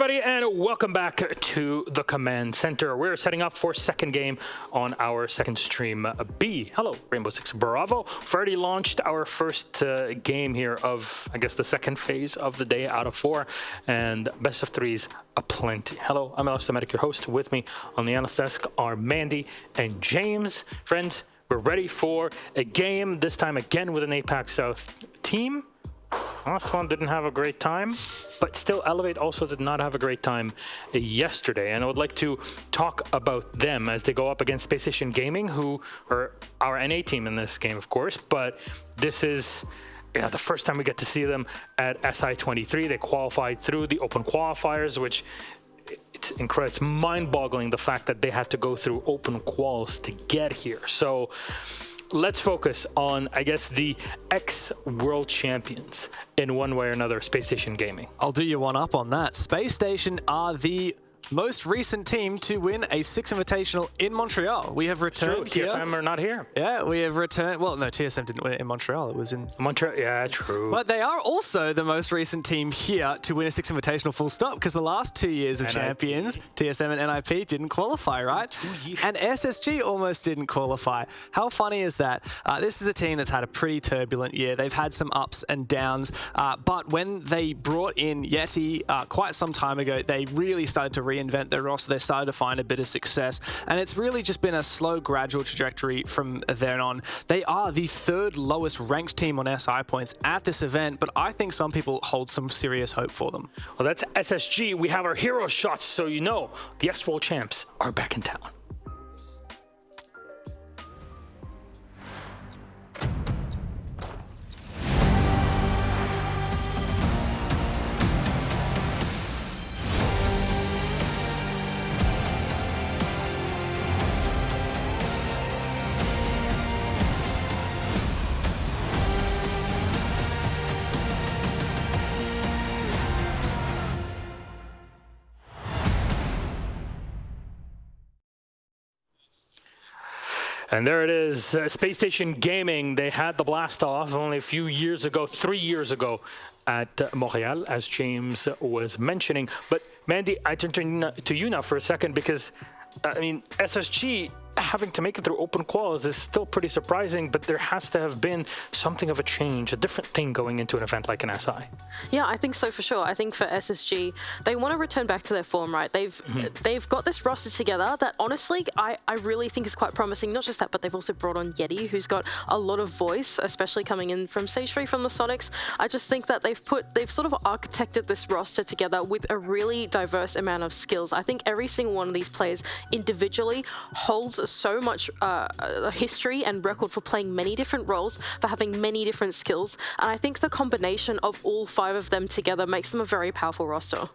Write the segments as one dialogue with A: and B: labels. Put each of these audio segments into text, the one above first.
A: everybody, and welcome back to the Command Center. We're setting up for second game on our second stream B. Hello, Rainbow Six Bravo. We've already launched our first game here of, I guess, the second phase of the day out of 4, and best of 3s aplenty. Hello, I'm Alistair Medic, your host. With me on the analyst desk are Mandy and James. Friends, we're ready for a game, this time again with an APAC South team. Last one didn't have a great time, but still Elevate also did not have a great time yesterday. And I would like to talk about them as they go up against Spacestation Gaming, who are our NA team in this game, of course. But this is the first time we get to see them at SI23. They qualified through the open qualifiers, which it's incredible. It's mind-boggling the fact that they had to go through open quals to get here. So let's focus on, I guess, the ex-world champions in one way or another, Spacestation Gaming.
B: I'll do you one up on that. Space Station are the most recent team to win a Six Invitational in Montreal. We have returned
A: True, TSM are not here.
B: Yeah, we have returned. Well, no, TSM didn't win it in Montreal. It was in
A: Montreal. Yeah, true.
B: But they are also the most recent team here to win a Six Invitational full stop, because the last 2 years of champions, TSM and NIP, didn't qualify, right? And SSG almost didn't qualify. How funny is that? This is a team that's had a pretty turbulent year. They've had some ups and downs, but when they brought in Yeti quite some time ago, they really started to reinvent their roster. They started to find a bit of success, and it's really just been a slow, gradual trajectory from then on. They are the third lowest ranked team on SI points at this event, but I think some people hold some serious hope for them.
A: Well, that's SSG. We have our hero shots, so you know the ex-world champs are back in town. And there it is, Space Station Gaming. They had the blast off only a few years ago, 3 years ago at Montreal, as James was mentioning. But Mandy, I turn to you now for a second, because, I mean, SSG having to make it through open quals is still pretty surprising, but there has to have been something of a change, a different thing going into an event like an SI.
C: Yeah, I think so for sure. I think for SSG, they want to return back to their form, right? They've got this roster together that honestly, I really think is quite promising. Not just that, but they've also brought on Yeti, who's got a lot of voice, especially coming in from Stage 3 from the Sonics. I just think that they've sort of architected this roster together with a really diverse amount of skills. I think every single one of these players individually holds so much history and record for playing many different roles, for having many different skills, and I think the combination of all 5 of them together makes them a very powerful roster.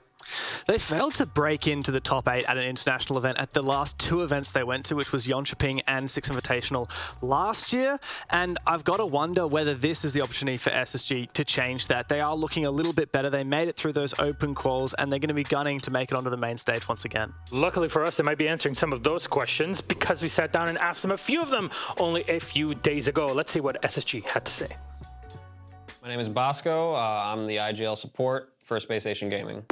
B: They failed to break into the top 8 at an international event at the last 2 events they went to, which was Jönköping and Six Invitational last year. And I've got to wonder whether this is the opportunity for SSG to change that. They are looking a little bit better. They made it through those open quals, and they're going to be gunning to make it onto the main stage once again.
A: Luckily for us, they might be answering some of those questions, because we sat down and asked them a few of them only a few days ago. Let's see what SSG had to say.
D: My name is Bosco. I'm the IGL support for Space Station Gaming.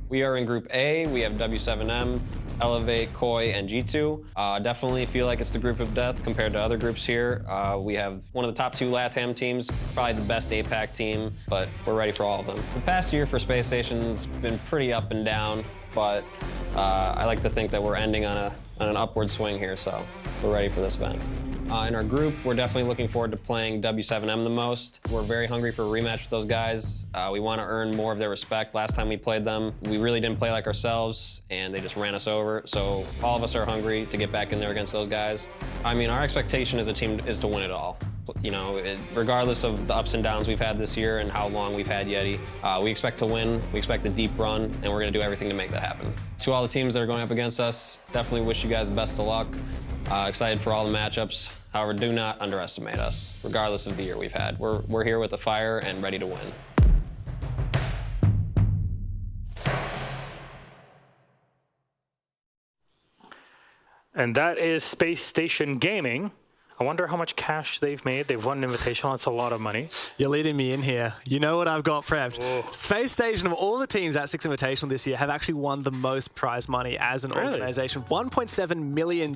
D: We are in Group A. We have W7M, Elevate, Koi, and G2. Definitely feel like it's the group of death compared to other groups here. We have one of the top 2 LATAM teams, probably the best APAC team, but we're ready for all of them. The past year for Space Station's been pretty up and down, but I like to think that we're ending on an upward swing here, so we're ready for this event. In our group, we're definitely looking forward to playing W7M the most. We're very hungry for a rematch with those guys. We want to earn more of their respect. Last time we played them, we really didn't play like ourselves, and they just ran us over. So all of us are hungry to get back in there against those guys. I mean, our expectation as a team is to win it all. You know, regardless of the ups and downs we've had this year and how long we've had Yeti, we expect to win, we expect a deep run, and we're going to do everything to make that happen. To all the teams that are going up against us, definitely wish you guys the best of luck. Excited for all the matchups. However, do not underestimate us, regardless of the year we've had. We're here with the fire and ready to win.
A: And that is Space Station Gaming. I wonder how much cash they've made. They've won an Invitational. That's a lot of money.
B: You're leading me in here. You know what I've got prepped.
A: Oh.
B: Space Station, of all the teams at Six Invitational this year, have actually won the most prize money as an organization. $1.7 million,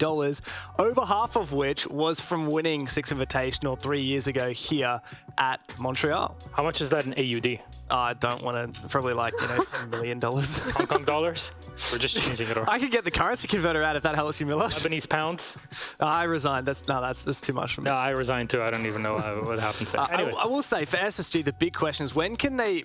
B: over half of which was from winning Six Invitational 3 years ago here at Montreal.
A: How much is that in AUD?
B: I don't want to, probably like, $10 million.
A: Hong Kong dollars? We're just changing it over.
B: I could get the currency converter out if that helps you, Milos.
A: Lebanese pounds?
B: I resigned. That's too much for me.
A: No, I resigned too. I don't even know what happens there. Anyway.
B: I will say, for SSG, the big question is when can they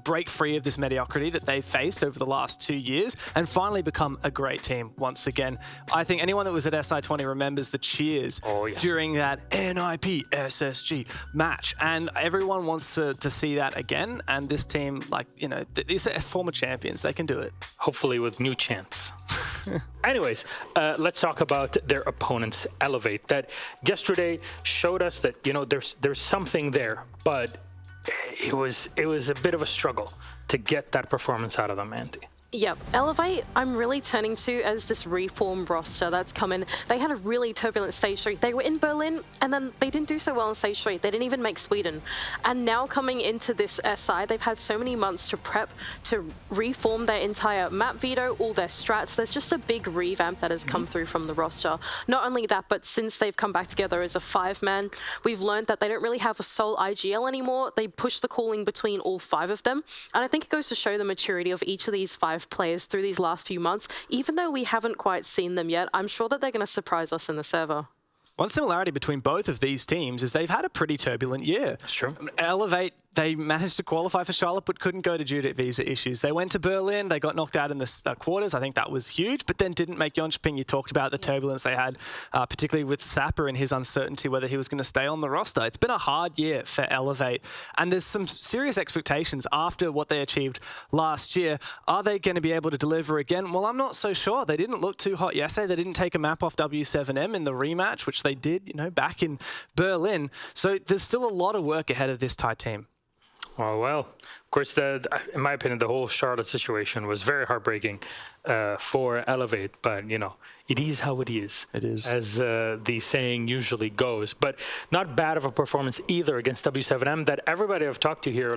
B: break free of this mediocrity that they've faced over the last 2 years and finally become a great team once again? I think anyone that was at SI20 remembers the cheers during that NIP SSG match. And everyone wants to see that again. And this team, these are former champions. They can do it.
A: Hopefully with new chance. Anyways, let's talk about their opponents, Elevate, that yesterday showed us that, there's something there, but it was a bit of a struggle to get that performance out of them, Andy.
C: Yep, Elevate, I'm really turning to as this reformed roster that's come in. They had a really turbulent stage 3. They were in Berlin, and then they didn't do so well in stage 3. They didn't even make Sweden. And now coming into this SI, they've had so many months to prep, to reform their entire map veto, all their strats. There's just a big revamp that has come through from the roster. Not only that, but since they've come back together as a 5-man, we've learned that they don't really have a sole IGL anymore. They push the calling between all 5 of them. And I think it goes to show the maturity of each of these 5 players through these last few months. Even though we haven't quite seen them yet, I'm sure that they're going to surprise us in the server.
B: One similarity between both of these teams is they've had a pretty turbulent year.
A: That's true.
B: Elevate, they managed to qualify for Charlotte, but couldn't go due to visa issues. They went to Berlin, they got knocked out in the quarters. I think that was huge, but then didn't make Jönköping. You talked about the turbulence they had, particularly with Sapper and his uncertainty whether he was going to stay on the roster. It's been a hard year for Elevate, and there's some serious expectations after what they achieved last year. Are they going to be able to deliver again? Well, I'm not so sure. They didn't look too hot yesterday. They didn't take a map off W7M in the rematch, which they did, back in Berlin. So there's still a lot of work ahead of this Thai team.
A: Oh, well, of course, in my opinion, the whole Charlotte situation was very heartbreaking for Elevate, but, it is how it is.
B: It is.
A: As the saying usually goes. But not bad of a performance either against W7M that everybody I've talked to here,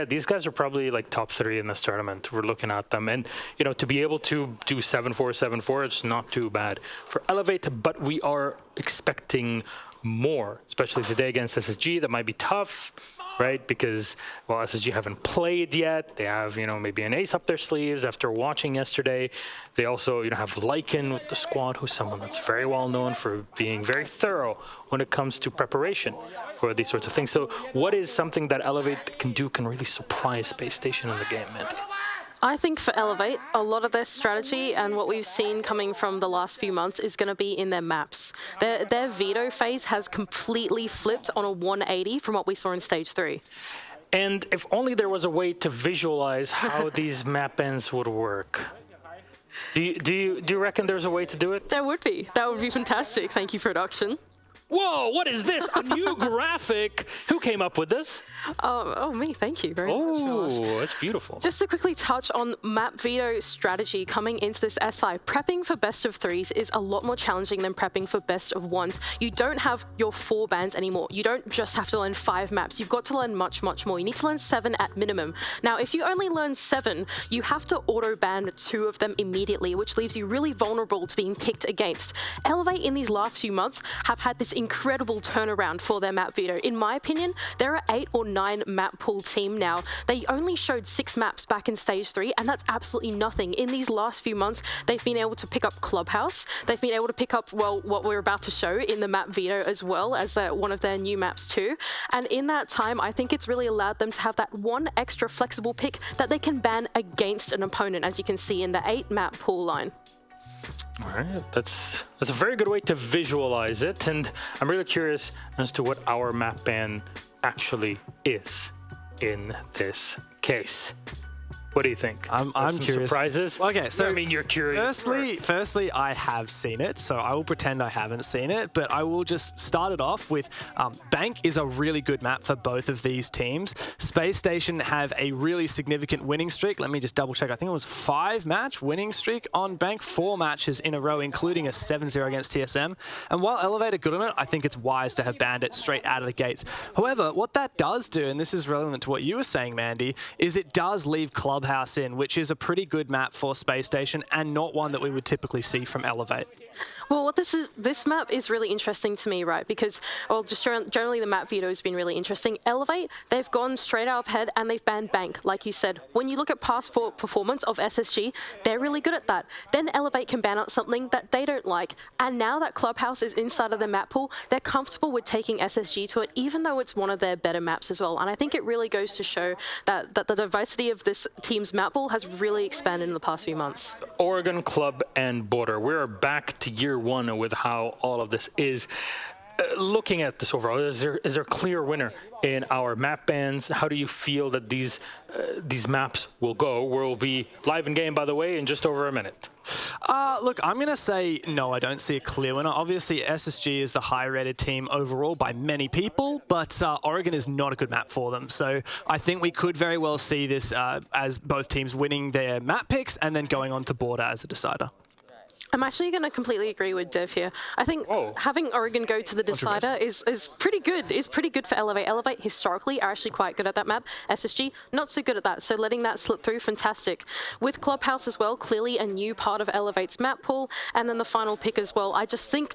A: these guys are probably top 3 in this tournament. We're looking at them. And, to be able to do 7-4, 7-4, it's not too bad for Elevate, but we are expecting more, especially today against SSG. That might be tough. Right, because, SSG haven't played yet. They have, maybe an ace up their sleeves after watching yesterday. They also, have Lycan with the squad, who's someone that's very well known for being very thorough when it comes to preparation for these sorts of things. So what is something that Elevate can really surprise Space Station in the game, Andy?
C: I think for Elevate, a lot of their strategy and what we've seen coming from the last few months is going to be in their maps. Their veto phase has completely flipped on a 180 from what we saw in stage 3.
A: And if only there was a way to visualize how these map ends would work. Do you reckon there's a way to do it?
C: There would be. That would be fantastic. Thank you, production.
A: Whoa, what is this? A new graphic? Who came up with this?
C: Oh, me. Thank you very much.
A: Oh, that's beautiful.
C: Just to quickly touch on map veto strategy coming into this SI, prepping for best of 3s is a lot more challenging than prepping for best of 1s. You don't have your 4 bans anymore. You don't just have to learn 5 maps. You've got to learn much, much more. You need to learn 7 at minimum. Now, if you only learn 7, you have to auto-ban 2 of them immediately, which leaves you really vulnerable to being picked against. Elevate in these last few months have had this incredible turnaround for their map veto. In my opinion, there are 8 or 9 map pool team now. They only showed 6 maps back in stage 3, and that's absolutely nothing. In these last few months, they've been able to pick up Clubhouse. They've been able to pick up, what we're about to show in the map veto as well as one of their new maps too. And in that time, I think it's really allowed them to have that one extra flexible pick that they can ban against an opponent, as you can see in the 8 map pool line.
A: All right, that's a very good way to visualize it, and I'm really curious as to what our map ban actually is in this case. What do you think?
B: I'm
A: Some
B: curious.
A: Surprises?
B: Okay, so
A: I mean, you're curious.
B: Firstly, I have seen it, so I will pretend I haven't seen it, but I will just start it off with Bank is a really good map for both of these teams. Space Station have a really significant winning streak. Let me just double check. I think it was 5-match winning streak on Bank, 4 matches in a row, including a 7-0 against TSM. And while Elevate are good on it, I think it's wise to have banned it straight out of the gates. However, what that does do, and this is relevant to what you were saying, Mandy, is it does leave Clubhouse in, which is a pretty good map for Space Station and not one that we would typically see from Elevate.
C: Well, this map is really interesting to me, right? Because, well, just generally the map veto has been really interesting. Elevate, they've gone straight out of head and they've banned Bank, like you said. When you look at past performance of SSG, they're really good at that. Then Elevate can ban out something that they don't like. And now that Clubhouse is inside of the map pool, they're comfortable with taking SSG to it, even though it's one of their better maps as well. And I think it really goes to show that the diversity of this team's map pool has really expanded in the past few months.
A: Oregon Club and Border. We're back to year one with how all of this is. Looking at this overall, is there a clear winner in our map bans? How do you feel that these maps will go? We'll be live in game, by the way, in just over a minute.
B: Look, I'm going to say no, I don't see a clear winner. Obviously, SSG is the high-rated team overall by many people, but Oregon is not a good map for them. So I think we could very well see this as both teams winning their map picks and then going on to Border as a decider.
C: I'm actually going to completely agree with Dev here. I think having Oregon go to the decider is pretty good. It's pretty good for Elevate. Elevate historically are actually quite good at that map. SSG, not so good at that. So letting that slip through, fantastic. With Clubhouse as well, clearly a new part of Elevate's map pool. And then the final pick as well. I just think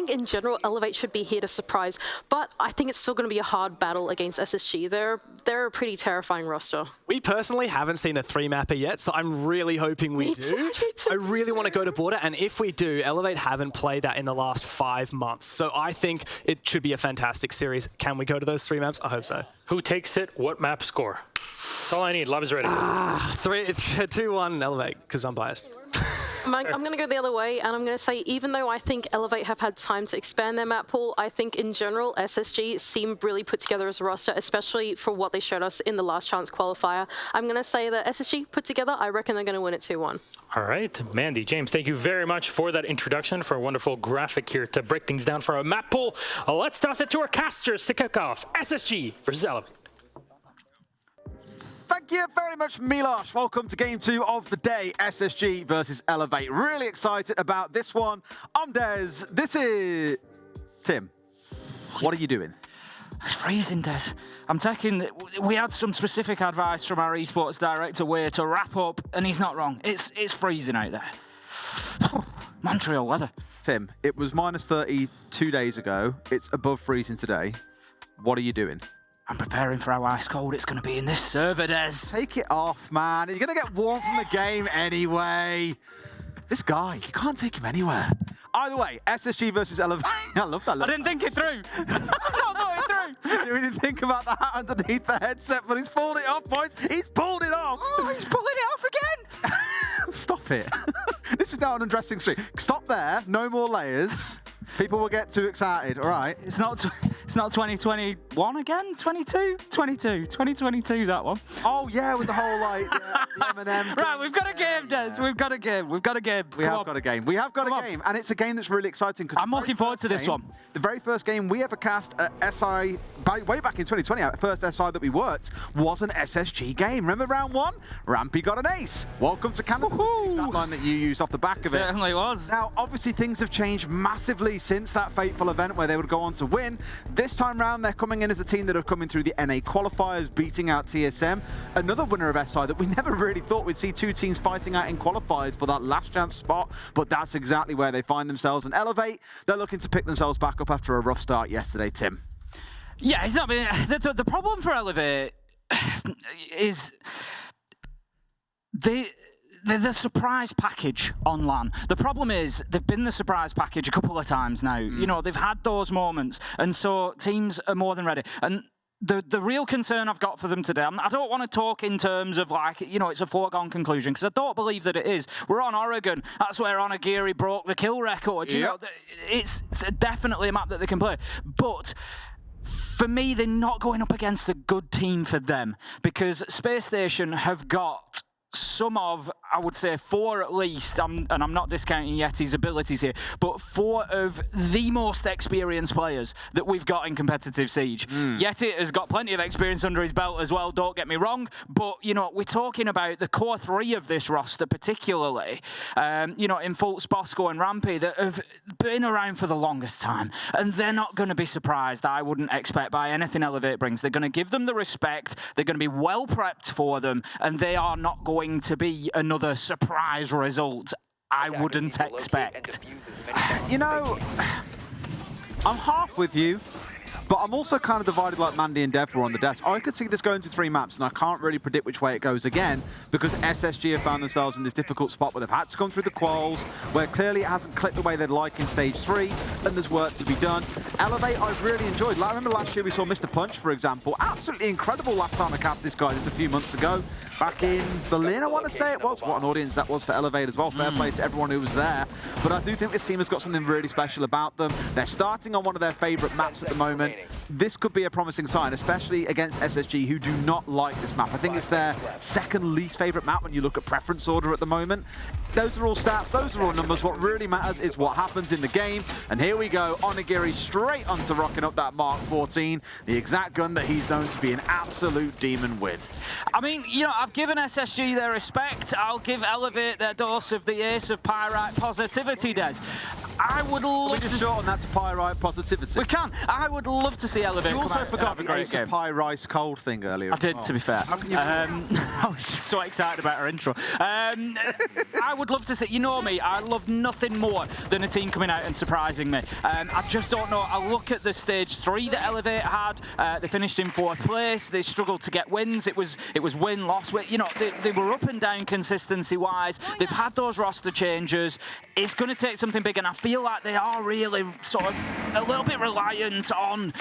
C: in general, Elevate should be here to surprise. But I think it's still going to be a hard battle against SSG. They're a pretty terrifying roster.
B: We personally haven't seen a 3-mapper yet, so I'm really hoping we do. I really want to go to Border, and if we do, Elevate haven't played that in the last 5 months. So I think it should be a fantastic series. Can we go to those 3 maps? I hope so.
A: Who takes it? What map score? That's all I need. Love is ready.
B: 2-1 Elevate, because I'm biased.
C: I'm going to go the other way, and I'm going to say, even though I think Elevate have had time to expand their map pool, I think in general, SSG seem really put together as a roster, especially for what they showed us in the last chance qualifier. I'm going to say that SSG put together, I reckon they're going to win it 2-1.
A: All right, Mandy, James, thank you very much for that introduction, for a wonderful graphic here to break things down for our map pool. Let's toss it to our casters to kick off. SSG versus Elevate.
E: Thank you very much, Milosh. Welcome to Game 2 of the day, SSG versus Elevate. Really excited about this one. I'm Des. This is Tim. What are you doing?
F: It's freezing, Des. I'm taking... We had some specific advice from our esports director, Way, to wrap up, and he's not wrong. It's freezing out there. Montreal weather.
E: Tim, it was -30 2 days ago. It's above freezing today. What are you doing?
F: I'm preparing for how ice cold it's going to be in this server, Des.
E: Take it off, man. You're going to get warm from the game anyway. This guy, you can't take him anywhere. Either way, SSG versus Elevate. I love that.
F: I didn't think it through. I've not thought it through.
E: You didn't think about the hat underneath the headset, but he's pulled it off, boys. He's pulled it off.
F: Oh, he's pulling it off again.
E: Stop it. This is now an undressing stream. Stop there. No more layers. People will get too excited, all right?
F: It's not 2021 again? 2022, that one.
E: Oh, yeah, with the whole, like, the Eminem.
F: Right, we've got a game, Des. We've got a game.
E: We have got a game. We have got a game. And it's a game that's really exciting.
F: I'm looking forward to this one.
E: The very first game we ever cast at SI, way back in 2020, our first SI that we worked, was an SSG game. Remember round 1? Rampy got an ace. Welcome to Canada. That line that you used off the back of it.
F: Certainly was.
E: Now, obviously, things have changed massively since that fateful event where they would go on to win. This time round, they're coming in as a team that are coming through the NA qualifiers, beating out TSM. Another winner of SI that we never really thought we'd see 2 teams fighting out in qualifiers for that last chance spot, but that's exactly where they find themselves. And Elevate, they're looking to pick themselves back up after a rough start yesterday, Tim.
F: Yeah, it's not been... The problem for Elevate is... The surprise package on LAN. The problem is they've been the surprise package a couple of times now. You know, they've had those moments, and so teams are more than ready. And the real concern I've got for them today, I don't want to talk in terms of like, you know, it's a foregone conclusion, because I don't believe that it is. We're on Oregon. That's where Onagiri broke the kill record. You know, it's definitely a map that they can play. But for me, they're not going up against a good team for them, because Space Station have got some of, I would say 4 at least, and I'm not discounting Yeti's abilities here, but 4 of the most experienced players that we've got in competitive Siege. Yeti has got plenty of experience under his belt as well, don't get me wrong, but, you know, we're talking about the core 3 of this roster particularly, you know, in Fultz, Bosco and Rampy, that have been around for the longest time, and they're not going to be surprised, I wouldn't expect, by anything Elevate brings. They're going to give them the respect, they're going to be well prepped for them, and they are not going to be another surprise result, I wouldn't expect.
E: You know, I'm half with you, but I'm also kind of divided like Mandy and Dev were on the desk. I could see this going to 3 maps, and I can't really predict which way it goes again, because SSG have found themselves in this difficult spot where they've had to come through the quals, where clearly it hasn't clicked the way they'd like in Stage 3, and there's work to be done. Elevate, I've really enjoyed. Like, I remember last year we saw Mr. Punch, for example. Absolutely incredible last time I cast this guy just a few months ago. Back in Berlin, I want to say it was. What an audience that was for Elevate as well. Fair play to everyone who was there. But I do think this team has got something really special about them. They're starting on one of their favorite maps at the moment. This could be a promising sign, especially against SSG, who do not like this map. I think it's their second least favorite map when you look at preference order at the moment. Those are all stats, those are all numbers. What really matters is what happens in the game. And here we go, Onigiri straight onto rocking up that Mark 14, the exact gun that he's known to be an absolute demon with.
F: I mean, you know, I've given SSG their respect. I'll give Elevate their dose of the ace of Pyrite positivity, Des. I would love
E: We just shorten that to Pyrite positivity.
F: We can. I would love to see Elevate
E: You
F: come
E: also
F: out
E: forgot
F: and have a
E: the
F: great
E: ace
F: game.
E: of pie rice cold thing earlier.
F: I did, to be fair.
E: How can you
F: I was just so excited about her intro. I would love to see, you know me, I love nothing more than a team coming out and surprising me. I just don't know. I look at the Stage 3 that Elevate had. They finished in 4th place. They struggled to get wins. It was win, loss. You know, they were up and down consistency-wise. They've had those roster changes. It's going to take something big, and I feel like they are really sort of a little bit reliant on,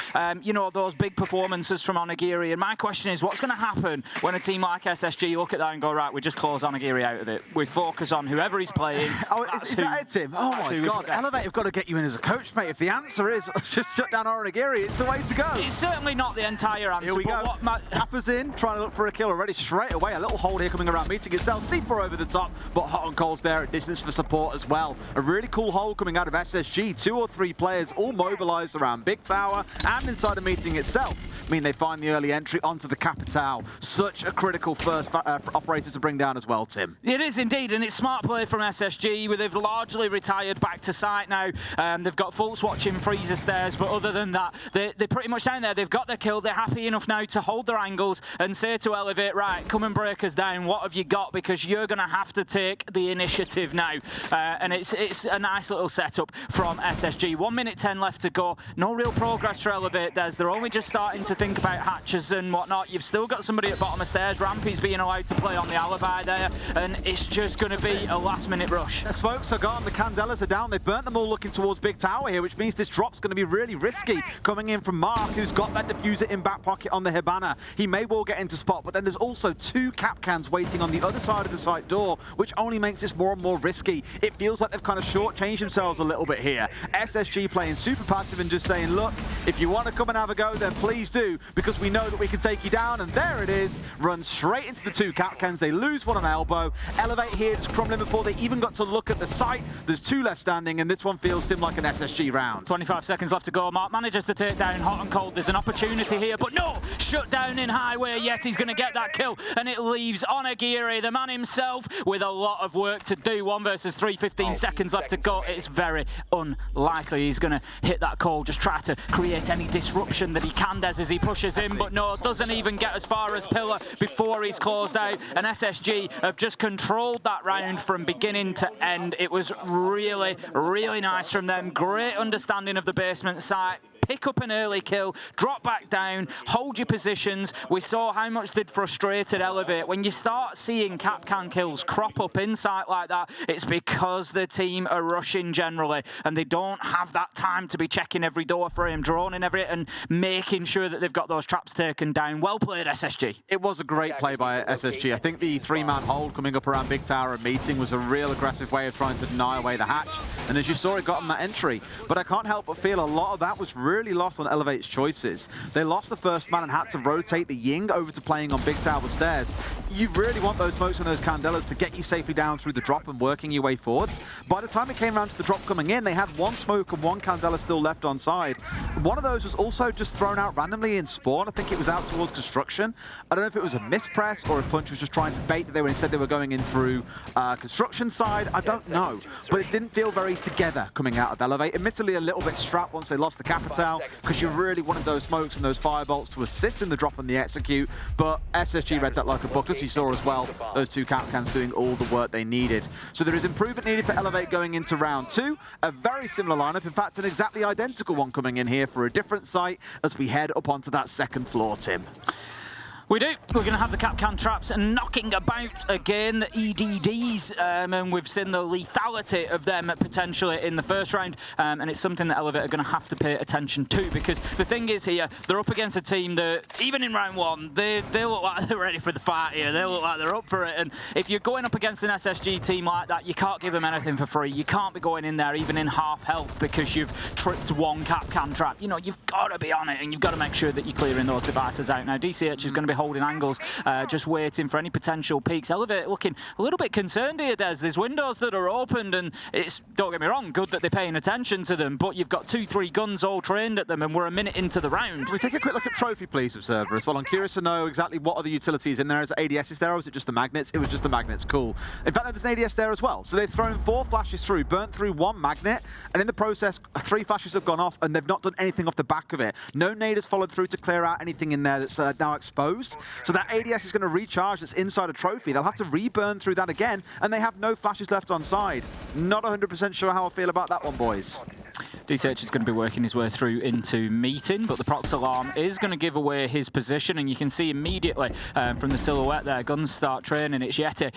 F: you know, those big performances from Onigiri. And my question is, what's going to happen when a team like SSG look at that and go, right, we just close Onigiri out of it. We focus on whoever he's playing.
E: Is that it, Tim? Oh my God, Elevate have got to get you in as a coach, mate. If the answer is just shut down Onigiri, it's the way to go.
F: It's certainly not the entire answer.
E: Here we go.
F: What
E: Tapper's in, trying to look for a kill already straight away. A little hold here coming around, meeting itself. C4 over the top, but Hot and Cold's there at distance for support as well. A really cool hold coming out of SSG. 2 or 3 players all mobilized around Big Tower and inside the meeting itself. I mean, they find the early entry onto the Capital. Such a critical first operator to bring down as well, Tim.
F: It is indeed, and it's smart play from SSG, where they've largely retired back to site now. They've got Fultz watching freezer stairs, but other than that, they're pretty much down there. They've got their kill. They're happy enough now to hold their angles and say to Elevate, right, come and break us down. What have you got? Because you're going to have to take the initiative now. And it's a nice little setup from SSG. 1 minute 10 left to go. No real progress for Elevate, Des. They're only just starting to think about hatches and whatnot. You've still got somebody at bottom of stairs. Rampy's being allowed to play on the alibi there, and it's just going to be a last-minute rush.
E: The smokes are gone. The Candelas are down. They've burnt them all looking towards Big Tower here, which means this drop's going to be really risky. Coming in from Mark, who's got that diffuser in back pocket on the Hibana. He may well get into spot, but then there's also 2 cap cans waiting on the other side of the site door, which only makes this more and more risky. It feels like they've kind of shortchanged themselves a little bit here. SSG playing super passive and just saying, look, if you want to come and have a go, then please do, because we know that we can take you down. And there it is. Run straight into the 2 cap cans. They lose one on elbow. Elevate here, it's crumbling before they even got to look at the site. There's 2 left standing, and this one feels, Tim, like an SSG round.
F: 25 seconds left to go. Mark manages to take down Hot and Cold. There's an opportunity here, but no! Shut down in highway. Yeti's going to get that kill, and it leaves Onigiri, the man himself, with a lot of work to do. 1 versus 3, 15 seconds left to go. It's very unlikely he's going to hit that call, just try to create any disruption that he can, Des, as he pushes in, but no, doesn't even get as far as Pillar before he's closed out, and SSG have just controlled that round from beginning to end. It was really, really nice from them. Great understanding of the basement site. Pick up an early kill, drop back down, hold your positions. We saw how much they'd frustrated Elevate. When you start seeing Capcan kills crop up in sight like that, it's because the team are rushing generally, and they don't have that time to be checking every door frame, droning every, and making sure that they've got those traps taken down. Well played, SSG.
E: It was a great play by SSG. I think the 3-man hold coming up around Big Tower and meeting was a real aggressive way of trying to deny away the hatch. And as you saw, it got him that entry. But I can't help but feel a lot of that was really really lost on Elevate's choices. They lost the first man and had to rotate the Ying over to playing on Big Tower stairs. You really want those smokes and those candelas to get you safely down through the drop and working your way forwards. By the time it came around to the drop coming in, they had one smoke and one candela still left on side. One of those was also just thrown out randomly in spawn. I think it was out towards construction. I don't know if it was a mispress or if Punch was just trying to bait that they were going in through construction side. I don't know, but it didn't feel very together coming out of Elevate. Admittedly, a little bit strapped once they lost the Capital, because you really wanted those smokes and those firebolts to assist in the drop and the execute, but SSG read that like a book, as you saw as well. Those two Capcans doing all the work they needed. So there is improvement needed for Elevate going into round 2. A very similar lineup, in fact, an exactly identical one coming in here for a different site as we head up onto that second floor, Tim.
F: We do. We're going to have the Capcan traps knocking about again, the EDDs, and we've seen the lethality of them potentially in the first round, and it's something that Elevate are going to have to pay attention to, because the thing is here, they're up against a team that, even in round 1, they look like they're ready for the fight here. They look like they're up for it, and if you're going up against an SSG team like that, you can't give them anything for free. You can't be going in there even in half health because you've tripped one Capcan trap. You know, you've got to be on it, and you've got to make sure that you're clearing those devices out. Now, DCH is going to be holding angles, just waiting for any potential peaks. Elevate looking a little bit concerned here, Des. There's windows that are opened, and it's, don't get me wrong, good that they're paying attention to them, but you've got 2-3 guns all trained at them, and we're a minute into the round.
E: Can we take a quick look at Trophy, please, Observer, as well? I'm curious to know exactly what other utilities in there. Is it ADSs there, or is it just the magnets? It was just the magnets, cool. In fact, no, there's an ADS there as well. So they've thrown 4 flashes through, burnt through 1 magnet, and in the process, 3 flashes have gone off, and they've not done anything off the back of it. No nade has followed through to clear out anything in there that's now exposed. So that ADS is going to recharge that's inside a Trophy. They'll have to reburn through that again, and they have no flashes left on side. Not 100% sure how I feel about that one, boys.
F: DCH is going to be working his way through into meeting, but the prox alarm is going to give away his position, and you can see immediately from the silhouette there, guns start training. It's Yeti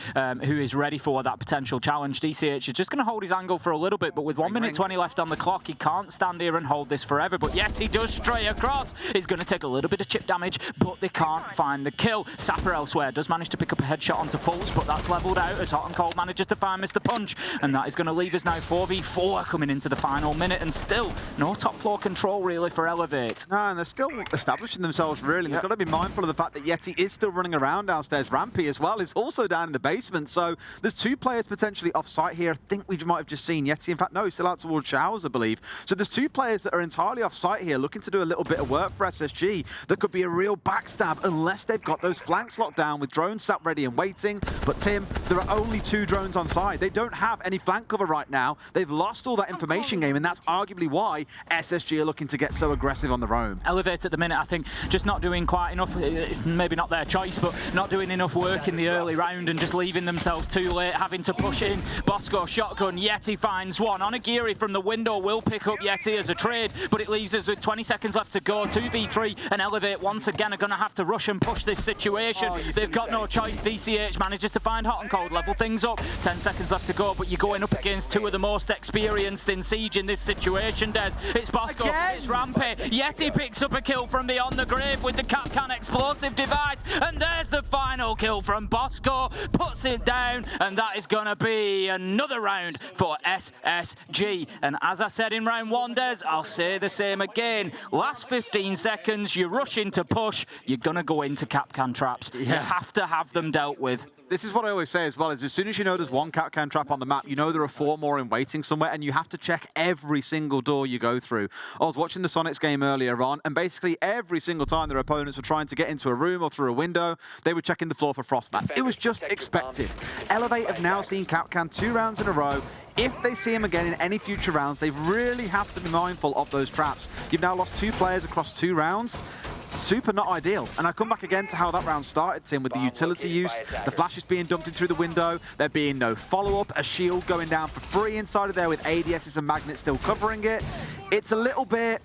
F: who is ready for that potential challenge. DCH is just going to hold his angle for a little bit, but with 1 minute 20 left on the clock, he can't stand here and hold this forever. But Yeti does stray across. He's going to take a little bit of chip damage, but they can't find the kill. Sapper elsewhere does manage to pick up a headshot onto Fultz, but that's leveled out as Hot and Cold manages to find Mr. Punch, and that is going to leave us now 4v4 coming into the final minute, and still no top floor control really for Elevate.
E: No, and they're still establishing themselves, really. They've got to be mindful of the fact that Yeti is still running around downstairs. Rampy as well is also down in the basement, so there's 2 players potentially off site here. I think we might have just seen Yeti. In fact, no, he's still out towards Showers, I believe. So there's 2 players that are entirely off site here looking to do a little bit of work for SSG. That could be a real backstab unless they've got those flanks locked down with drones sat ready and waiting. But Tim, there are only 2 drones on side. They don't have any flank cover right now. They've lost all that information game, and that's arguably why SSG are looking to get so aggressive on the roam.
F: Elevate at the minute, I think, just not doing quite enough. It's maybe not their choice, but not doing enough work in the early round and just leaving themselves too late, having to push in. Bosco shotgun, Yeti finds one. Onigiri from the window will pick up Yeti as a trade, but it leaves us with 20 seconds left to go. 2v3, and Elevate once again are going to have to rush and push this situation. They've got no choice. DCH manages to find Hot and Cold, level things up. 10 seconds left to go, but you're going up against 2 of the most experienced in Siege in this situation, Des. It's Bosco, it's Rampy. Yeti picks up a kill from beyond the grave with the Capcan explosive device, and there's the final kill from Bosco. Puts it down, and that is going to be another round for SSG. And as I said in round 1, Des, I'll say the same again. Last 15 seconds, you're rushing to push, you're going to go into Capcan traps. You have to have them dealt with.
E: This is what I always say as well, is as soon as you know there's 1 Capcan trap on the map, you know there are 4 more in waiting somewhere, and you have to check every single door you go through. I was watching the Sonics game earlier on, and basically every single time their opponents were trying to get into a room or through a window, they were checking the floor for frost bats. It was just expected. Elevate have now seen Capcan 2 rounds in a row. If they see him again in any future rounds, they really have to be mindful of those traps. You've now lost 2 players across 2 rounds. Super not ideal. And I come back again to how that round started, Tim, with the utility use, the flashes being dumped in through the window, there being no follow-up, a shield going down for free inside of there with ADSs and magnets still covering it. It's a little bit...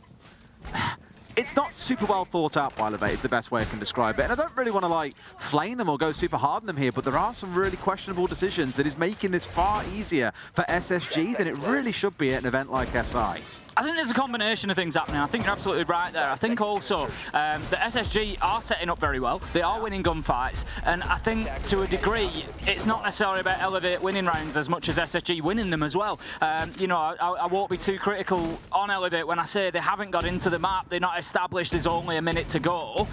E: It's not super well thought out by Elevate is the best way I can describe it. And I don't really want to like flame them or go super hard on them here, but there are some really questionable decisions that is making this far easier for SSG than it really should be at an event like SI.
F: I think there's a combination of things happening. I think you're absolutely right there. I think also the SSG are setting up very well. They are winning gunfights, and I think to a degree it's not necessarily about Elevate winning rounds as much as SSG winning them as well. You know, I won't be too critical on Elevate when I say they haven't got into the map. They're not established. There's only a minute to go.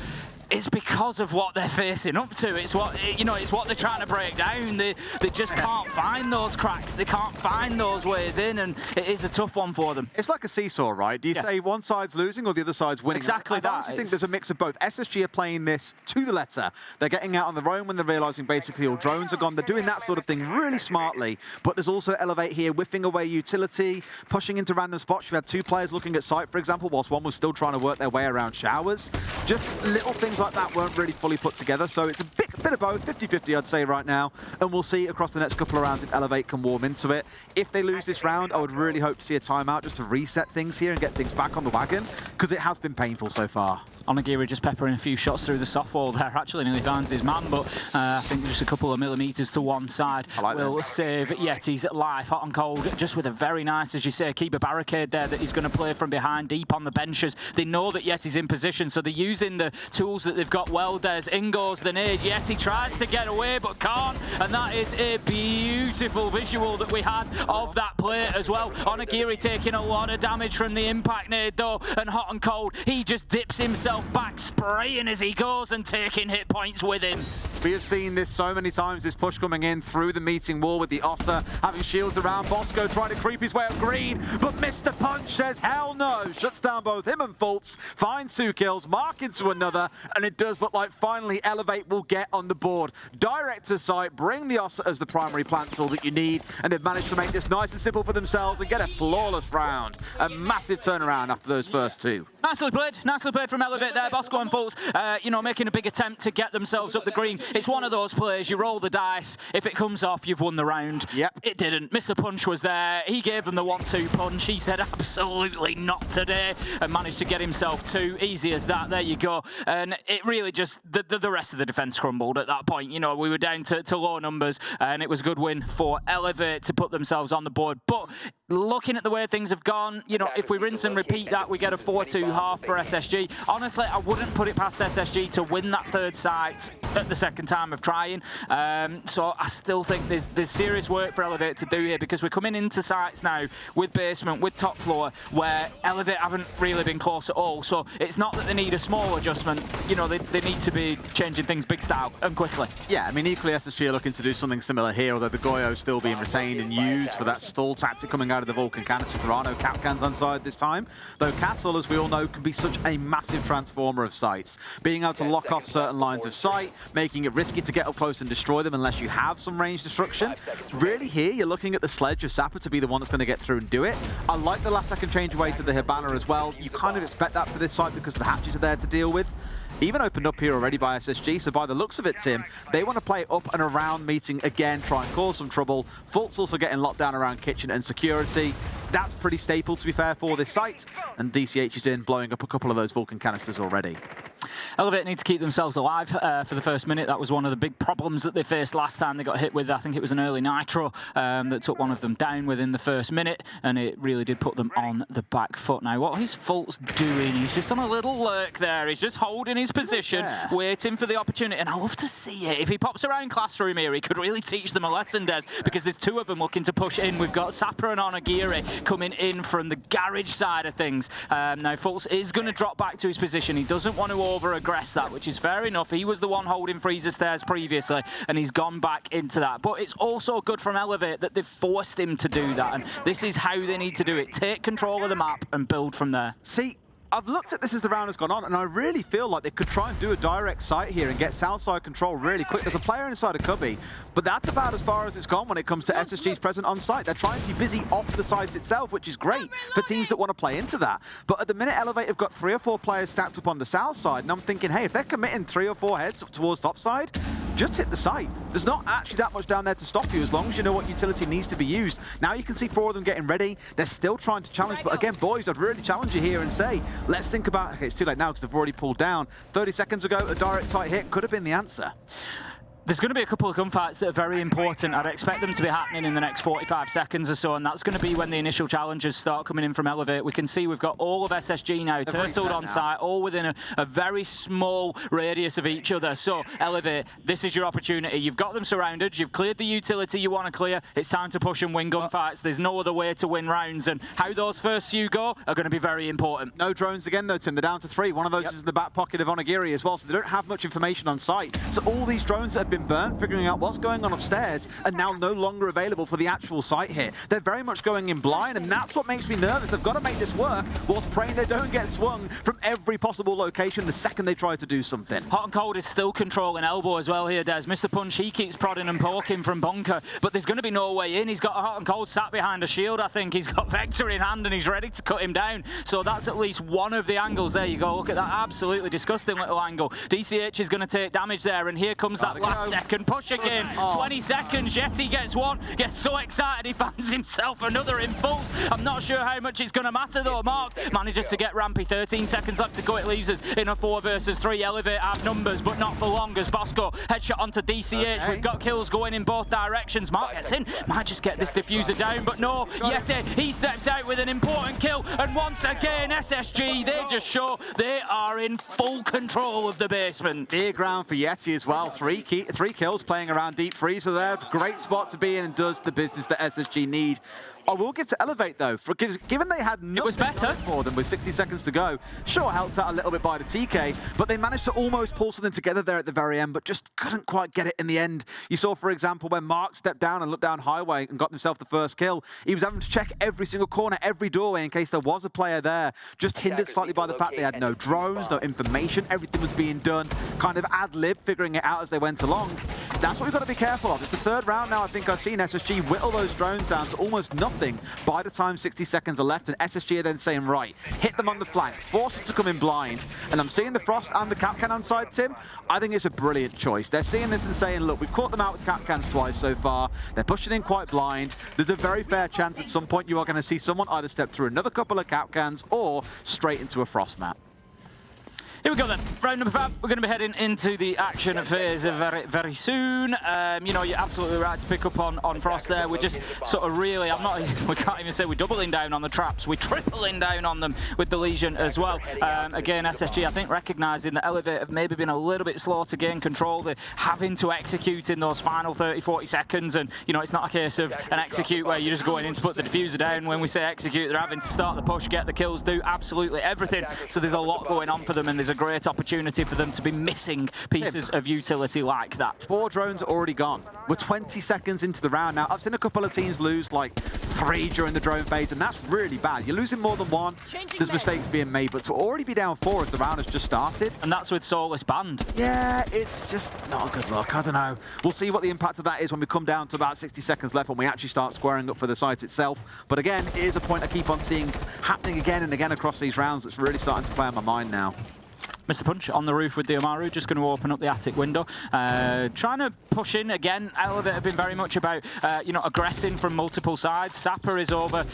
F: It's because of what they're facing up to. It's what, you know, it's what they're trying to break down. They just can't find those cracks. They can't find those ways in, and it is a tough one for them.
E: It's like a seesaw, right? Do you say one side's losing or the other side's winning?
F: Exactly that.
E: I honestly think there's a mix of both. SSG are playing this to the letter. They're getting out on their own when they're realizing basically all drones are gone. They're doing that sort of thing really smartly. But there's also Elevate here, whiffing away utility, pushing into random spots. You had 2 players looking at site, for example, whilst one was still trying to work their way around showers. Just little things like that weren't really fully put together, so it's a bit of both, 50-50 I'd say right now, and we'll see across the next couple of rounds if Elevate can warm into it. If they lose this round, I would really hope to see a timeout just to reset things here and get things back on the wagon, because it has been painful so far.
F: Onagiri just peppering a few shots through the soft wall there, actually nearly finds his man, but I think just a couple of millimetres to one side will save Yeti's life. Hot and cold, just with a very nice, as you say, keep a barricade there that he's going to play from behind, deep on the benches. They know that Yeti's in position, so they're using the tools that they've got well. There's in goes the nade. Yeti tries to get away, but can't, and that is a beautiful visual that we had of that play as well. Onagiri taking a lot of damage from the impact nade though, and Hot and Cold, he just dips himself back, spraying as he goes and taking hit points with him.
E: We have seen this so many times, this push coming in through the meeting wall with the Ossa, having shields around. Bosco trying to creep his way up green, but Mr. Punch says hell no. Shuts down both him and Fultz, finds 2 kills, Mark into another, and it does look like finally Elevate will get on the board. Direct to site, bring the Ossa as the primary plant tool that you need, and they've managed to make this nice and simple for themselves and get a flawless round. A massive turnaround after those first 2.
F: Nicely played from Elevate there. Bosco and Fultz, you know, making a big attempt to get themselves up the green. It's one of those plays, you roll the dice, if it comes off, you've won the round.
E: Yep.
F: It didn't. Mr. Punch was there, he gave them the 1-2 punch, he said absolutely not today, and managed to get himself 2, easy as that, there you go. And it really just, the rest of the defence crumbled at that point. You know, we were down to low numbers, and it was a good win for Elevate to put themselves on the board. But looking at the way things have gone, you know, if we rinse and repeat that, we get a 4-2 half for SSG. Honestly, I wouldn't put it past SSG to win that 3rd site at the 2nd time of trying. So I still think there's serious work for Elevate to do here, because we're coming into sites now with basement, with top floor, where Elevate haven't really been close at all. So it's not that they need a small adjustment. You know, they need to be changing things big style and quickly.
E: Yeah, I mean, equally SSG are looking to do something similar here, although the Goyo still being retained and used for that stall tactic coming out of the Vulcan canisters. There are no cap cans on side this time, though Castle, as we all know, can be such a massive transformer of sites. Being able to lock off certain lines of sight, making it risky to get up close and destroy them unless you have some range destruction. Really here, you're looking at the sledge of Sapper to be the one that's going to get through and do it. I like the last second change away to the Hibana as well. You kind of expect that for this site because the hatches are there to deal with. Even opened up here already by SSG, so by the looks of it, Tim, they want to play up and around meeting again, try and cause some trouble. Fultz also getting locked down around kitchen and security. That's pretty staple, to be fair, for this site. And DCH is in, blowing up a couple of those Vulcan canisters already.
F: Elevate need to keep themselves alive for the first minute. That was one of the big problems that they faced last time. They got hit with, I think it was an early nitro that took one of them down within the first minute, and it really did put them on the back foot. Now, what is Fultz doing? He's just on a little lurk there. He's just holding his position, waiting for the opportunity, and I love to see it. If he pops around Classroom here, he could really teach them a lesson, Des, because there's 2 of them looking to push in. We've got Sapper and Onagiri coming in from the garage side of things. Now, Fultz is going to drop back to his position. He doesn't want to over-aggress that, which is fair enough. He was the one holding Freezer Stairs previously, and he's gone back into that. But it's also good from Elevate that they've forced him to do that, and this is how they need to do it. Take control of the map and build from there.
E: See, I've looked at this as the round has gone on, and I really feel like they could try and do a direct sight here and get south side control really quick. There's a player inside of Cubby, but that's about as far as it's gone when it comes to SSG's present on site. They're trying to be busy off the sites itself, which is great for teams that want to play into that. But at the minute, Elevate have got 3 or 4 players stacked up on the south side, and I'm thinking, hey, if they're committing 3 or 4 heads up towards top side, just hit the site. There's not actually that much down there to stop you as long as you know what utility needs to be used. Now you can see 4 of them getting ready. They're still trying to challenge, but again, boys, I'd really challenge you here and say, let's think about, okay, it's too late now because they've already pulled down. 30 seconds ago, a direct site hit could have been the answer.
F: There's going to be a couple of gunfights that are very important. I'd expect them to be happening in the next 45 seconds or so, and that's going to be when the initial challenges start coming in from Elevate. We can see we've got all of SSG now turtled on site, all within a very small radius of each other. So, Elevate, this is your opportunity. You've got them surrounded. You've cleared the utility you want to clear. It's time to push and win gunfights. There's no other way to win rounds, and how those first few go are going to be very important.
E: No drones again, though, Tim. They're down to 3. One of those is in the back pocket of Onigiri as well, so they don't have much information on site. So all these drones that have been burnt, figuring out what's going on upstairs, are now no longer available for the actual site here. They're very much going in blind, and that's what makes me nervous. They've got to make this work whilst praying they don't get swung from every possible location the second they try to do something.
F: Hot and Cold is still controlling elbow as well here, Des. Mr. Punch, he keeps prodding and poking from bunker, but there's going to be no way in. He's got a Hot and Cold sat behind a shield, I think. He's got Vector in hand, and he's ready to cut him down. So that's at least one of the angles. There you go. Look at that absolutely disgusting little angle. DCH is going to take damage there, and here comes that last second push again. 20 seconds, Yeti gets one, gets so excited he finds himself another impulse. I'm not sure how much it's going to matter though. Mark manages to get Rampy, 13 seconds left to go. It leaves us in a 4 versus 3. Elevate have numbers, but not for long as Bosco headshot onto DCH. We've got kills going in both directions. Mark gets in, might just get this diffuser down, but no, Yeti, he steps out with an important kill, and once again, SSG, they just show they are in full control of the basement.
E: Dear ground for Yeti as well. Three kills playing around deep freezer there. Great spot to be in, and does the business that SSG need. I will give to Elevate though, given they had nothing
F: it was better
E: for them with 60 seconds to go. Sure, helped out a little bit by the TK, but they managed to almost pull something together there at the very end, but just couldn't quite get it in the end. You saw, for example, when Mark stepped down and looked down highway and got himself the first kill, he was having to check every single corner, every doorway in case there was a player there. Just hindered slightly by the fact they had no drones, no information, everything was being done kind of ad-lib, figuring it out as they went along. That's what we've got to be careful of. It's the 3rd round now I think I've seen SSG whittle those drones down to almost nothing by the time 60 seconds are left, and SSG are then saying, right, hit them on the flank, force them to come in blind. And I'm seeing the Frost and the Capcan on side, Tim. I think it's a brilliant choice. They're seeing this and saying, look, we've caught them out with Capcans twice so far. They're pushing in quite blind. There's a very fair chance at some point you are going to see someone either step through another couple of Capcans or straight into a Frost map.
F: Here we go then, round number 5. We're going to be heading into the action phase very, very soon. You know, you're absolutely right to pick up on Frost there. We're just sort of really, we can't even say we're doubling down on the traps. We're tripling down on them with the Legion as well. Again, SSG, I think, recognising that Elevate have maybe been a little bit slow to gain control. They're having to execute in those final 30, 40 seconds. And, you know, it's not a case of an execute where you're just going in to put the diffuser down. When we say execute, they're having to start the push, get the kills, do absolutely everything. So there's a lot going on for them, and there's a great opportunity for them to be missing pieces of utility like that.
E: 4 drones are already gone. We're 20 seconds into the round now. I've seen a couple of teams lose like 3 during the drone phase, and that's really bad. You're losing more than 1. There's mistakes being made, but to already be down 4 as the round has just started.
F: And that's with Soulless banned.
E: Yeah, it's just not a good look. I don't know. We'll see what the impact of that is when we come down to about 60 seconds left, when we actually start squaring up for the site itself. But again, it is a point I keep on seeing happening again and again across these rounds that's really starting to play on my mind now.
F: Mr. Punch on the roof with the Amaru, just going to open up the attic window. Trying to push in again. Elevate have been very much about, you know, aggressing from multiple sides. Sapper is over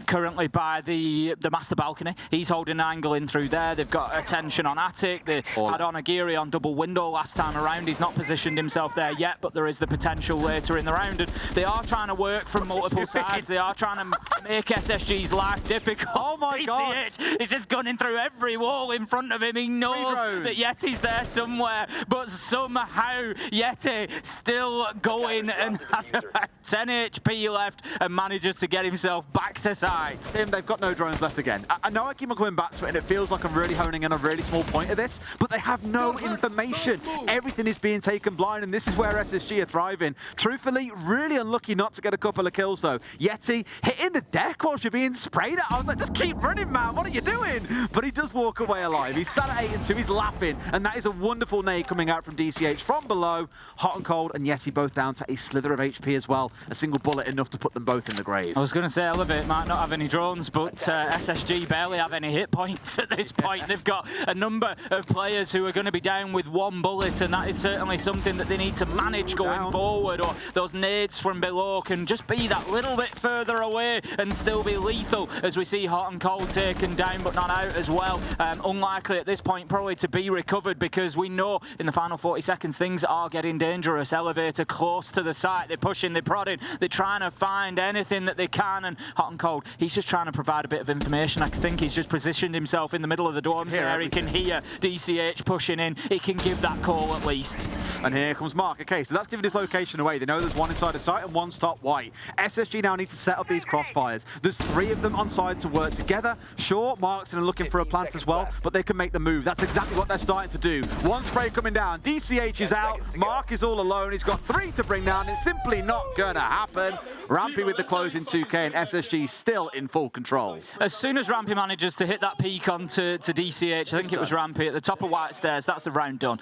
F: currently by the master balcony. He's holding an angle in through there. They've got attention on attic. They had Onigiri on double window last time around. He's not positioned himself there yet, but there is the potential later in the round. And they are trying to work from multiple sides. They are trying to make SSG's life difficult.
E: Oh my God!
F: He's just gunning through every wall in front of him. He knows that Yeti's there somewhere, but somehow Yeti still going and has about 10 HP left and manages to get himself back to site.
E: Tim, they've got no drones left again. I know I keep on coming back to it, and it feels like I'm really honing in a really small point of this, but they have no information. Everything is being taken blind, and this is where SSG are thriving. Truthfully, really unlucky not to get a couple of kills, though. Yeti hitting the deck while you're being sprayed at. I was like, just keep running, man. What are you doing? But he does walk away alive. He's sat at 8-2. He's laughing, and that is a wonderful nade coming out from DCH from below. Hot and Cold and Yeti both down to a slither of HP as well. A single bullet enough to put them both in the grave.
F: I was going to say Elevate might not have any drones, but SSG barely have any hit points at this point. They've got a number of players who are going to be down with 1 bullet, and that is certainly something that they need to manage going forward, or those nades from below can just be that little bit further away and still be lethal, as we see Hot and Cold taken down but not out as well. Unlikely at this point point probably to be recovered, because we know in the final 40 seconds things are getting dangerous. Elevator close to the site. They're pushing, they're prodding, they're trying to find anything that they can, and Hot and Cold, he's just trying to provide a bit of information. I think he's just positioned himself in the middle of the dorms there. He can hear DCH pushing in. He can give that call at least.
E: And here comes Mark. Okay, so that's giving his location away. They know there's one inside the site and one top white. SSG now needs to set up these crossfires. There's 3 of them on side to work together. Sure, Mark's in looking for a plant as well, but they can make the move. That's exactly what they're starting to do. One spray coming down. DCH is out. Mark is all alone. He's got 3 to bring down. It's simply not going to happen. Rampy with the close in 2K, and SSG still in full control.
F: As soon as Rampy manages to hit that peak onto DCH, I think it was Rampy at the top of White Stairs, that's the round done.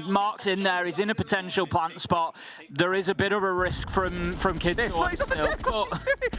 F: Mark's in there. He's in a potential plant spot. There is a bit of a risk from Kids still.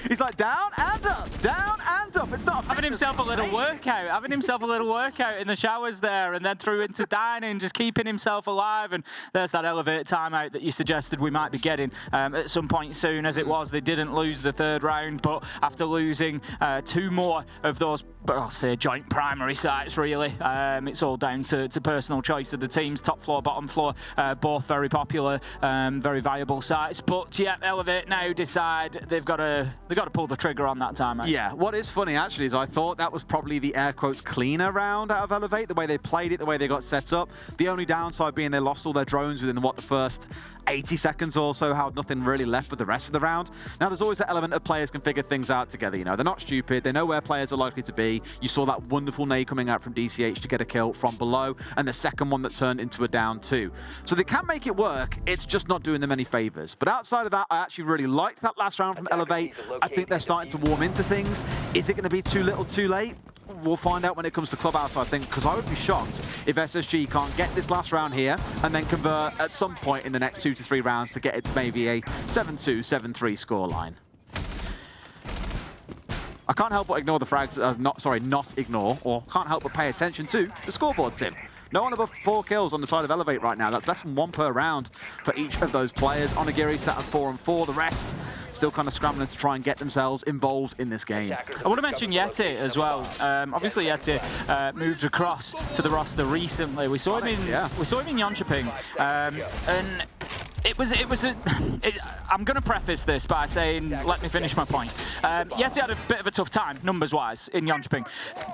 E: He's like down and up, down and up. It's not
F: having himself a little workout in the showers there, and then through into dining, just keeping himself alive. And there's that Elevate timeout that you suggested we might be getting at some point soon. As it was, they didn't lose the 3rd round, but after losing 2 more of those, I'll say, joint primary sites, really, it's all down to personal choice of the teams. Top floor, bottom floor, both very popular, very viable sites. But yeah, Elevate now decide they've got to pull the trigger on that timeout.
E: Yeah, what is funny actually is I thought that was probably the air quotes cleaner round out of Elevate, the way they played it, the way they got set up. The only downside being they lost all their drones within the first 80 seconds or so, had nothing really left for the rest of the round. Now there's always that element of players can figure things out together, you know, they're not stupid, they know where players are likely to be. You saw that wonderful nade coming out from DCH to get a kill from below, and the second one that turned into a down 2. So they can make it work, it's just not doing them any favors. But outside of that, I actually really liked that last round from Elevate. I think they're starting to warm into things. Is it going to be too little too late? We'll find out when it comes to Clubhouse, I think, because I would be shocked if SSG can't get this last round here and then convert at some point in the next 2 to 3 rounds to get it to maybe a 7-2, 7-3 scoreline. I can't help but ignore the frags, not ignore, or can't help but pay attention to the scoreboard, Tim. No one above 4 kills on the side of Elevate right now. That's less than 1 per round for each of those players. Onigiri sat at 4 and 4. The rest still kind of scrambling to try and get themselves involved in this game.
F: I want to mention Yeti as well. Obviously, Yeti moved across to the roster recently. We saw him in Jönköping, and I'm going to preface this by saying, let me finish my point. Yeti had a bit of a tough time, numbers-wise, in Jönköping.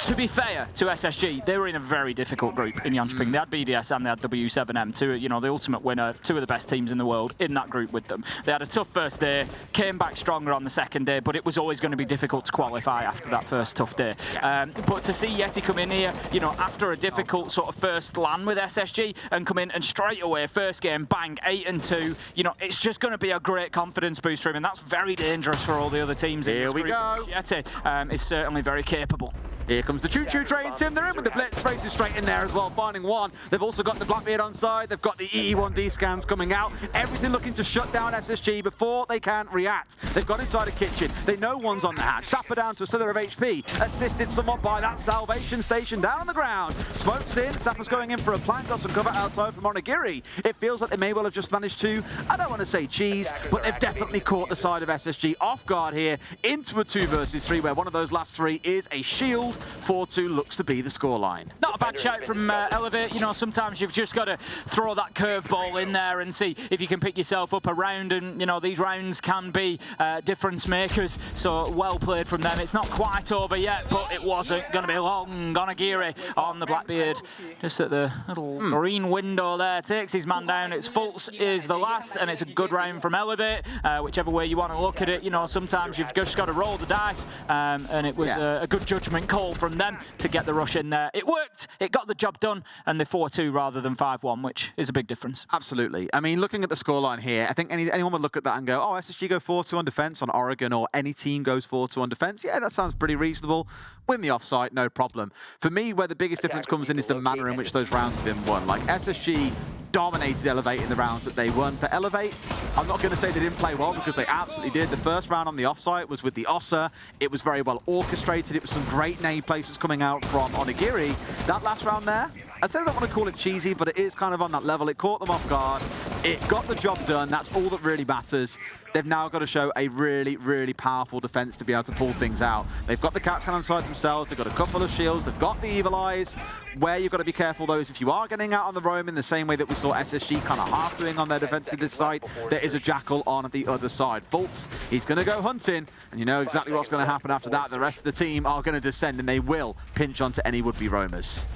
F: To be fair to SSG, they were in a very difficult group in Jönköping. They had BDS and they had W7M, the ultimate winner, 2 of the best teams in the world in that group with them. They had a tough first day, came back stronger on the second day, but it was always going to be difficult to qualify after that first tough day. But to see Yeti come in here, after a difficult sort of first LAN with SSG and come in and straight away, first game, bang, 8-2, it's just going to be a great confidence boost for him, and that's very dangerous for all the other teams.
E: Here we go.
F: Yeti is certainly very capable.
E: Here comes the choo-choo train, Tim. They're in with the blitz, racing straight in there as well, finding one. They've also got the Blackbeard on side. They've got the EE1D scans coming out. Everything looking to shut down SSG before they can react. They've got inside a kitchen. They know one's on the hatch. Sapper down to a slither of HP, assisted somewhat by that salvation station down on the ground. Smokes in. Sapper's going in for a plank. Got some cover outside from Onigiri. It feels like they may well have just managed to, I don't want to say cheese, but they've definitely caught the side of SSG off guard here into a 2 versus 3, where one of those last 3 is a shield. 4-2 looks to be the scoreline.
F: Not a bad shout from Elevate. Sometimes you've just got to throw that curveball in there and see if you can pick yourself up a round, and these rounds can be difference makers, so well played from them. It's not quite over yet, but it wasn't going to be long. Onigiri on the Blackbeard, just at the little green window there, takes his man down. It's Fultz is the last, and it's a good round from Elevate, whichever way you want to look at it. Sometimes you've just got to roll the dice, and it was a good judgment call from them to get the rush in there. It worked, it got the job done, and they're 4-2 rather than 5-1, which is a big difference.
E: Absolutely. I mean, looking at the scoreline here, I think anyone would look at that and go, oh, SSG go 4-2 on defense on Oregon, or any team goes 4-2 on defense. Yeah, that sounds pretty reasonable. Win the offsite, no problem. For me, where the biggest difference comes in is the manner in which those rounds have been won. Like, SSG dominated Elevate in the rounds that they won. For Elevate, I'm not going to say they didn't play well, because they absolutely did. The first round on the offsite was with the Ossa. It was very well orchestrated. It was some great nade places coming out from Onigiri. That last round there, I said I don't want to call it cheesy, but it is kind of on that level. It caught them off guard. It got the job done. That's all that really matters. They've now got to show a really, really powerful defense to be able to pull things out. They've got the cap cannon side themselves. They've got a couple of shields. They've got the evil eyes. Where you've got to be careful, though, is if you are getting out on the roam in the same way that we saw SSG kind of half doing on their defensive this side, there is a Jackal on the other side. Fultz, he's going to go hunting, and you know exactly what's going to happen after that. The rest of the team are going to descend, and they will pinch onto any would-be roamers.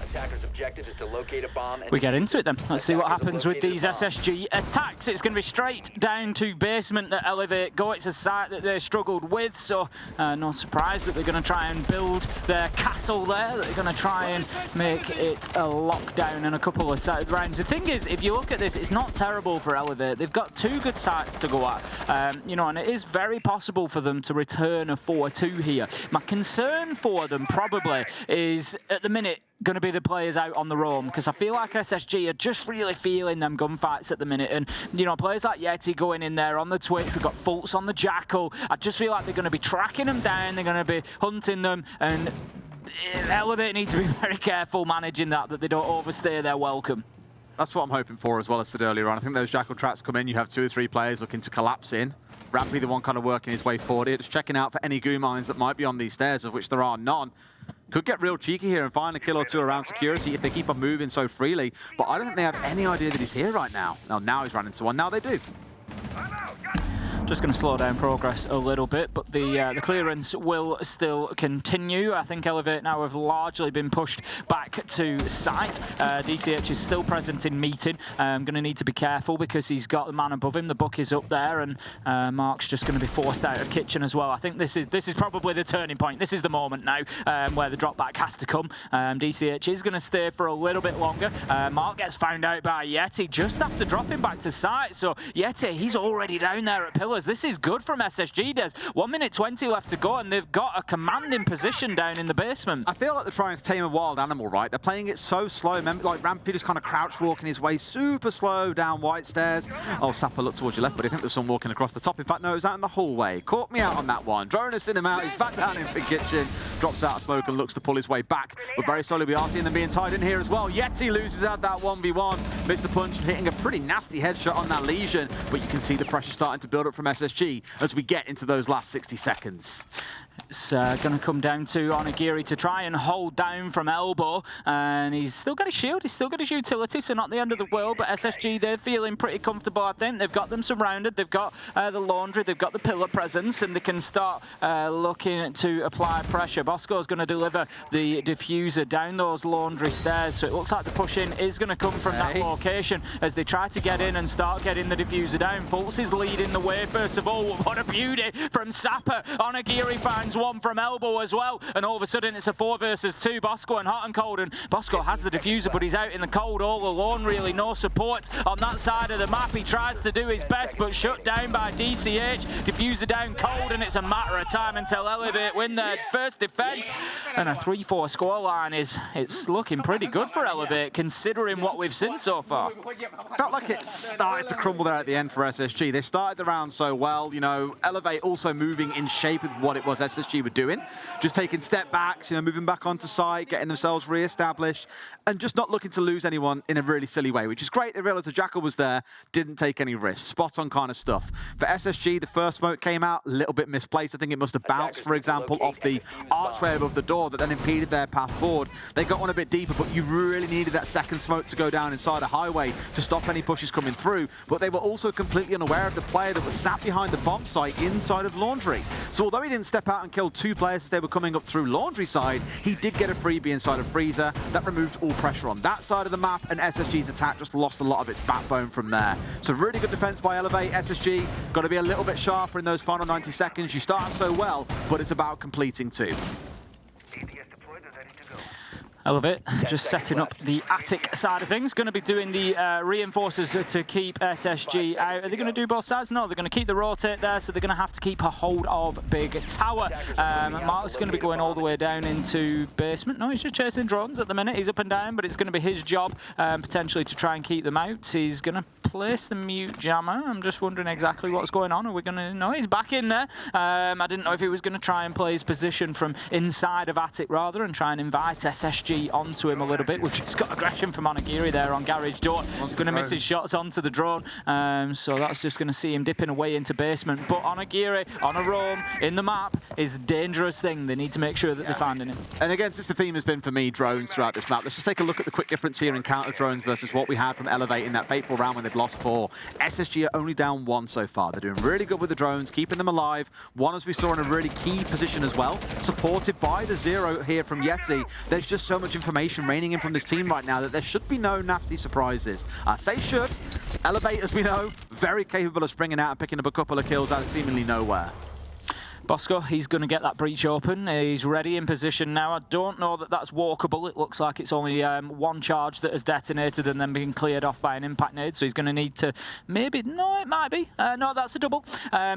F: We get into it then. Let's see what happens with these SSG attacks. It's going to be straight down to basement that Elevate go. It's a site that they struggled with, so no surprise that they're going to try and build their castle there. They're going to try and make it a lockdown in a couple of rounds. The thing is, if you look at this, it's not terrible for Elevate. They've got 2 good sites to go at, you know, and it is very possible for them to return a 4-2 here. My concern for them probably is, at the minute, going to be the players out on the roam, because I feel like SSG are just really feeling them gunfights at the minute, and you know, players like Yeti going in there on the Twitch, we've got Fultz on the Jackal. I just feel like they're going to be tracking them down, they're going to be hunting them, and Elevate need to be very careful managing that they don't overstay their welcome.
E: That's what I'm hoping for as well, as I said earlier on. I think those Jackal traps come in, you have 2 or 3 players looking to collapse in. Rampy, the one kind of working his way forward here, just checking out for any goo mines that might be on these stairs, of which there are none. Could get real cheeky here and find a kill or 2 around security if they keep on moving so freely. But I don't think they have any idea that he's here right now. Now he's run into one. Now they do.
F: Just going to slow down progress a little bit, but the clearance will still continue. I think Elevate now have largely been pushed back to site. DCH is still present in meeting. Going to need to be careful because he's got the man above him. The book is up there, and Mark's just going to be forced out of kitchen as well. I think this is probably the turning point. This is the moment now where the drop back has to come. DCH is going to stay for a little bit longer. Mark gets found out by Yeti just after dropping back to site. So Yeti, he's already down there at pillars. This is good from SSG. There's 1 minute 20 left to go, and they've got a commanding position down in the basement.
E: I feel like they're trying to tame a wild animal, right? They're playing it so slow. Remember, like Rampy just kind of crouch walking his way super slow down white stairs. Oh, Sapper, look towards your left, but I think there's some walking across the top. In fact, no, it was out in the hallway. Caught me out on that one. Dronus in him out. He's back down in the kitchen. Drops out of smoke and looks to pull his way back. But very slowly, we are seeing them being tied in here as well. Yeti loses out that 1v1. Missed the punch, hitting a pretty nasty headshot on that Legion. But you can see the pressure starting to build up from SSG as we get into those last 60 seconds.
F: It's going to come down to Onigiri to try and hold down from elbow, and he's still got his shield, he's still got his utility, so not the end of the world, but SSG, they're feeling pretty comfortable, I think. They've got them surrounded, they've got the laundry, they've got the pillar presence, and they can start looking to apply pressure. Bosco's going to deliver the diffuser down those laundry stairs, so it looks like the push-in is going to come from that location as they try to get in and start getting the diffuser down. Fultz is leading the way, first of all. What a beauty from Sapper. Onigiri finds one from elbow as well, and all of a sudden it's a 4 versus 2. Bosco and Hot and Cold, and Bosco has the diffuser, but he's out in the cold all alone, really. No support on that side of the map. He tries to do his best, but shut down by DCH. Diffuser down cold, and it's a matter of time until Elevate win their first defense. And a 3-4 scoreline it's looking pretty good for Elevate, considering what we've seen so far.
E: Felt like it started to crumble there at the end for SSG. They started the round so well, you know, Elevate also moving in shape with what it was SSG were doing, just taking step backs, you know, moving back onto site, getting themselves re-established, and just not looking to lose anyone in a really silly way, which is great. They realized the Jackal was there, didn't take any risks, spot on kind of stuff. For SSG, the first smoke came out a little bit misplaced. I think it must have bounced, for example, off the archway above the door that then impeded their path forward. They got one a bit deeper, but you really needed that second smoke to go down inside a highway to stop any pushes coming through. But they were also completely unaware of the player that was sat behind the bomb site inside of Laundry. So although he didn't step out and kill 2 players as they were coming up through Laundry side, he did get a freebie inside of Freezer. That removed all pressure on that side of the map, and SSG's attack just lost a lot of its backbone from there. So really good defense by Elevate. SSG got to be a little bit sharper in those final 90 seconds. You start so well, but it's about completing too.
F: Elevate just setting up the attic side of things. Going to be doing the reinforcers to keep SSG out. Are they going to do both sides? No, they're going to keep the rotate there, so they're going to have to keep a hold of Big Tower. Mark's going to be going all the way down into basement. No, he's just chasing drones at the minute. He's up and down, but it's going to be his job potentially to try and keep them out. He's going to place the mute jammer. I'm just wondering exactly what's going on. Are we going to... No, he's back in there. I didn't know if he was going to try and play his position from inside of Attic rather and try and invite SSG onto him a little bit. We've just got aggression from Onigiri there on Garage Door. He's going to miss his shots onto the drone. So that's just going to see him dipping away into basement. But Onigiri on a roam in the map is a dangerous thing. They need to make sure that they're finding him.
E: And again, since the theme has been for me drones throughout this map, let's just take a look at the quick difference here in counter drones versus what we had from Elevate in that fateful round when they'd lost 4. SSG are only down 1 so far. They're doing really good with the drones, keeping them alive. 1, as we saw, in a really key position as well, supported by the 0 here from Yeti. There's just so much information raining in from this team right now that there should be no nasty surprises. I say should. Elevate, as we know, very capable of springing out and picking up a couple of kills out of seemingly nowhere.
F: Bosco, he's going to get that breach open. He's ready in position now. I don't know that that's walkable. It looks like it's only 1 charge that has detonated and then been cleared off by an impact nade. So he's going to need to maybe... No, it might be. No, that's a double.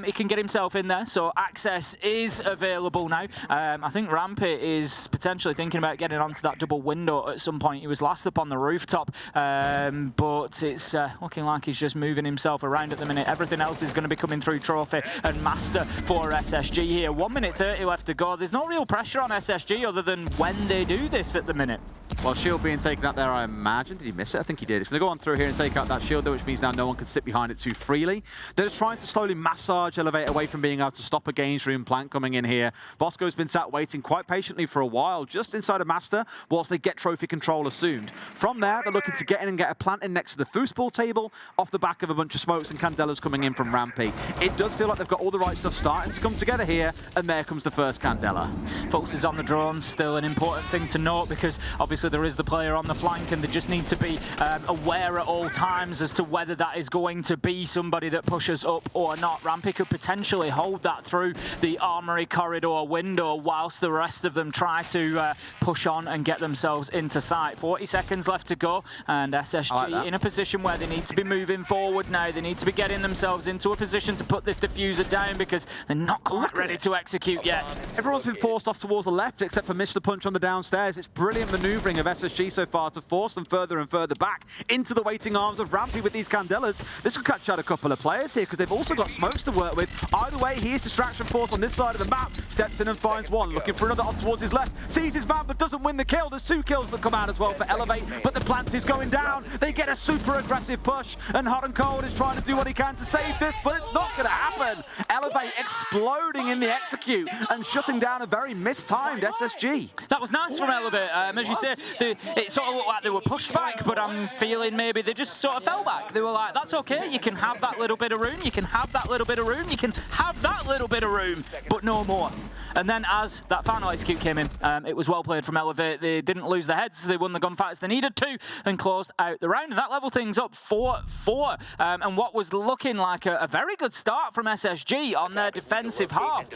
F: He can get himself in there. So access is available now. I think Rampy is potentially thinking about getting onto that double window at some point. He was last up on the rooftop. But it's looking like he's just moving himself around at the minute. Everything else is going to be coming through Trophy and Master for SSG here. 1 minute 30 left to go. There's no real pressure on SSG other than when they do this at the minute.
E: Well, shield being taken out there, I imagine. Did he miss it? I think he did. He's going to go on through here and take out that shield, though, which means now no one can sit behind it too freely. They're just trying to slowly massage Elevate away from being able to stop a gains room plant coming in here. Bosco's been sat waiting quite patiently for a while, just inside of Master, whilst they get trophy control assumed. From there, they're looking to get in and get a plant in next to the foosball table, off the back of a bunch of smokes and candelas coming in from Rampy. It does feel like they've got all the right stuff starting to come together here, and there comes the first candela.
F: Focuses on the drones, still an important thing to note, because obviously there is the player on the flank and they just need to be aware at all times as to whether that is going to be somebody that pushes up or not. Rampy could potentially hold that through the armory corridor window whilst the rest of them try to push on and get themselves into sight. 40 seconds left to go, and SSG in a position where they need to be moving forward now. They need to be getting themselves into a position to put this diffuser down because they're not quite ready to execute yet.
E: Everyone's been forced off towards the left except for Mr. Punch on the downstairs. It's brilliant maneuvering of SSG so far to force them further and further back into the waiting arms of Rampy with these candelas. This could catch out a couple of players here because they've also got smokes to work with. Either way, here's Distraction Force on this side of the map. Steps in and finds one. Looking for another off towards his left. Sees his man but doesn't win the kill. There's 2 kills that come out as well for Elevate, but the plant is going down. They get a super aggressive push and Hot and Cold is trying to do what he can to save this, but it's not going to happen. Elevate exploding in the execute and shutting down a very mistimed SSG.
F: That was nice from Elevate. As you say, it sort of looked like they were pushed back, but I'm feeling maybe they just sort of fell back. They were like, that's okay, you can have that little bit of room, you can have that little bit of room, you can have that little bit of room, but no more. And then as that final execute came in, it was well played from Elevate. They didn't lose their heads, they won the gunfights they needed to, and closed out the round. And that leveled things up 4-4. And what was looking like a very good start from SSG on their defensive half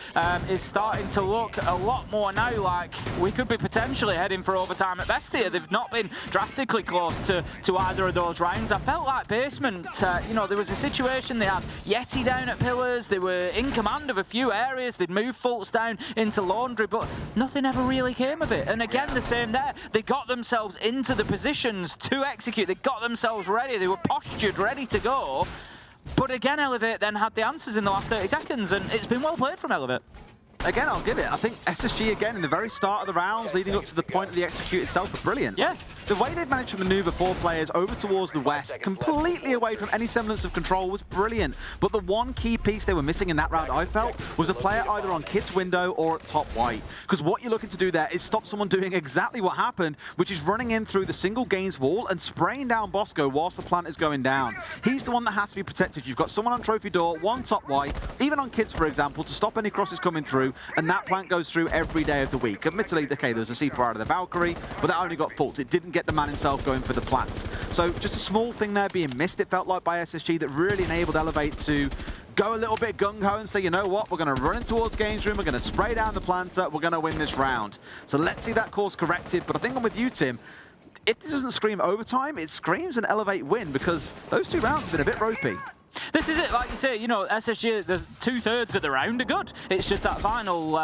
F: is starting to look a lot more now like we could be potentially heading for overtime at best here. They've not been drastically close to either of those rounds. I felt like Basement, you know, there was a situation, they had Yeti down at Pillars, they were in command of a few areas, they'd moved Fultz down into Laundry, but nothing ever really came of it. And again, the same there. They got themselves into the positions to execute. They got themselves ready. They were postured, ready to go. But again, Elevate then had the answers in the last 30 seconds, and it's been well played from Elevate.
E: Again, I'll give it. I think SSG, again, in the very start of the rounds, leading up to the point of the execute itself, are brilliant.
F: Yeah.
E: The way they've managed to maneuver 4 players over towards the west, completely away from any semblance of control, was brilliant. But the one key piece they were missing in that round, I felt, was a player either on Kit's window or at top white. Because what you're looking to do there is stop someone doing exactly what happened, which is running in through the single gains wall and spraying down Bosco whilst the plant is going down. He's the one that has to be protected. You've got someone on trophy door, one top white, even on Kids, for example, to stop any crosses coming through, and that plant goes through every day of the week. Admittedly, okay, there was a C4 out of the Valkyrie, but that only got Fultz. It didn't get the man himself going for the plants. So just a small thing there being missed, it felt like, by SSG that really enabled Elevate to go a little bit gung-ho and say, you know what, we're going to run in towards gains room, we're going to spray down the planter, we're going to win this round. So let's see that course corrected. But I think I'm with you, Tim. If this doesn't scream overtime, it screams an Elevate win, because those 2 rounds have been a bit ropey.
F: This is it, like you say, you know, SSG, the 2/3 of the round are good. It's just that final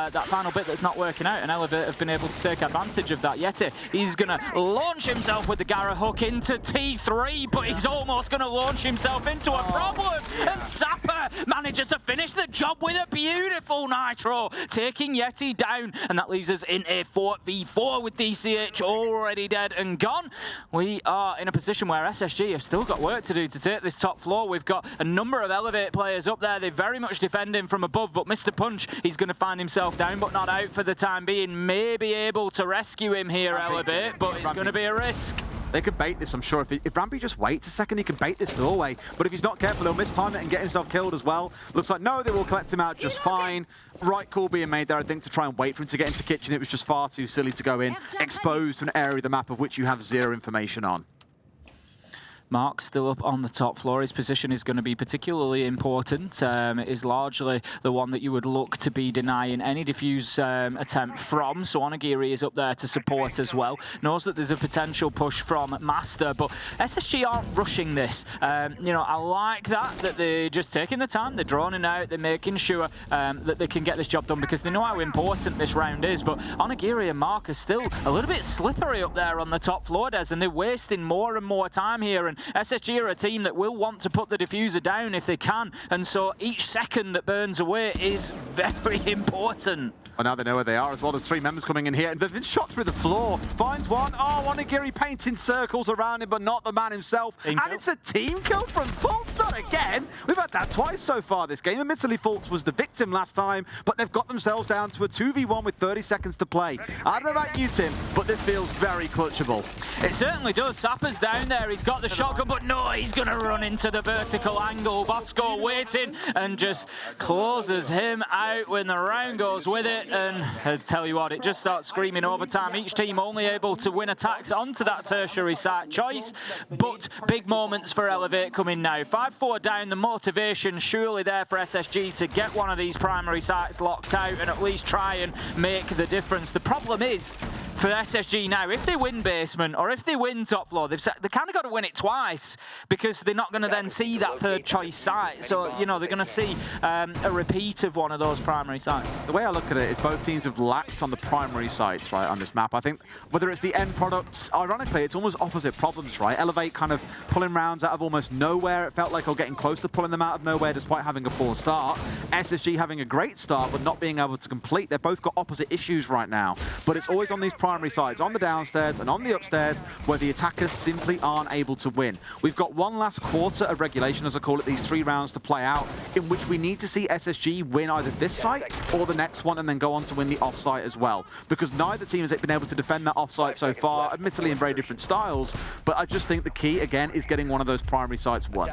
F: bit that's not working out, and Elevate have been able to take advantage of that. Yeti, he's going to launch himself with the Gara hook into T3, but he's almost going to launch himself into a problem, and Sapper manages to finish the job with a beautiful Nitro, taking Yeti down, and that leaves us in a 4v4 with DCH already dead and gone. We are in a position where SSG have still got work to do to take this top floor. We've got a number of Elevate players up there. They very much defend him from above, but Mr. Punch, he's going to find himself down, but not out for the time being. May be able to rescue him here, Elevate, but it's going to be a risk.
E: They could bait this, I'm sure. If Rampy just waits a second, he can bait this doorway. But if he's not careful, he'll mistime it and get himself killed as well. Looks like, no, they will collect him out just fine. Right call being made there, I think, to try and wait for him to get into kitchen. It was just far too silly to go in, exposed to an area of the map of which you have zero information on.
F: Mark still up on the top floor. His position is going to be particularly important. It is largely the one that you would look to be denying any defuse attempt from. So Onigiri is up there to support as well. Knows that there's a potential push from Master, but SSG aren't rushing this. You know, I like that they're just taking the time. They're droning out. They're making sure that they can get this job done because they know how important this round is. But Onigiri and Mark are still a little bit slippery up there on the top floor, Des, and they're wasting more and more time here. And SSG are a team that will want to put the diffuser down if they can, and so each second that burns away is very important.
E: Well, now they know where they are as well. There's 3 members coming in here, and they've been shot through the floor. Finds one. Oh, Onigiri painting circles around him, but not the man himself.
F: Team
E: and
F: kill.
E: it's a team kill from Fultz, not again. We've had that twice so far this game. Admittedly, Fultz was the victim last time, but they've got themselves down to a 2v1 with 30 seconds to play. I don't know about you, Tim, but this feels very clutchable.
F: It certainly does. Sapper's down there. He's got the shotgun, but no, he's going to run into the vertical angle. Bosco waiting and just closes him out when the round goes with it. And I tell you what, it just starts screaming overtime. Each team only able to win attacks onto that tertiary site choice, but big moments for Elevate coming now. 5-4 down, the motivation surely there for SSG to get one of these primary sites locked out and at least try and make the difference. The problem is for SSG now, if they win basement or if they win top floor, they kind of got to win it twice because they're not going to then see that third choice site. So, you know, they're going to see a repeat of one of those primary sites.
E: The way I look at it is both teams have lacked on the primary sites, right, on this map. I think whether it's the end products, ironically, it's almost opposite problems, right? Elevate kind of pulling rounds out of almost nowhere. It felt like or getting close to pulling them out of nowhere despite having a poor start. SSG having a great start but not being able to complete. They've both got opposite issues right now. But it's always on these primary sites, on the downstairs and on the upstairs, where the attackers simply aren't able to win. We've got one last quarter of regulation, as I call it, these 3 rounds to play out, in which we need to see SSG win either this site or the next one and then go on to win the offsite as well. Because neither team has been able to defend that offsite so far, admittedly in very different styles, but I just think the key, again, is getting one of those primary sites won.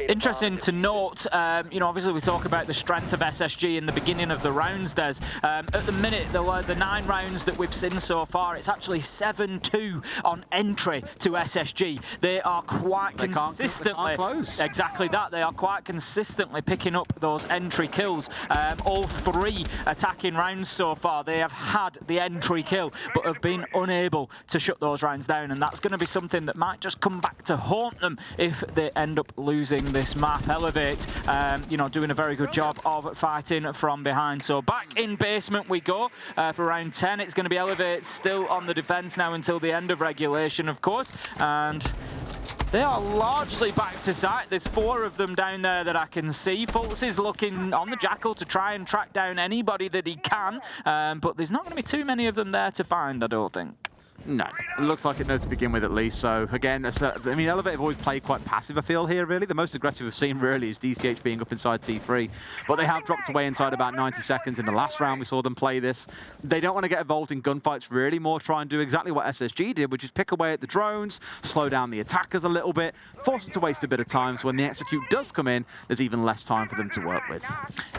F: Interesting to note, you know, obviously we talk about the strength of SSG in the beginning of the rounds, Des. At the minute, the 9 rounds that we've seen so far, it's actually 7-2 on entry to SSG. They are quite consistently... Exactly that. They are quite consistently picking up those entry kills. All 3 attacking rounds so far, they have had the entry kill, but have been unable to shut those rounds down, and that's going to be something that might just come back to haunt them if they end up losing this map. Elevate, you know, doing a very good job of fighting from behind. So back in basement we go for round 10. It's going to be Elevate still on the defense now until the end of regulation, of course, and they are largely back to site. There's 4 of them down there that I can see. Fultz is looking on the Jackal to try and track down anybody that he can, but there's not going to be too many of them there to find, I don't think.
E: No, it looks like it knows to begin with at least. So again, I mean, Elevate have always played quite passive, I feel, here, really. The most aggressive we've seen, really, is DCH being up inside T3. But they have dropped away inside about 90 seconds. In the last round, we saw them play this. They don't want to get involved in gunfights, really, more try and do exactly what SSG did, which is pick away at the drones, slow down the attackers a little bit, force them to waste a bit of time, so when the execute does come in, there's even less time for them to work with.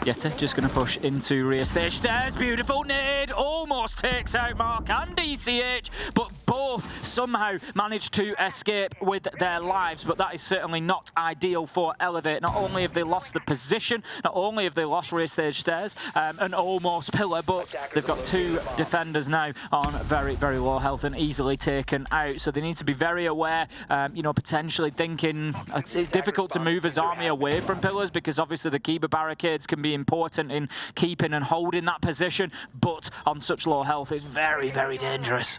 F: Yeti just going to push into rear stage stairs. Beautiful nade, almost takes out Mark and DCH, but both both somehow managed to escape with their lives, but that is certainly not ideal for Elevate. Not only have they lost the position, not only have they lost rear stage stairs and almost pillar, but they've got 2 defenders now on very, very low health and easily taken out. So they need to be very aware, you know, potentially thinking it's difficult to move his army away from pillars because obviously the Kiba barricades can be important in keeping and holding that position, but on such low health, it's very, very dangerous.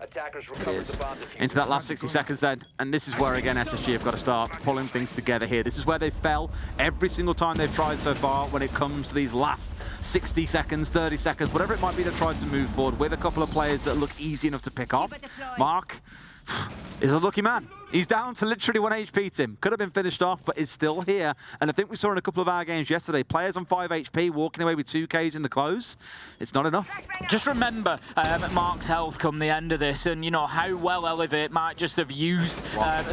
E: It is. Into that last 60 seconds then, and this is where again SSG have got to start pulling things together here. This is where they fell every single time they've tried so far when it comes to these last 60 seconds, 30 seconds, whatever it might be, they've tried to move forward with a couple of players that look easy enough to pick off. Mark is a lucky man. He's down to literally 1 HP, Tim. Could have been finished off, but is still here. And I think we saw in a couple of our games yesterday, players on 5 HP walking away with 2Ks in the close. It's not enough.
F: Just remember Mark's health come the end of this, and you know how well Elevate might just have used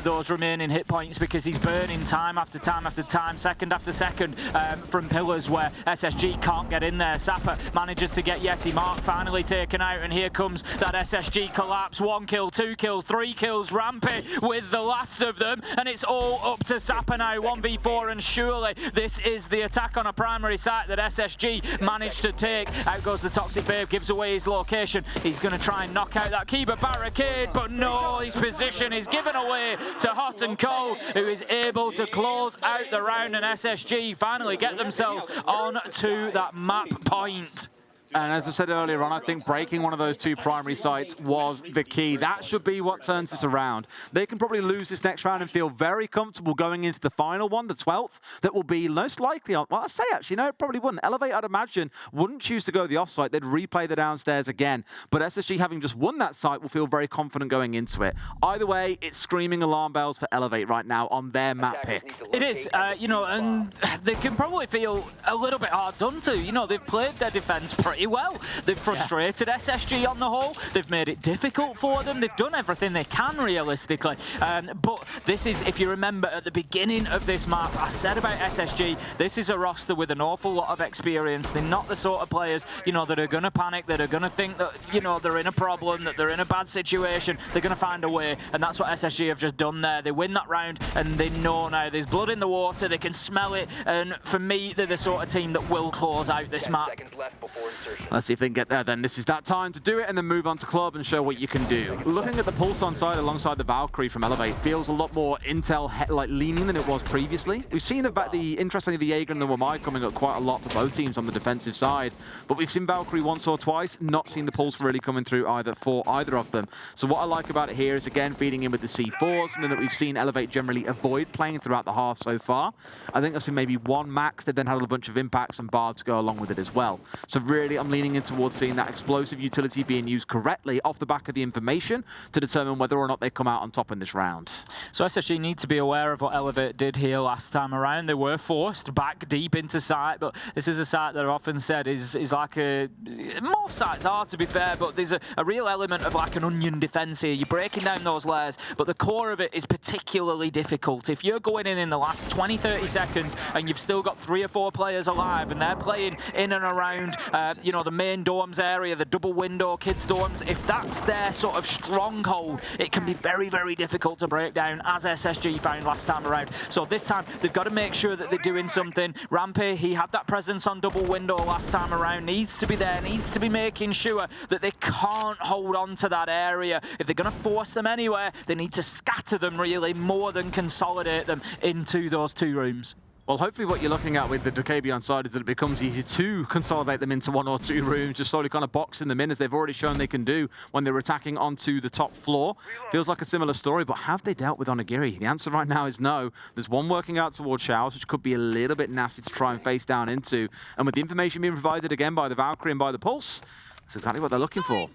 F: those remaining hit points, because he's burning time after time after time, second after second from pillars where SSG can't get in there. Sapper manages to get Yeti. Mark finally taken out, and here comes that SSG collapse. 1 kill, 2 kills, 3 kills. Rampy with the last of them, and it's all up to Sapper now. 1v4, and surely this is the attack on a primary site that SSG managed to take. Out goes the Toxic Babe, gives away his location. He's going to try and knock out that Kiba barricade, but no, his position is given away to Hot and Cold, who is able to close out the round, and SSG finally get themselves on to that map point.
E: And as I said earlier on, I think breaking one of those 2 primary sites was the key. That should be what turns this around. They can probably lose this next round and feel very comfortable going into the final one, the 12th, that will be most likely on... Well, I say actually, no, it probably wouldn't. Elevate, I'd imagine, wouldn't choose to go the off-site. They'd replay the downstairs again. But SSG, having just won that site, will feel very confident going into it. Either way, it's screaming alarm bells for Elevate right now on their map pick.
F: It is, you know, and they can probably feel a little bit hard done to. You know, they've played their defense pretty well. They've frustrated SSG on the whole. They've made it difficult for them. They've done everything they can realistically. But this is, if you remember at the beginning of this map, I said about SSG, this is a roster with an awful lot of experience. They're not the sort of players, you know, that are going to panic, that are going to think that, you know, they're in a problem, that they're in a bad situation. They're going to find a way, and that's what SSG have just done there. They win that round, and they know now there's blood in the water. They can smell it, and for me, they're the sort of team that will close out this map.
E: Let's see if they can get there then. This is that time to do it and then move on to Club and show what you can do. Looking at the Pulse on side alongside the Valkyrie from Elevate feels a lot more intel like leaning than it was previously. We've seen interestingly the Jaeger and the Wamai coming up quite a lot for both teams on the defensive side, but we've seen Valkyrie once or twice, not seen the Pulse really coming through either for either of them. So what I like about it here is again feeding in with the C4s, and then that we've seen Elevate generally avoid playing throughout the half so far. I think I've seen maybe 1 max. They've then had a bunch of impacts and barbs to go along with it as well. So really I'm leaning in towards seeing that explosive utility being used correctly off the back of the information to determine whether or not they come out on top in this round.
F: So SSG need to be aware of what Elevate did here last time around. They were forced back deep into site, but this is a site that I've often said is like a... Most sites are, to be fair, but there's a real element of like an onion defense here. You're breaking down those layers, but the core of it is particularly difficult. If you're going in the last 20, 30 seconds and you've still got 3 or 4 players alive and they're playing in and around, you know, the main dorms area, the double window kids dorms, if that's their sort of stronghold, it can be very, very difficult to break down, as SSG found last time around. So this time, they've got to make sure that they're doing something. Rampy, he had that presence on double window last time around, needs to be there, needs to be making sure that they can't hold on to that area. If they're going to force them anywhere, they need to scatter them really more than consolidate them into those 2 rooms.
E: Well, hopefully what you're looking at with the Dukabi on side is that it becomes easy to consolidate them into 1 or 2 rooms, just slowly kind of boxing them in, as they've already shown they can do when they're attacking onto the top floor. Feels like a similar story, but have they dealt with Onigiri? The answer right now is no. There's one working out towards Showers, which could be a little bit nasty to try and face down into. And with the information being provided again by the Valkyrie and by the Pulse, that's exactly what they're looking for.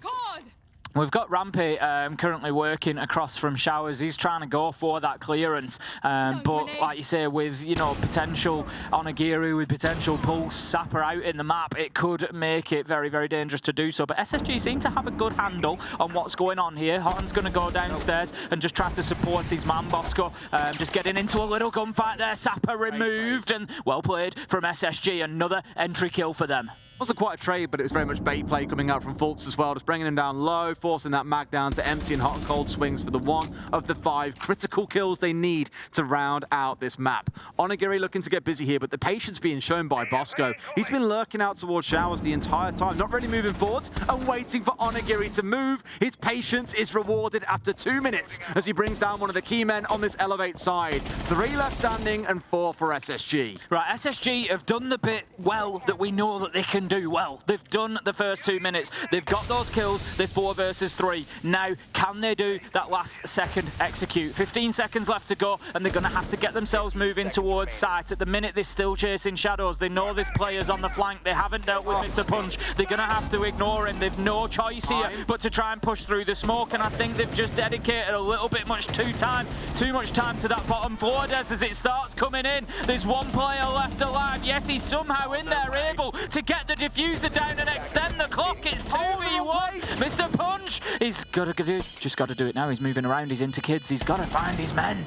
F: We've got Rampy currently working across from Showers. He's trying to go for that clearance. But like you say, with, you know, potential Onigiri, with potential Pulse, Sapper out in the map, it could make it very, very dangerous to do so. But SSG seem to have a good handle on what's going on here. Hotton's going to go downstairs and just try to support his man, Bosco. Just getting into a little gunfight there. Sapper removed, and well played from SSG. Another entry kill for them.
E: Wasn't quite a trade, but it was very much bait play coming out from Fultz as well, just bringing him down low, forcing that mag down to empty and hot and cold swings for the one of the 5 critical kills they need to round out this map. Onigiri looking to get busy here, but the patience being shown by Bosco. He's been lurking out towards showers the entire time, not really moving forwards and waiting for Onigiri to move. His patience is rewarded after 2 minutes as he brings down one of the key men on this Elevate side. 3 left standing and 4 for SSG.
F: Right, SSG have done the bit well that we know that they can do well. They've done the first 2 minutes. They've got those kills. They're 4 versus 3. Now, can they do that last second execute? 15 seconds left to go, and they're going to have to get themselves moving towards site. At the minute, they're still chasing shadows. They know there's players on the flank. They haven't dealt with Mr. Punch. They're going to have to ignore him. They've no choice here but to try and push through the smoke, and I think they've just dedicated a little bit too much time to that bottom floor, Des, as it starts coming in. There's 1 player left alive, yet he's somehow in there able to get the diffuser down and extend the clock. It's 2v1. Mr. Punch, he's got to do it now. He's moving around. He's into kids. He's got to find his men.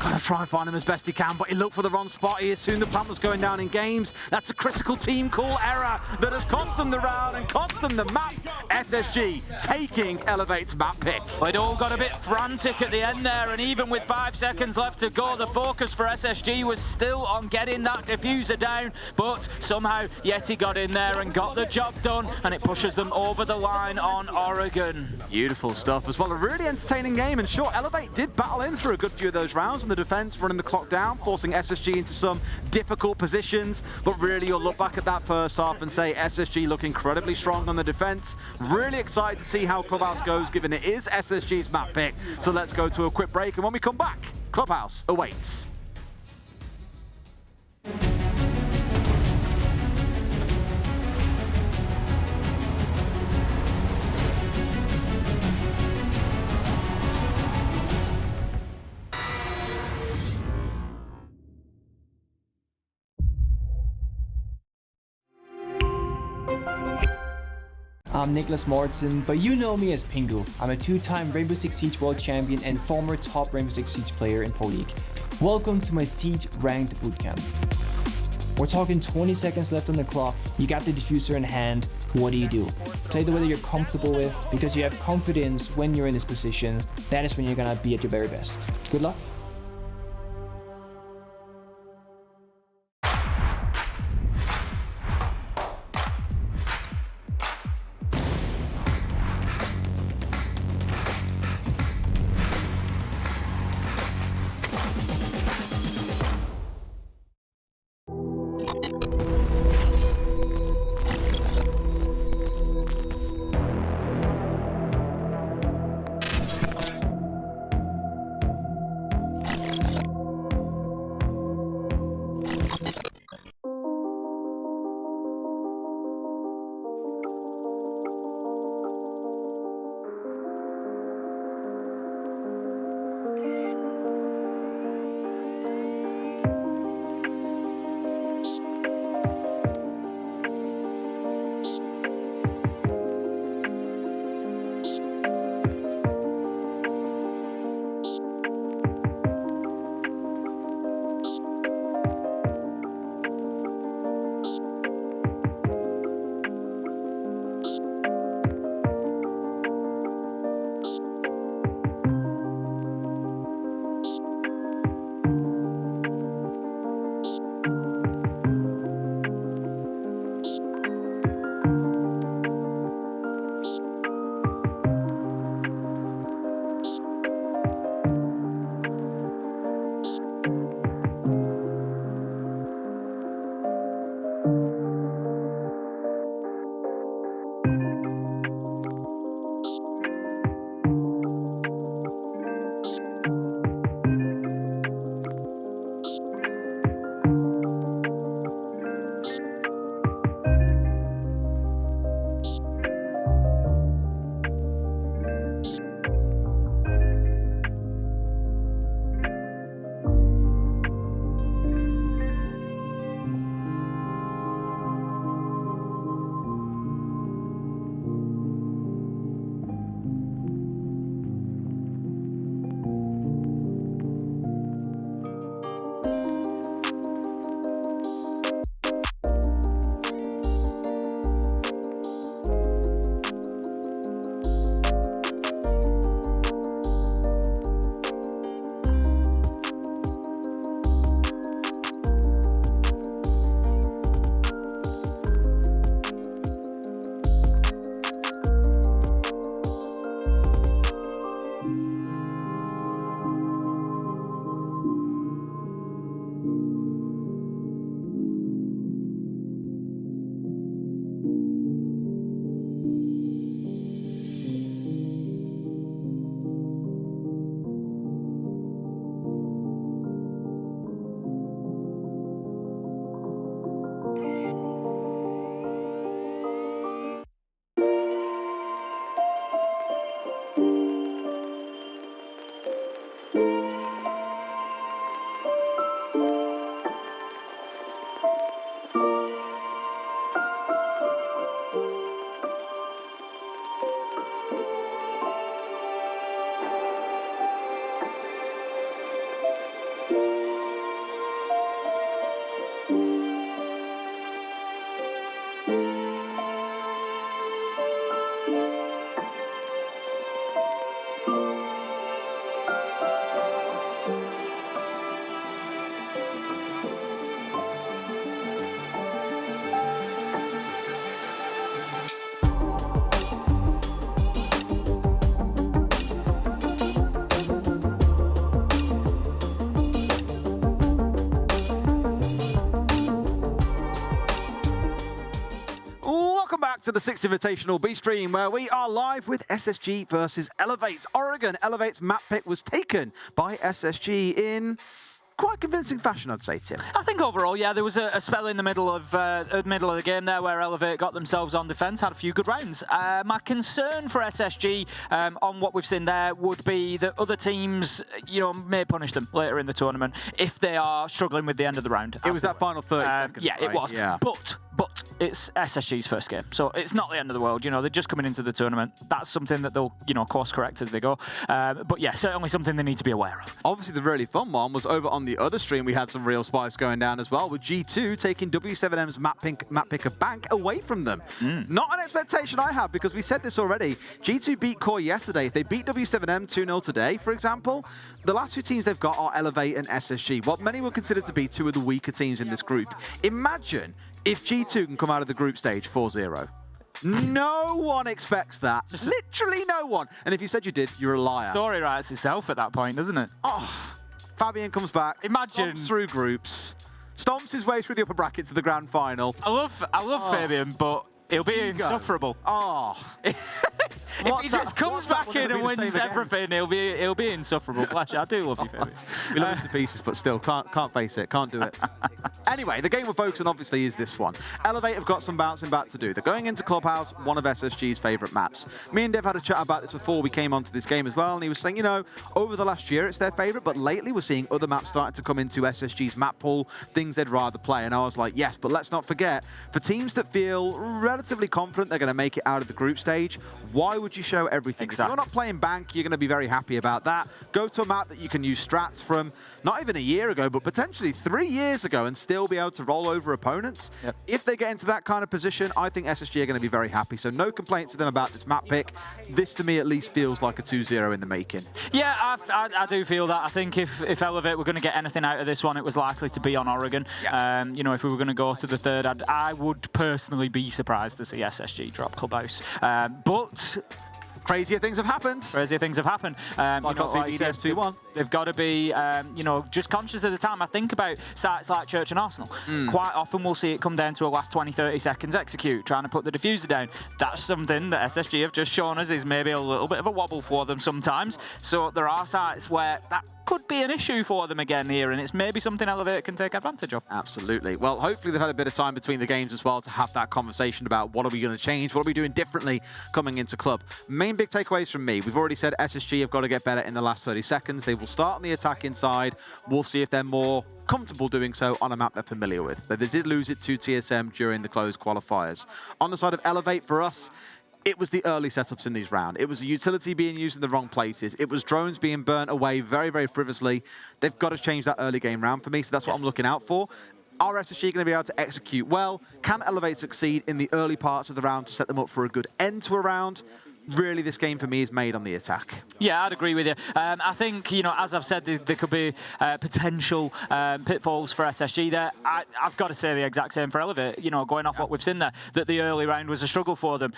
E: Gotta try and find him as best he can, but he looked for the wrong spot. He assumed the plant was going down in games. That's a critical team call error that has cost them the round and cost them the map. SSG taking Elevate's map pick.
F: It all got a bit frantic at the end there, and even with 5 seconds left to go, the focus for SSG was still on getting that diffuser down, but somehow Yeti got in there and got the job done, and it pushes them over the line on Oregon.
E: Beautiful stuff as well. A really entertaining game, and sure, Elevate did battle in through a good few of those rounds, and the defense running the clock down, forcing SSG into some difficult positions, but really you'll look back at that first half and say SSG look incredibly strong on the defense. Really excited to see how Clubhouse goes, given it is SSG's map pick. So let's go to a quick break, and when we come back, Clubhouse awaits.
G: I'm Nicholas Mortensen, but you know me as Pingu. I'm a 2-time Rainbow Six Siege World Champion and former top Rainbow Six Siege player in Pro League. Welcome to my Siege Ranked Bootcamp. We're talking 20 seconds left on the clock, you got the diffuser in hand, what do? Play the way that you're comfortable with, because you have confidence when you're in this position. That is when you're gonna be at your very best. Good luck.
E: to the Six Invitational B stream, where we are live with SSG versus Elevate. Oregon. Elevate's map pick was taken by SSG in quite convincing fashion, I'd say, Tim.
F: I think overall, yeah, there was a spell in the middle of the game there where Elevate got themselves on defence, had a few good rounds. My concern for SSG on what we've seen there would be that other teams, may punish them later in the tournament if they are struggling with the end of the round.
E: It was that final 30 seconds.
F: Yeah,
E: right?
F: it was.
E: Yeah.
F: But it's SSG's first game, so it's not the end of the world. They're just coming into the tournament. That's something that they'll, course correct as they go. But yeah, certainly something they need to be aware of.
E: Obviously, the really fun one was over on the other stream. We had some real spice going down as well, with G2 taking W7M's map picker bank away from them. Not an expectation I have, because we said this already. G2 beat Koi yesterday. If they beat W7M 2-0 today, for example, the last two teams they've got are Elevate and SSG, what many would consider to be two of the weaker teams in this group. Imagine if G2 can come out of the group stage 4-0. No one expects that. Literally no one. And if you said you did, you're a liar.
F: Story writes itself at that point, doesn't it?
E: Oh, Fabian comes back.
F: Imagine.
E: Stomps through groups. Stomps his way through the upper bracket to the grand final.
F: I love Fabian, but he'll be insufferable.
E: Oh.
F: If he just comes back in and wins everything, he'll be insufferable. Flash, I do love you, Fabian.
E: We love him to pieces, but still can't face it. Can't do it. Anyway, the game we're focusing on obviously is this one. Elevate have got some bouncing back to do. They're going into Clubhouse, one of SSG's favourite maps. Me and Dev had a chat about this before we came onto this game as well, and he was saying, over the last year it's their favourite, but lately we're seeing other maps starting to come into SSG's map pool, things they'd rather play. And I was like, yes, but let's not forget, for teams that feel relatively confident they're going to make it out of the group stage, why would you show everything?
F: Exactly.
E: If you're not playing Bank, you're going to be very happy about that. Go to a map that you can use strats from not even a year ago, but potentially 3 years ago and still be able to roll over opponents.
F: Yep.
E: If they get into that kind of position, I think SSG are going to be very happy. So no complaints to them about this map pick. This, to me, at least feels like a 2-0 in the making.
F: Yeah, I do feel that. I think if Elevate were going to get anything out of this one, it was likely to be on Oregon.
E: Yeah.
F: If we were going to go to the third, I would personally be surprised to see SSG drop Clubhouse. But
E: crazier things have happened.
F: Like you said,
E: 2-1.
F: They've got to be, just conscious of the time. I think about sites like Church and Arsenal. Quite often we'll see it come down to a last 20, 30 seconds execute, trying to put the diffuser down. That's something that SSG have just shown us is maybe a little bit of a wobble for them sometimes. So there are sites where that could be an issue for them again here, and it's maybe something Elevate can take advantage of.
E: Absolutely. Well, hopefully they've had a bit of time between the games as well to have that conversation about what are we going to change, what are we doing differently coming into Club. Main big takeaways from me. We've already said SSG have got to get better in the last 30 seconds. They will start on the attack inside. We'll see if they're more comfortable doing so on a map they're familiar with. They did lose it to TSM during the closed qualifiers. On the side of Elevate, for us, it was the early setups in these rounds. It was the utility being used in the wrong places. It was drones being burnt away very, very frivolously. They've got to change that early game round for me, so that's what I'm looking out for. Are SSG going to be able to execute well? Can Elevate succeed in the early parts of the round to set them up for a good end to a round? Really, this game for me is made on the attack.
F: Yeah, I'd agree with you. I think, as I've said, there could be potential pitfalls for SSG there. I've got to say the exact same for Elevate, going off what we've seen there, that the early round was a struggle for them.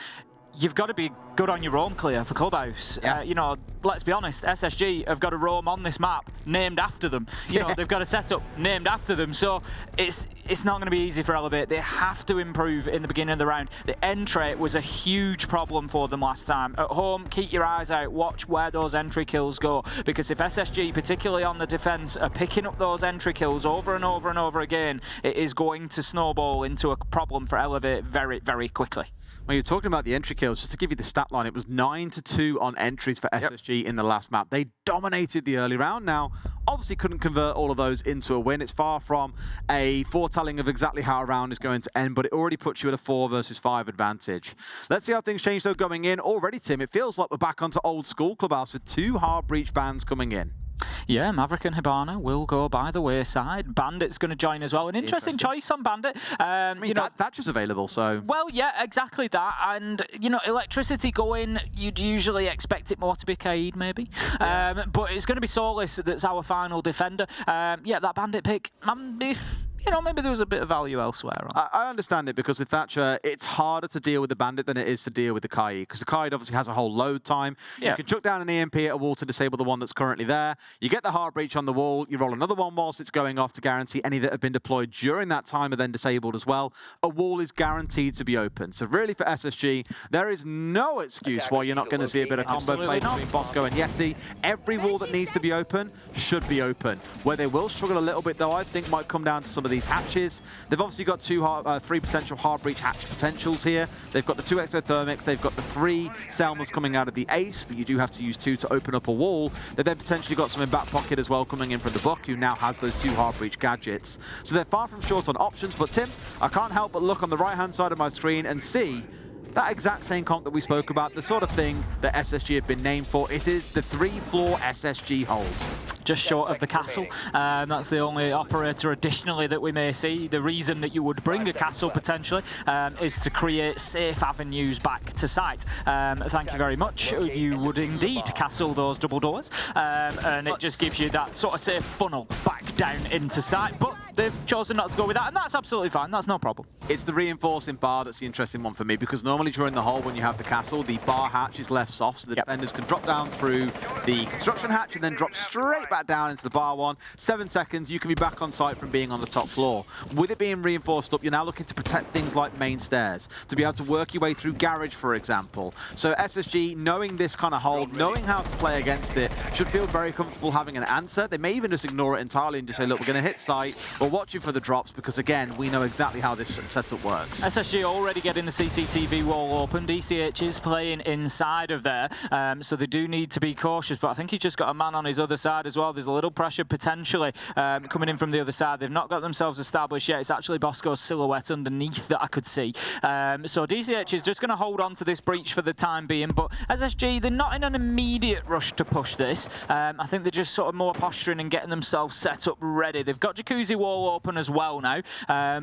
F: You've got to be good on your roam clear for Clubhouse.
E: Yeah.
F: Let's be honest, SSG have got a roam on this map named after them. They've got a setup named after them. So it's not going to be easy for Elevate. They have to improve in the beginning of the round. The entry was a huge problem for them last time. At home, keep your eyes out, watch where those entry kills go. Because if SSG, particularly on the defense, are picking up those entry kills over and over and over again, it is going to snowball into a problem for Elevate very, very quickly.
E: When you're talking about the entry kills, just to give you the stat line, it was 9-2 on entries for SSG in the last map. They dominated the early round. Now, obviously couldn't convert all of those into a win. It's far from a foretelling of exactly how a round is going to end, but it already puts you at a 4 versus 5 advantage. Let's see how things change, though, going in. Already, Tim, it feels like we're back onto old school Clubhouse with 2 hard breach bans coming in.
F: Yeah, Maverick and Hibana will go by the wayside. Bandit's going to join as well. An interesting choice on Bandit.
E: Thatcher's available, so...
F: Well, yeah, exactly that. And, electricity going, you'd usually expect it more to be Kaid, maybe. Yeah. But it's going to be Solis that's our final defender. That Bandit pick, you know, maybe there was a bit of value elsewhere.
E: I understand it because with Thatcher, it's harder to deal with the Bandit than it is to deal with the Kai, because the Kai obviously has a whole load time. You can chuck down an EMP at a wall to disable the one that's currently there. You get the hard breach on the wall, you roll another one whilst it's going off to guarantee any that have been deployed during that time are then disabled as well. A wall is guaranteed to be open. So really for SSG, there is no excuse why you're not going to see a bit of combo play between Bosco and Yeti. Every wall that needs to be open should be open. Where they will struggle a little bit though, I think might come down to some of these hatches. They've obviously got three potential hard breach hatch potentials here. They've got the 2 exothermics, they've got the 3 Selmas coming out of the ace, but you do have to use 2 to open up a wall. They've then potentially got some in back pocket as well coming in from the Buck, who now has those 2 hard breach gadgets. So they're far from short on options, but Tim, I can't help but look on the right-hand side of my screen and see that exact same comp that we spoke about, the sort of thing that SSG have been named for. It is the 3-floor SSG hold.
F: Just short of the castle. That's the only operator additionally that we may see. The reason that you would bring a castle potentially is to create safe avenues back to site. Thank you very much. You would indeed castle those double doors, and it just gives you that sort of safe funnel back down into site. But they've chosen not to go with that, and that's absolutely fine. That's no problem.
E: It's the reinforcing bar that's the interesting one for me, because normally during the hole when you have the castle, the bar hatch is less soft, so the defenders can drop down through the construction hatch and then drop straight back down into the bar one. 7 seconds, you can be back on site from being on the top floor. With it being reinforced up, you're now looking to protect things like main stairs, to be able to work your way through garage, for example. So SSG, knowing this kind of hold, knowing how to play against it, should feel very comfortable having an answer. They may even just ignore it entirely and just say, look, we're going to hit site, we're watching for the drops, because again, we know exactly how this setup works.
F: SSG already getting the CCTV wall open. DCH is playing inside of there, so they do need to be cautious, but I think he's just got a man on his other side as well. There's a little pressure potentially coming in from the other side. They've not got themselves established yet. It's actually Bosco's silhouette underneath that I could see. So DCH is just going to hold on to this breach for the time being, but SSG, they're not in an immediate rush to push this. I think they're just sort of more posturing and getting themselves set up ready. They've got Jacuzzi wall open as well now,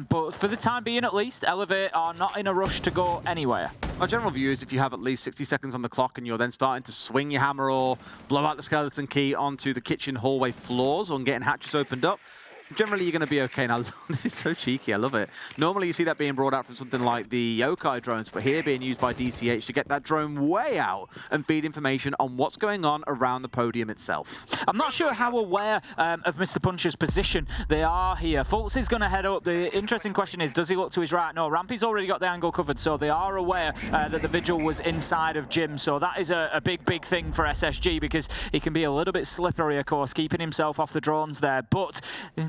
F: but for the time being at least, Elevate are not in a rush to go anywhere.
E: My general view is if you have at least 60 seconds on the clock and you're then starting to swing your hammer or blow out the skeleton key onto the kitchen hallway floors or getting hatches opened up, generally you're going to be okay. Now, this is so cheeky, I love it. Normally you see that being brought out from something like the Yokai drones, but here being used by DCH to get that drone way out and feed information on what's going on around the podium itself.
F: I'm not sure how aware of Mr. Puncher's position they are here. Fultz is going to head up. The interesting question is, does he look to his right? No, Rampy's already got the angle covered, so they are aware that the Vigil was inside of Jim, so that is a big thing for SSG, because he can be a little bit slippery, of course, keeping himself off the drones there, but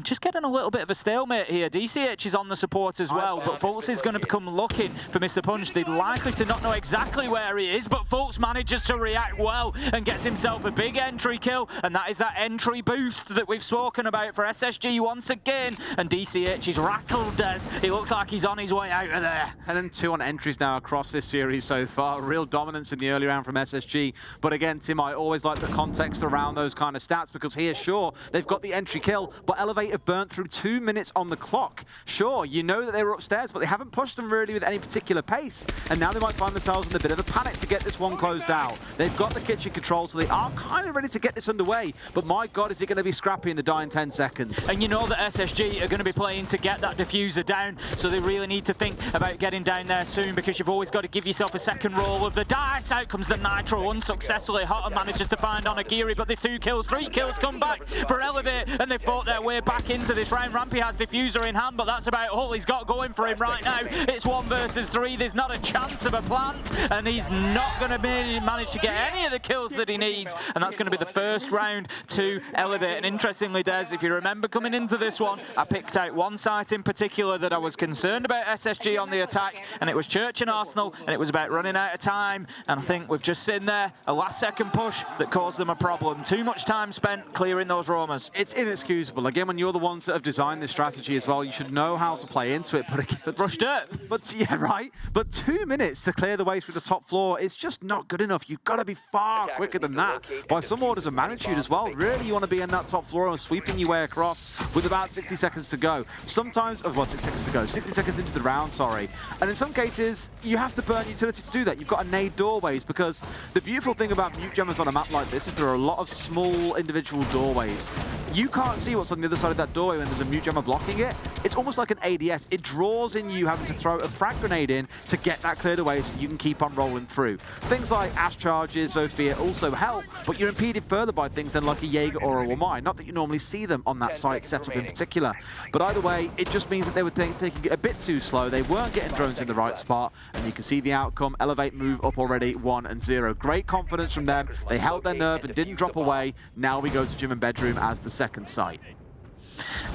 F: just getting a little bit of a stalemate here. DCH is on the support as well, but Fultz is going to become looking for Mr. Punch. They're likely to not know exactly where he is, but Fultz manages to react well and gets himself a big entry kill, and that is that entry boost that we've spoken about for SSG once again, and DCH is rattled as he looks like he's on his way out of there.
E: 10-2 on entries now across this series so far. Real dominance in the early round from SSG, but again, Tim, I always like the context around those kind of stats, because here, sure, they've got the entry kill, but Elevate have burnt through 2 minutes on the clock. Sure, you know that they were upstairs, but they haven't pushed them really with any particular pace, and now they might find themselves in a bit of a panic to get this one closed out. They've got the kitchen control, so they are kind of ready to get this underway, but my God, is it going to be scrappy in the dying 10 seconds.
F: And you know that SSG are going to be playing to get that diffuser down, so they really need to think about getting down there soon, because you've always got to give yourself a second roll of the dice. Out comes the Nitro unsuccessfully. Hotter manages to find Onigiri, but there's 2 kills, 3 kills come back for Elevate, and they fought their way back into this round. Rampy has diffuser in hand, but that's about all he's got going for him right now. It's 1 versus 3. There's not a chance of a plant, and he's not going to manage to get any of the kills that he needs, and that's going to be the first round to Elevate. And interestingly, Des, if you remember coming into this one, I picked out one site in particular that I was concerned about SSG on the attack, and it was Church and Arsenal, and it was about running out of time, and I think we've just seen there a last-second push that caused them a problem. Too much time spent clearing those roamers.
E: It's inexcusable. Again, when you're the ones that have designed this strategy as well, you should know how to play into it. But
F: Rush dirt.
E: But yeah, right. But 2 minutes to clear the way through the top floor is just not good enough. You've got to be far quicker than that, by some orders of magnitude as well. Really, you want to be in that top floor and sweeping your way across with about 60 seconds to go. Sometimes, well, 6 seconds to go, 60 seconds into the round, sorry. And in some cases, you have to burn utility to do that. You've got to nade doorways, because the beautiful thing about mute jammers on a map like this is there are a lot of small individual doorways. You can't see what's on the other side of that doorway when there's a mute jammer blocking it, it's almost like an ADS. It draws in you having to throw a frag grenade in to get that cleared away so you can keep on rolling through. Things like Ash Charges, Zofia also help, but you're impeded further by things then like a Jaeger or a Wamai. Not that you normally see them on that site setup in particular. But either way, it just means that they were taking it a bit too slow. They weren't getting drones in the right spot, and you can see the outcome. Elevate move up already, 1-0. Great confidence from them. They held their nerve and didn't drop away. Now we go to Gym and Bedroom as the second site.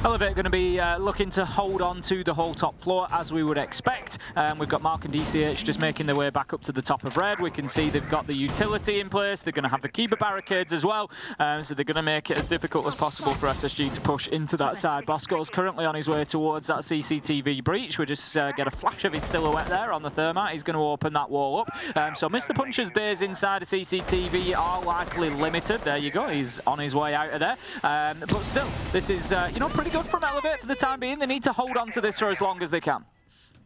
F: Elevate going to be looking to hold on to the whole top floor as we would expect. We've got Mark and DCH just making their way back up to the top of red. We can see they've got the utility in place. They're going to have the keeper barricades as well. So they're going to make it as difficult as possible for SSG to push into that side. Bosco's currently on his way towards that CCTV breach. We just get a flash of his silhouette there on the thermite. He's going to open that wall up. So Mr. Puncher's days inside a CCTV are likely limited. There you go. He's on his way out of there. But still, this is, you know, pretty good from Elevate for the time being. They need to hold on to this for as long as they can.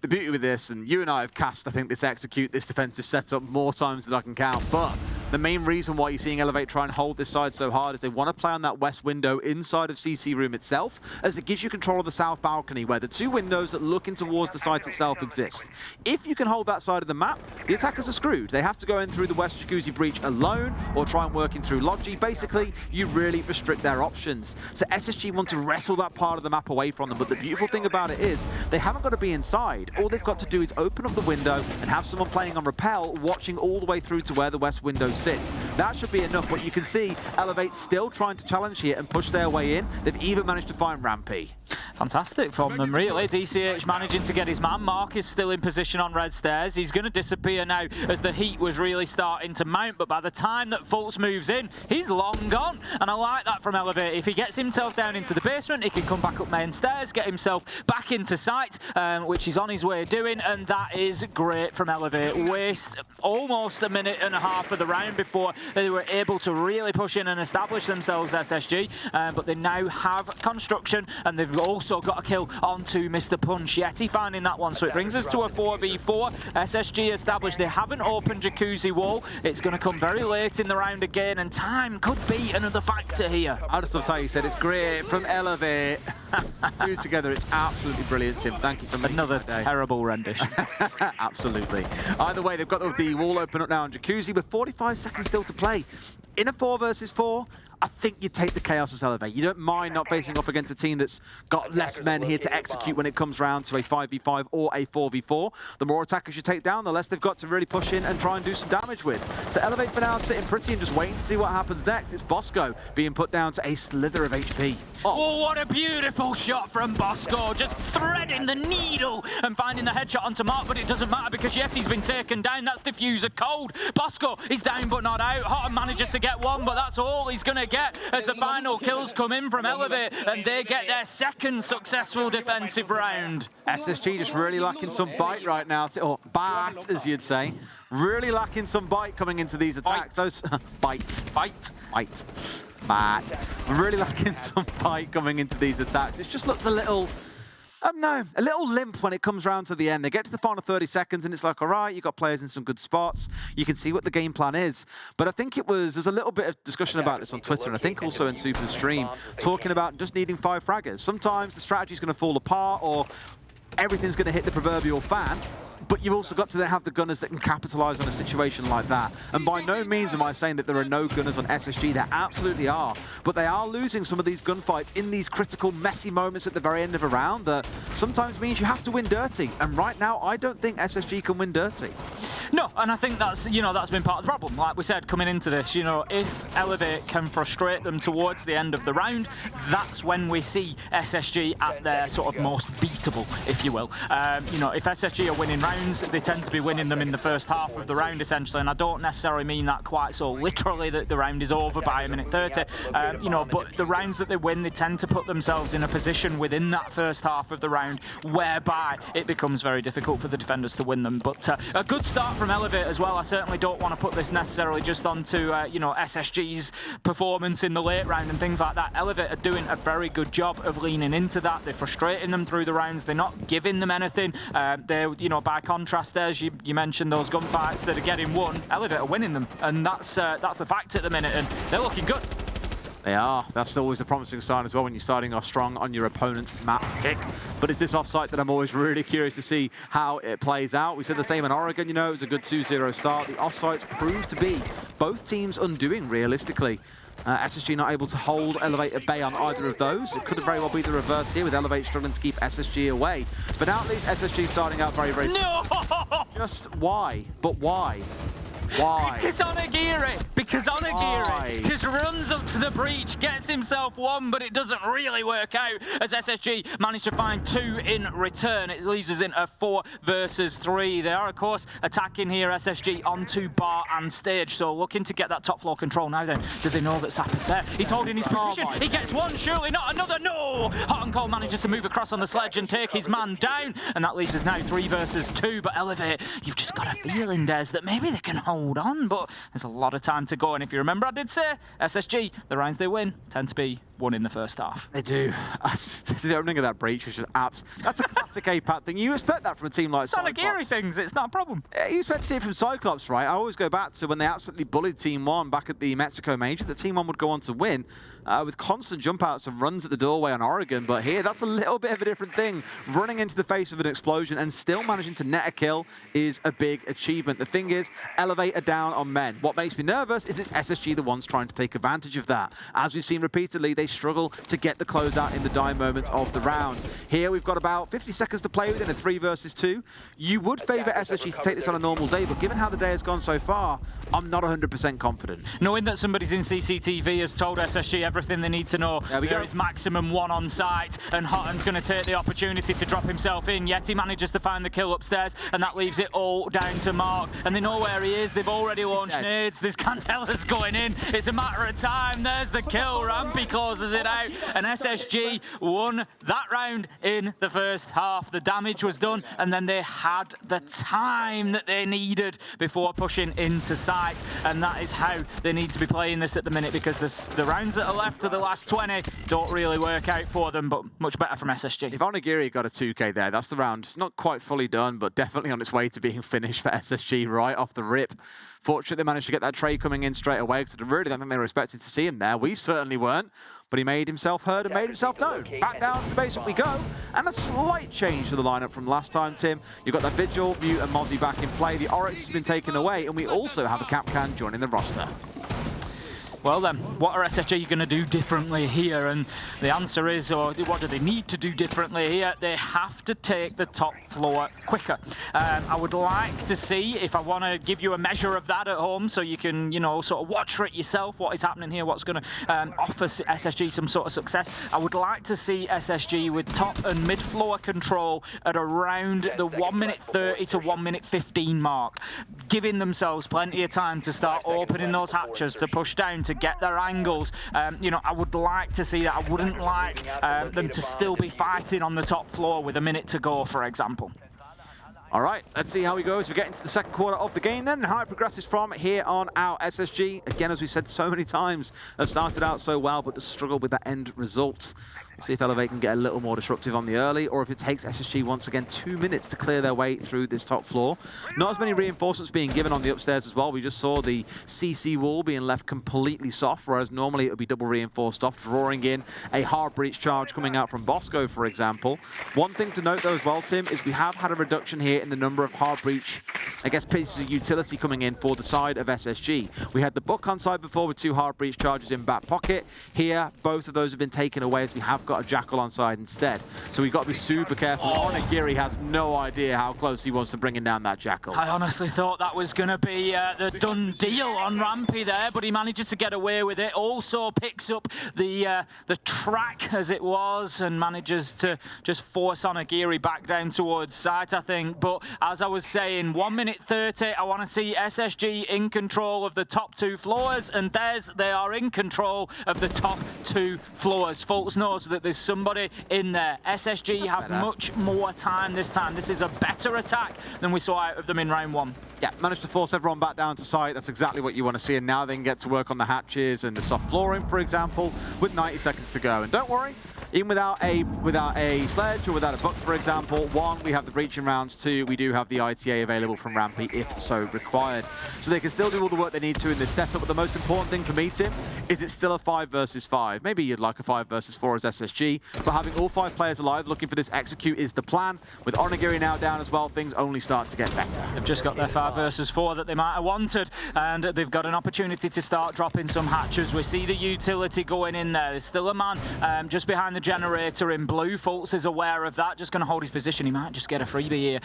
E: The beauty with this, and you and I have cast, I think, this execute, this defensive setup more times than I can count, but the main reason why you're seeing Elevate try and hold this side so hard is they want to play on that west window inside of CC room itself, as it gives you control of the south balcony, where the two windows that look in towards the site itself exist. If you can hold that side of the map, the attackers are screwed. They have to go in through the west jacuzzi breach alone, or try and work in through Logi. Basically, you really restrict their options. So SSG want to wrestle that part of the map away from them, but the beautiful thing about it is, they haven't got to be inside. All they've got to do is open up the window and have someone playing on rappel, watching all the way through to where the west window sits. That should be enough, but you can see Elevate still trying to challenge here and push their way in. They've even managed to find Rampy.
F: Fantastic from them, really. DCH managing to get his man. Mark is still in position on red stairs. He's going to disappear now as the heat was really starting to mount, but by the time that Fultz moves in, he's long gone. And I like that from Elevate. If he gets himself down into the basement, he can come back up main stairs, get himself back into sight, which he's on his way doing, and that is great from Elevate. Waste almost a minute and a half of the round before they were able to really push in and establish themselves, SSG, but they now have construction, and they've also got a kill onto Mr. Punch. Yeti finding that one, so it brings us to a 4v4. SSG established they haven't opened Jacuzzi wall. It's going to come very late in the round again, and time could be another factor here.
E: I just love how you said it's great from Elevate. Two together, it's absolutely brilliant, Tim. Thank you for making
F: another terrible rendition.
E: Absolutely. Either way, they've got the wall open up now on Jacuzzi with 45 seconds still to play. In a 4 versus 4, I think you take the chaos as Elevate. You don't mind not facing off against a team that's got less men here to execute when it comes round to a 5v5 or a 4v4. The more attackers you take down, the less they've got to really push in and try and do some damage with. So Elevate for now sitting pretty and just waiting to see what happens next. It's Bosco being put down to a slither of HP.
F: Oh, what a beautiful shot from Bosco, just threading the needle and finding the headshot onto Mark, but it doesn't matter because Yeti's been taken down. That's Diffuser cold. Bosco is down but not out. Hotton manages to get one, but that's all he's going to get as the final kills come in from Elevate, and they get their second successful defensive round.
E: SSG just really lacking some bite right now, or bat, as you'd say. Really lacking some bite coming into these attacks. Those bite. Matt. Really lacking some bite coming into these attacks. It just looks a little, I don't know, a little limp when it comes round to the end. They get to the final 30 seconds and it's like, all right, you've got players in some good spots. You can see what the game plan is. But I think there's a little bit of discussion about this on Twitter, and I think also in Super Stream, talking about just needing 5 fraggers. Sometimes the strategy's going to fall apart or everything's going to hit the proverbial fan. But you've also got to then have the gunners that can capitalize on a situation like that. And by no means am I saying that there are no gunners on SSG. There absolutely are. But they are losing some of these gunfights in these critical, messy moments at the very end of a round that sometimes means you have to win dirty. And right now, I don't think SSG can win dirty.
F: No, and I think that's been part of the problem. Like we said, coming into this, if Elevate can frustrate them towards the end of the round, that's when we see SSG at their sort of most beatable, if you will. If SSG are winning rounds, they tend to be winning them in the first half of the round, essentially, and I don't necessarily mean that quite so literally that the round is over by a minute 30, but the rounds that they win, they tend to put themselves in a position within that first half of the round whereby it becomes very difficult for the defenders to win them. But a good start from Elevate as well. I certainly don't want to put this necessarily just onto SSG's performance in the late round and things like that. Elevate are doing a very good job of leaning into that. They're frustrating them through the rounds. They're not giving them anything. They're, by contrast, as you mentioned, those gunfights that are getting won, Elevate are winning them, and that's the fact at the minute, and they're looking good.
E: They are. That's always a promising sign as well when you're starting off strong on your opponent's map pick. But it's this offsite that I'm always really curious to see how it plays out. We said the same in Oregon, you know, it was a good 2-0 start. The offsites proved to be both teams undoing realistically. SSG not able to hold Elevate at bay on either of those. It could very well be the reverse here with Elevate struggling to keep SSG away. But now at least SSG starting out very, very...
F: No!
E: Just why? But why? Why?
F: Because Onigiri just runs up to the breach, gets himself one, but it doesn't really work out as SSG managed to find 2 in return. It leaves us in a 4 versus 3. They are, of course, attacking here, SSG, onto bar and stage, so looking to get that top floor control. Now then, do they know that Sap is there? He's holding his position. He gets one, surely not another. No! Hot and Cold manages to move across on the sledge and take his man down, and that leaves us now 3 versus 2. But Elevate, you've just got a feeling, Des, that maybe they can hold on, but there's a lot of time to go. And if you remember, I did say SSG, the rounds they win tend to be won in the first half.
E: They do. The opening of that breach was just that's a classic APAT thing. You expect that from a team like Cyclops.
F: It's not a Geary things, it's not a problem.
E: You expect to see it from Cyclops, right? I always go back to when they absolutely bullied Team 1 back at the Mexico Major, that Team 1 would go on to win with constant jump outs and runs at the doorway on Oregon. But here, that's a little bit of a different thing. Running into the face of an explosion and still managing to net a kill is a big achievement. The thing is, Elevate are down on men. What makes me nervous is it's SSG the ones trying to take advantage of that. As we've seen repeatedly, they struggle to get the closeout in the dying moments of the round. Here we've got about 50 seconds to play with in a 3 versus 2. You would favour SSG to take this on a normal day, but given how the day has gone so far, I'm not 100% confident.
F: Knowing that somebody's in CCTV has told SSG everything they need to know. There is maximum 1 on site, and Hotton's going to take the opportunity to drop himself in. Yet he manages to find the kill upstairs, and that leaves it all down to Mark. And they know where he is. They've already launched nades. This Candela's going in. It's a matter of time. There's the kill. Rampy closes it out, and SSG won that round in the first half. The damage was done, and then they had the time that they needed before pushing into site, and that is how they need to be playing this at the minute, because the rounds that are left of the last 20 don't really work out for them, but much better from SSG.
E: If Onigiri got a 2K there, that's the round. Not quite fully done, but definitely on its way to being finished for SSG right off the rip. Fortunately, they managed to get that trade coming in straight away, because I really don't think they were expecting to see him there. We certainly weren't, but he made himself heard and made himself known. Back down to the basement we go, and a slight change to the lineup from last time, Tim. You've got that Vigil, Mute, and Mozzie back in play. The Oryx has been taken away, and we also have a Capcan joining the roster.
F: Well then, what are SSG going to do differently here? And the answer is, or what do they need to do differently here? They have to take the top floor quicker. I would like to see, if I want to give you a measure of that at home, so you can, you know, sort of watch for it yourself, what is happening here, what's going to offer SSG some sort of success. I would like to see SSG with top and mid floor control at around the 1 minute 30 to 1 minute 15 mark, giving themselves plenty of time to start opening those hatches to push down, to get their angles. You know, I would like to see that. I wouldn't like them to still be fighting on the top floor with a minute to go, for example.
E: All right, let's see how we go as we get into the second quarter of the game then, and how it progresses from here on out. SSG, again, as we said so many times, have started out so well, but to struggle with that end result. We'll see if Elevate can get a little more disruptive on the early, or if it takes SSG once again 2 minutes to clear their way through this top floor. Not as many reinforcements being given on the upstairs as well. We just saw the CC wall being left completely soft, whereas normally it would be double reinforced off, drawing in a hard breach charge coming out from Bosco, for example. One thing to note though as well, Tim, is we have had a reduction here in the number of hard breach, I guess, pieces of utility coming in for the side of SSG. We had the Book on side before with 2 hard breach charges in back pocket. Here, both of those have been taken away as we have got a Jackal on side instead. So we've got to be super careful. Onigiri has no idea how close he was to bringing down that Jackal.
F: I honestly thought that was going to be the done deal on Rampy there, but he manages to get away with it. Also picks up the track as it was and manages to just force Onigiri back down towards site, I think. But as I was saying, 1 minute 30, I want to see SSG in control of the top 2 floors, and they are in control of the top 2 floors. Fultz knows that there's somebody in there. SSG have much more time this time. This is a better attack than we saw out of them in round 1.
E: Yeah, managed to force everyone back down to site. That's exactly what you want to see, and now they can get to work on the hatches and the soft flooring, for example, with 90 seconds to go. And don't worry, even without a sledge or without a buck, for example, 1, we have the breach in rounds, 2, we do have the ITA available from Rampy if so required. So they can still do all the work they need to in this setup, but the most important thing for me, Tim, is it's still a 5 versus 5. Maybe you'd like a 5 versus 4 as SSG, but having all 5 players alive looking for this execute is the plan. With Onigiri now down as well, things only start to get better.
F: They've just got their 5 versus 4 that they might have wanted, and they've got an opportunity to start dropping some hatches. We see the utility going in there. There's still a man just behind the generator in blue. Fultz is aware of that, just going to hold his position. He might just get a freebie here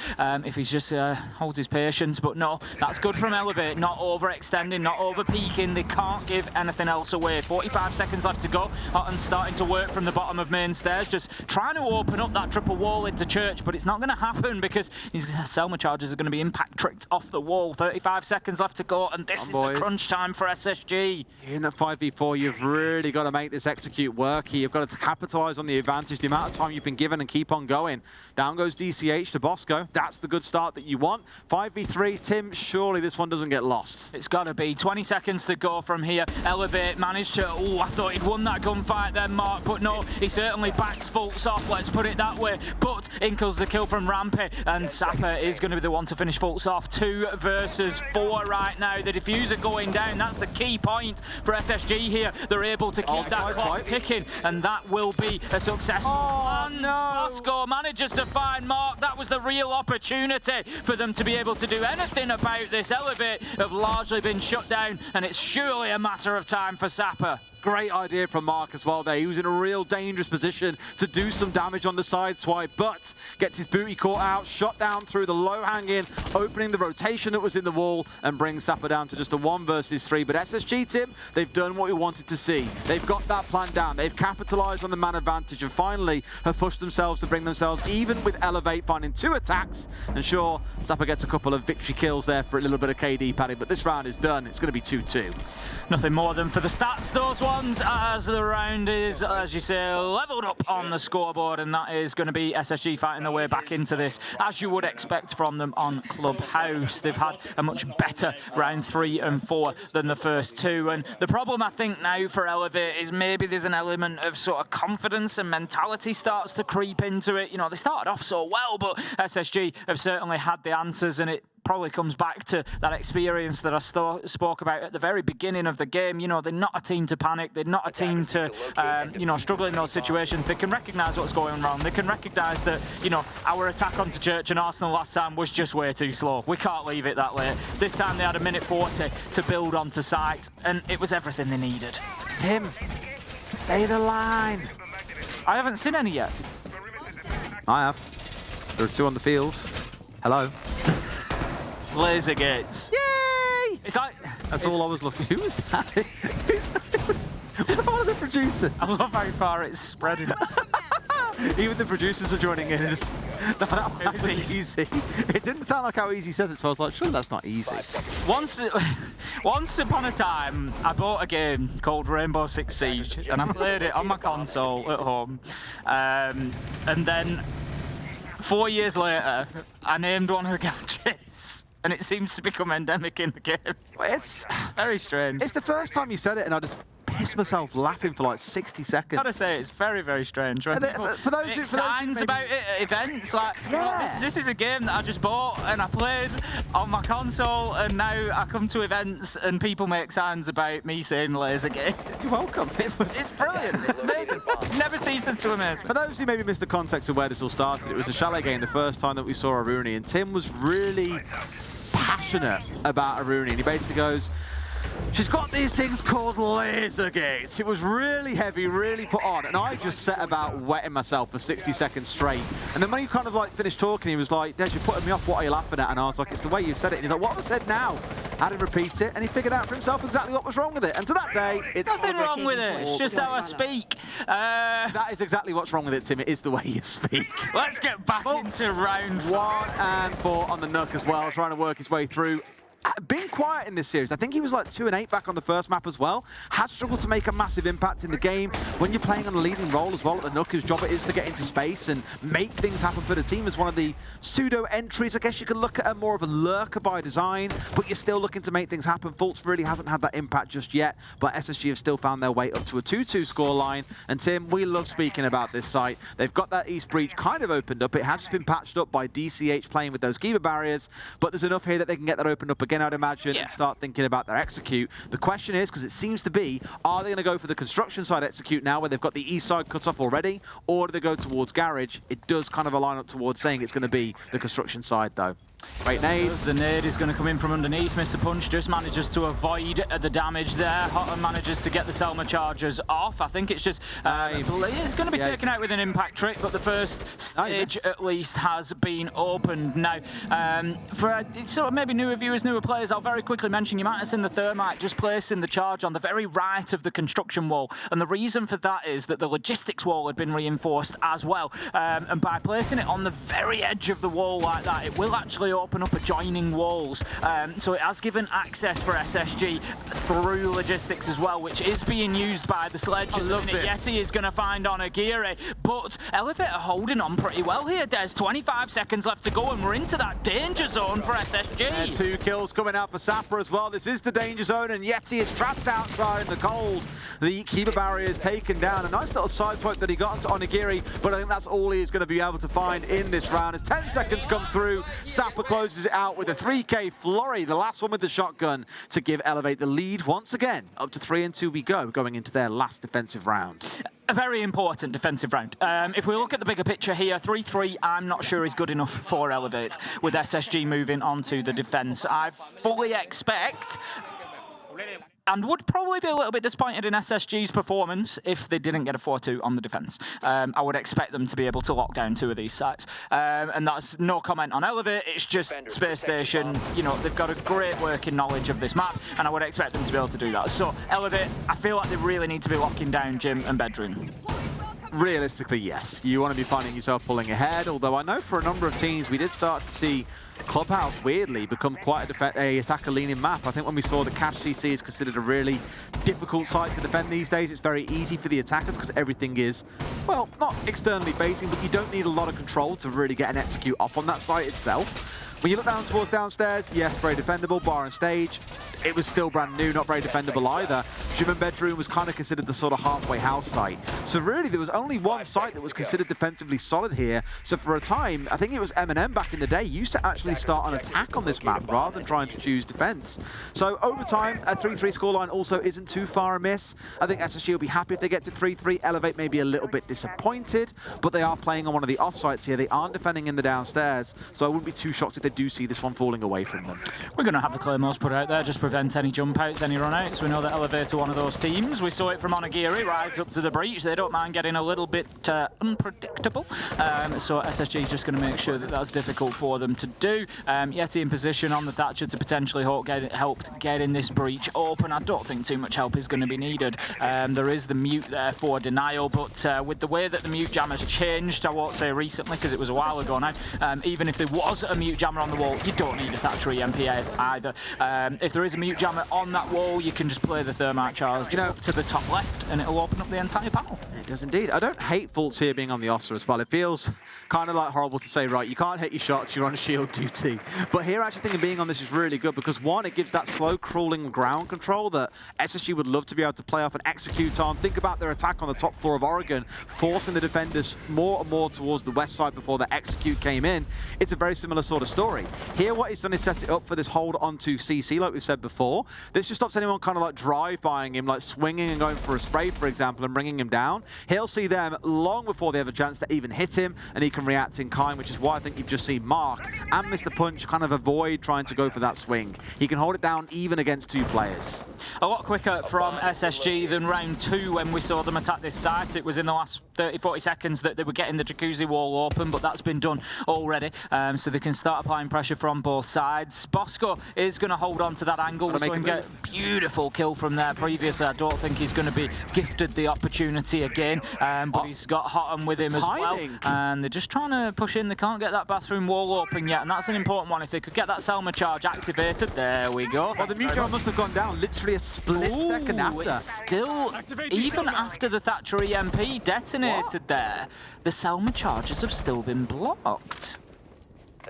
F: if he's just holds his patience, but no, that's good from Elevate, not overextending, not over-peaking. They can't give anything else away. 45 seconds left to go. Hutton's starting to work from the bottom of main stairs, just trying to open up that triple wall into Church, but it's not going to happen because his Selma charges are going to be impact tricked off the wall. 35 seconds left to go, and this is the crunch time for SSG.
E: In a 5v4, you've really got to make this execute work here. You've got to capitalize on the advantage, the amount of time you've been given, and keep on going. Down goes DCH to Bosco. That's the good start that you want. 5v3, Tim, surely this one doesn't get lost.
F: It's got to be. 20 seconds to go from here. Elevate managed to... Oh, I thought he'd won that gunfight then, Mark, but no, he certainly backs Fultz off, let's put it that way. But in comes the kill from Rampy, and Sapper is going to be the one to finish Fultz off. 2 versus 4 right now. The diffuser going down. That's the key point for SSG here. They're able to keep that clock ticking, and that will be a success. And Bosco manages to find Mark. That was the real opportunity for them to be able to do anything about this. Elevate have largely been shut down, and it's surely a matter of time for Sapper.
E: Great idea from Mark as well there. He was in a real dangerous position to do some damage on the side swipe, but gets his booty caught out, shot down through the low hanging, opening the rotation that was in the wall, and brings Sapper down to just a 1 versus 3. But SSG, Tim, they've done what we wanted to see. They've got that plan down. They've capitalized on the man advantage and finally have pushed themselves to bring themselves even with Elevate finding 2 attacks. And sure, Sapper gets a couple of victory kills there for a little bit of KD padding, but this round is done. It's going to be 2-2.
F: Nothing more than for the stats, those ones, as the round is, as you say, leveled up on the scoreboard, and that is going to be SSG fighting their way back into this, as you would expect from them on Clubhouse. They've had a much better round 3 and 4 than the first 2, and the problem I think now for Elevate is maybe there's an element of sort of confidence and mentality starts to creep into it. You know, they started off so well, but SSG have certainly had the answers, and it probably comes back to that experience that I spoke about at the very beginning of the game. You know, they're not a team to panic. They're not a team to, you know, struggle in those situations. They can recognise what's going wrong. They can recognise that, you know, our attack onto Church and Arsenal last time was just way too slow. We can't leave it that late. This time they had 1:40 to build onto site, and it was everything they needed.
E: Tim, say the line.
F: I haven't seen any yet.
E: I have. There are 2 on the field. Hello.
F: Laser gates.
E: Yay!
F: It's like...
E: That's all I was looking. Who was that? Was that one of the producers?
F: I love how far it's spreading.
E: Even the producers are joining in. No, that was easy. It didn't sound like how easy he says it, so I was like, surely that's not easy.
F: Once upon a time, I bought a game called Rainbow Six Siege, and I played it on my console at home. And then 4 years later, I named one of the gadgets, and it seems to become endemic in the game.
E: It's
F: very strange.
E: It's the first time you said it, and I just pissed myself laughing for like 60 seconds.
F: Gotta say, it's very, very strange. When people make signs about it at events, like,
E: yeah.
F: this is a game that I just bought and I played on my console, and now I come to events and people make signs about me saying laser gates.
E: You're welcome.
F: It's brilliant. It's amazing. Never ceases to amaze me.
E: For those who maybe missed the context of where this all started, it was a Chalet game the first time that we saw Aruni, and Tim was really passionate about Aruni, and he basically goes, she's got these things called laser gates. It was really heavy, really put on, and I just set about wetting myself for 60 seconds straight. And then when he kind of like finished talking, he was like, Des, you're putting me off, what are you laughing at? And I was like, it's the way you've said it. And he's like, what have I said now? I had him repeat it, and he figured out for himself exactly what was wrong with it. And to that day, it's
F: nothing wrong with it. It's just how I speak.
E: That is exactly what's wrong with it, Tim. It is the way you speak.
F: Let's get back into round
E: 1 and 4 on the Nook as well, trying to work his way through. been quiet in this series. I think he was like 2-8 back on the first map as well. Has struggled to make a massive impact in the game. When you're playing on a leading role as well at the Nook, his job it is to get into space and make things happen for the team as one of the pseudo entries. I guess you could look at more of a lurker by design, but you're still looking to make things happen. Fultz really hasn't had that impact just yet, but SSG have still found their way up to a 2-2 scoreline. And Tim, we love speaking about this site. They've got that East breach kind of opened up. It has just been patched up by DCH playing with those Kiba barriers, but there's enough here that they can get that opened up again, I'd imagine, and start thinking about their execute. The question is, because it seems to be, are they going to go for the construction side execute now where they've got the east side cut off already, or do they go towards garage? It does kind of align up towards saying it's going to be the construction side, though. Great nades.
F: The nade is going to come in from underneath. Mr. Punch just manages to avoid the damage there. Hotter manages to get the Selma chargers off. I think it's just, it's going to be taken out with an impact trick, but the first stage at least has been opened. Now, for sort of maybe newer viewers, newer players, I'll very quickly mention you might have seen the Thermite just placing the charge on the very right of the construction wall. And the reason for that is that the logistics wall had been reinforced as well. And by placing it on the very edge of the wall like that, it will actually open up adjoining walls. So it has given access for SSG through logistics as well, which is being used by the Sledge. I love this. Yeti is going to find Onigiri, but Elevator holding on pretty well here, Des. 25 seconds left to go, and we're into that danger zone for SSG.
E: And 2 kills coming out for Sapper as well. This is the danger zone, and Yeti is trapped outside in the cold. The Kiba barrier is taken down. A nice little side swipe that he got onto Onigiri, but I think that's all he is going to be able to find in this round. As 10 seconds come through, Sapper closes it out with a 3K flurry, the last one with the shotgun, to give Elevate the lead once again. Up to 3-2 we go, going into their last defensive round.
F: A very important defensive round. If we look at the bigger picture here, 3-3 I'm not sure is good enough for Elevate, with SSG moving on to the defense. I fully expect, and would probably be a little bit disappointed in SSG's performance if they didn't get a 4-2 on the defense. I would expect them to be able to lock down 2 of these sites. And that's no comment on Elevate, it's just Space Station. You know, they've got a great working knowledge of this map, and I would expect them to be able to do that. So, Elevate, I feel like they really need to be locking down Gym and Bedroom.
E: Realistically, yes. You want to be finding yourself pulling ahead, although I know for a number of teams we did start to see Clubhouse, weirdly, become quite a attacker-leaning map. I think when we saw the Cash CC is considered a really difficult site to defend these days, it's very easy for the attackers because everything is, well, not externally facing, but you don't need a lot of control to really get an execute off on that site itself. When you look down towards downstairs, yes, very defendable, bar and stage. It was still brand new, not very defendable either. Gym and Bedroom was kind of considered the sort of halfway house site. So really, there was only one site that was considered defensively solid here. So for a time, I think it was M&M back in the day, used to actually start an attack on this map rather than trying to choose defense. So over time, a 3-3 scoreline also isn't too far amiss. I think SSG will be happy if they get to 3-3. Elevate may be a little bit disappointed, but they are playing on one of the offsites here. They aren't defending in the downstairs, so I wouldn't be too shocked if they do see this one falling away from them.
F: We're going to have the Claymores put out there, just prevent any jump outs, any run outs. We know that Elevate are one of those teams. We saw it from Onigiri, rides up to the breach. They don't mind getting a little bit unpredictable. So SSG is just going to make sure that that's difficult for them to do. Yeti in position on the Thatcher to potentially help getting this breach open. I don't think too much help is going to be needed. There is the mute there for denial, but with the way that the mute jam has changed, I won't say recently because it was a while ago now, even if there was a mute jammer on the wall, you don't need a Thatcher EMP either. If there is a mute jammer on that wall, you can just play the Thermite charge up to the top left and it'll open up the entire panel.
E: It does indeed. I don't hate Fultz here being on the Oster as well. It feels kind of like horrible to say, right, you can't hit your shots, you're on shield duty. But here, actually thinking being on this is really good because one, it gives that slow crawling ground control that SSG would love to be able to play off and execute on. Think about their attack on the top floor of Oregon, forcing the defenders more and more towards the west side before the execute came in. It's a very similar sort of story. Here, what he's done is set it up for this hold onto CC, like we've said before. This just stops anyone kind of like drive-bying him, like swinging and going for a spray, for example, and bringing him down. He'll see them long before they have a chance to even hit him, and he can react in kind, which is why I think you've just seen Mark and Mr. Punch kind of avoid trying to go for that swing. He can hold it down even against 2 players.
F: A lot quicker from SSG than round 2 when we saw them attack this site. It was in the last 30-40 seconds that they were getting the jacuzzi wall open, but that's been done already. so they can start applying pressure from both sides. Bosco is going to hold on to that angle. We saw him get a beautiful kill from there previously. I don't think he's going to be gifted the opportunity again, but he's got Hotton with him as well. And they're just trying to push in. They can't get that bathroom wall open yet, and that's an important one. If they could get that Selma charge activated, there we go.
E: Well, the Mujo must have gone down literally a split second after.
F: It's still, even after the Thatcher EMP detonated there, the Selma charges have still been blocked.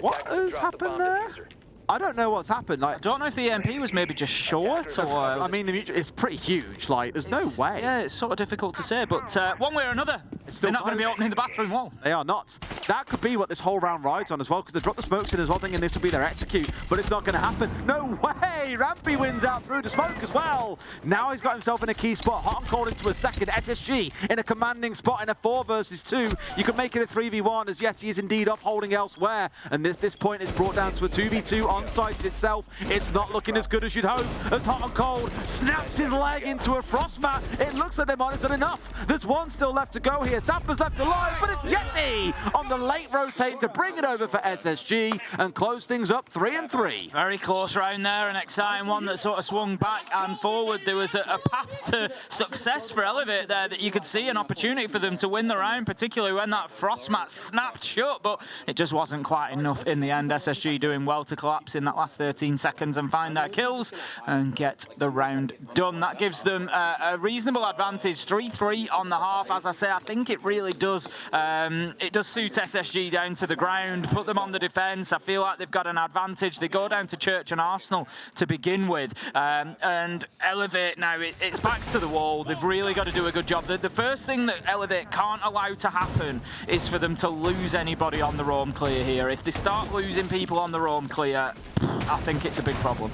E: What has happened there? I don't know what's happened.
F: I don't know if the EMP was maybe just short or...
E: I mean, the Mujo is pretty huge. Like, there's no way.
F: Yeah, it's sort of difficult to say, but one way or another, they're not going to be opening the bathroom wall.
E: They are not. That could be what this whole round rides on as well, because they dropped the smokes in as well, thinking this will be their execute, but it's not going to happen. No way! Rampy wins out through the smoke as well. Now he's got himself in a key spot. Hot and cold into a second. SSG in a commanding spot in a 4 versus 2. You can make it a 3v1 as Yeti is indeed off holding elsewhere, and this point is brought down to a 2v2 on site itself. It's not looking as good as you'd hope, as Hot and Cold snaps his leg into a frost mat. It looks like they might have done enough. There's one still left to go here. Zappa's left alive, but it's Yeti on the late rotate to bring it over for SSG and close things up 3-3.
F: Very close round there, an exciting one that sort of swung back and forward. There was a path to success for Elevate there that you could see an opportunity for them to win the round, particularly when that frost mat snapped shut, but it just wasn't quite enough in the end. SSG doing well to collapse in that last 13 seconds and find their kills and get the round done. That gives them a reasonable advantage, 3-3 on the half. As I say, I think it really does suit SSG down to the ground, put them on the defence. I feel like they've got an advantage. They go down to Church and Arsenal to begin with, and Elevate now, it's backs to the wall. They've really got to do a good job. The first thing that Elevate can't allow to happen is for them to lose anybody on the roam clear here. If they start losing people on the roam clear, I think it's a big problem.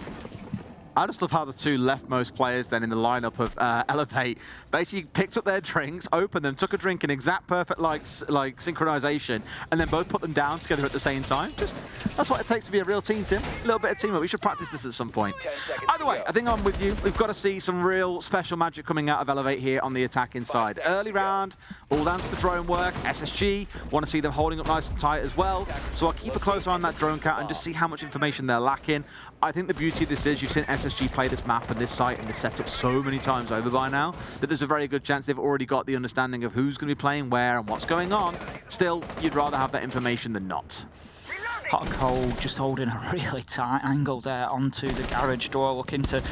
E: I just love how the two leftmost players then in the lineup of Elevate basically picked up their drinks, opened them, took a drink in exact perfect like synchronization, and then both put them down together at the same time. Just, that's what it takes to be a real team, Tim. A little bit of teamwork. We should practice this at some point. Either way, I think I'm with you. We've got to see some real special magic coming out of Elevate here on the attacking side. Early round, all down to the drone work. SSG, want to see them holding up nice and tight as well. So I'll keep a close eye on that drone count and just see how much information they're lacking. I think the beauty of this is you've seen SSG play this map and this site and this setup so many times over by now that there's a very good chance they've already got the understanding of who's going to be playing where and what's going on. Still, you'd rather have that information than not.
F: Hot and Cold just holding a really tight angle there onto the garage door, looking to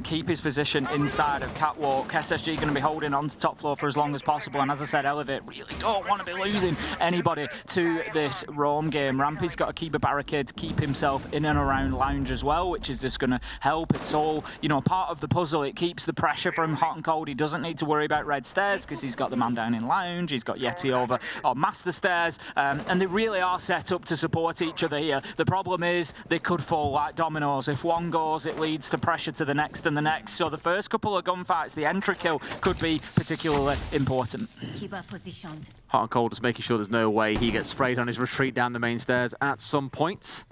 F: keep his position inside of Catwalk. SSG going to be holding on to top floor for as long as possible, and as I said, Elevate really don't want to be losing anybody to this roam game. Rampy's got to keep a barricade to keep himself in and around Lounge as well, which is just going to help. It's all, you know, part of the puzzle. It keeps the pressure from Hot and Cold. He doesn't need to worry about red stairs because he's got the man down in Lounge. He's got Yeti over on Master Stairs, and they really are set up to support each other here. The problem is they could fall like dominoes. If one goes, it leads to pressure to the next and the next. So the first couple of gunfights, the entry kill could be particularly important.
H: Keep up positioned.
E: Hot and Cold just making sure there's no way he gets sprayed on his retreat down the main stairs at some point.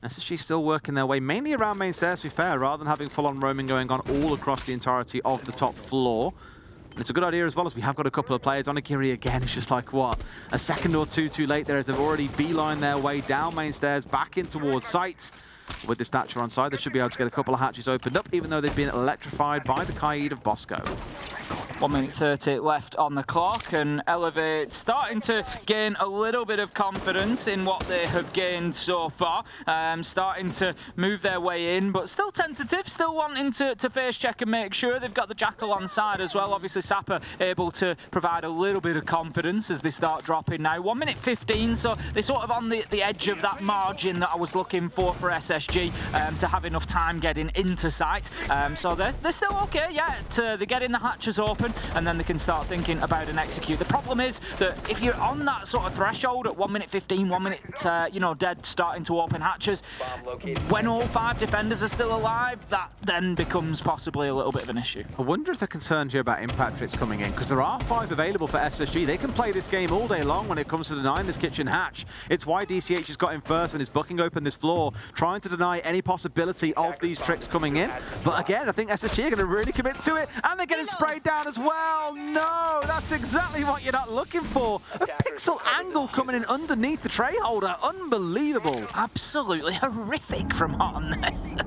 E: SSG still working their way mainly around main stairs, to be fair, rather than having full-on roaming going on all across the entirety of the top floor. And it's a good idea as well, as we have got a couple of players. Onigiri again, it's just like, what, a second or two too late there as they've already beelined their way down main stairs, back in towards site. With this Thatcher on side, they should be able to get a couple of hatches opened up, even though they've been electrified by the Kaid of Bosco.
F: 1 minute 30 left on the clock, and Elevate starting to gain a little bit of confidence in what they have gained so far. Starting to move their way in, but still tentative, still wanting to face check and make sure they've got the Jackal on side as well. Obviously, Sapper able to provide a little bit of confidence as they start dropping now. 1 minute 15, so they're sort of on the edge of that margin that I was looking for SSG to have enough time getting into sight. So they're still okay, yeah. They're getting the hatches open, and then they can start thinking about an execute. The problem is that if you're on that sort of threshold at 1 minute 15, 1 minute, dead, starting to open hatches, when all 5 defenders are still alive, that then becomes possibly a little bit of an issue.
E: I wonder if they're concerned here about impact tricks coming in, because there are 5 available for SSG. They can play this game all day long when it comes to denying this kitchen hatch. It's why DCH has got in first and is bucking open this floor, trying to deny any possibility of these tricks coming in. But again, I think SSG are going to really commit to it, and they're getting sprayed down as as well. No, that's exactly what you're not looking for. A pixel angle coming in underneath the tray holder. Unbelievable.
F: Absolutely horrific from Hotton.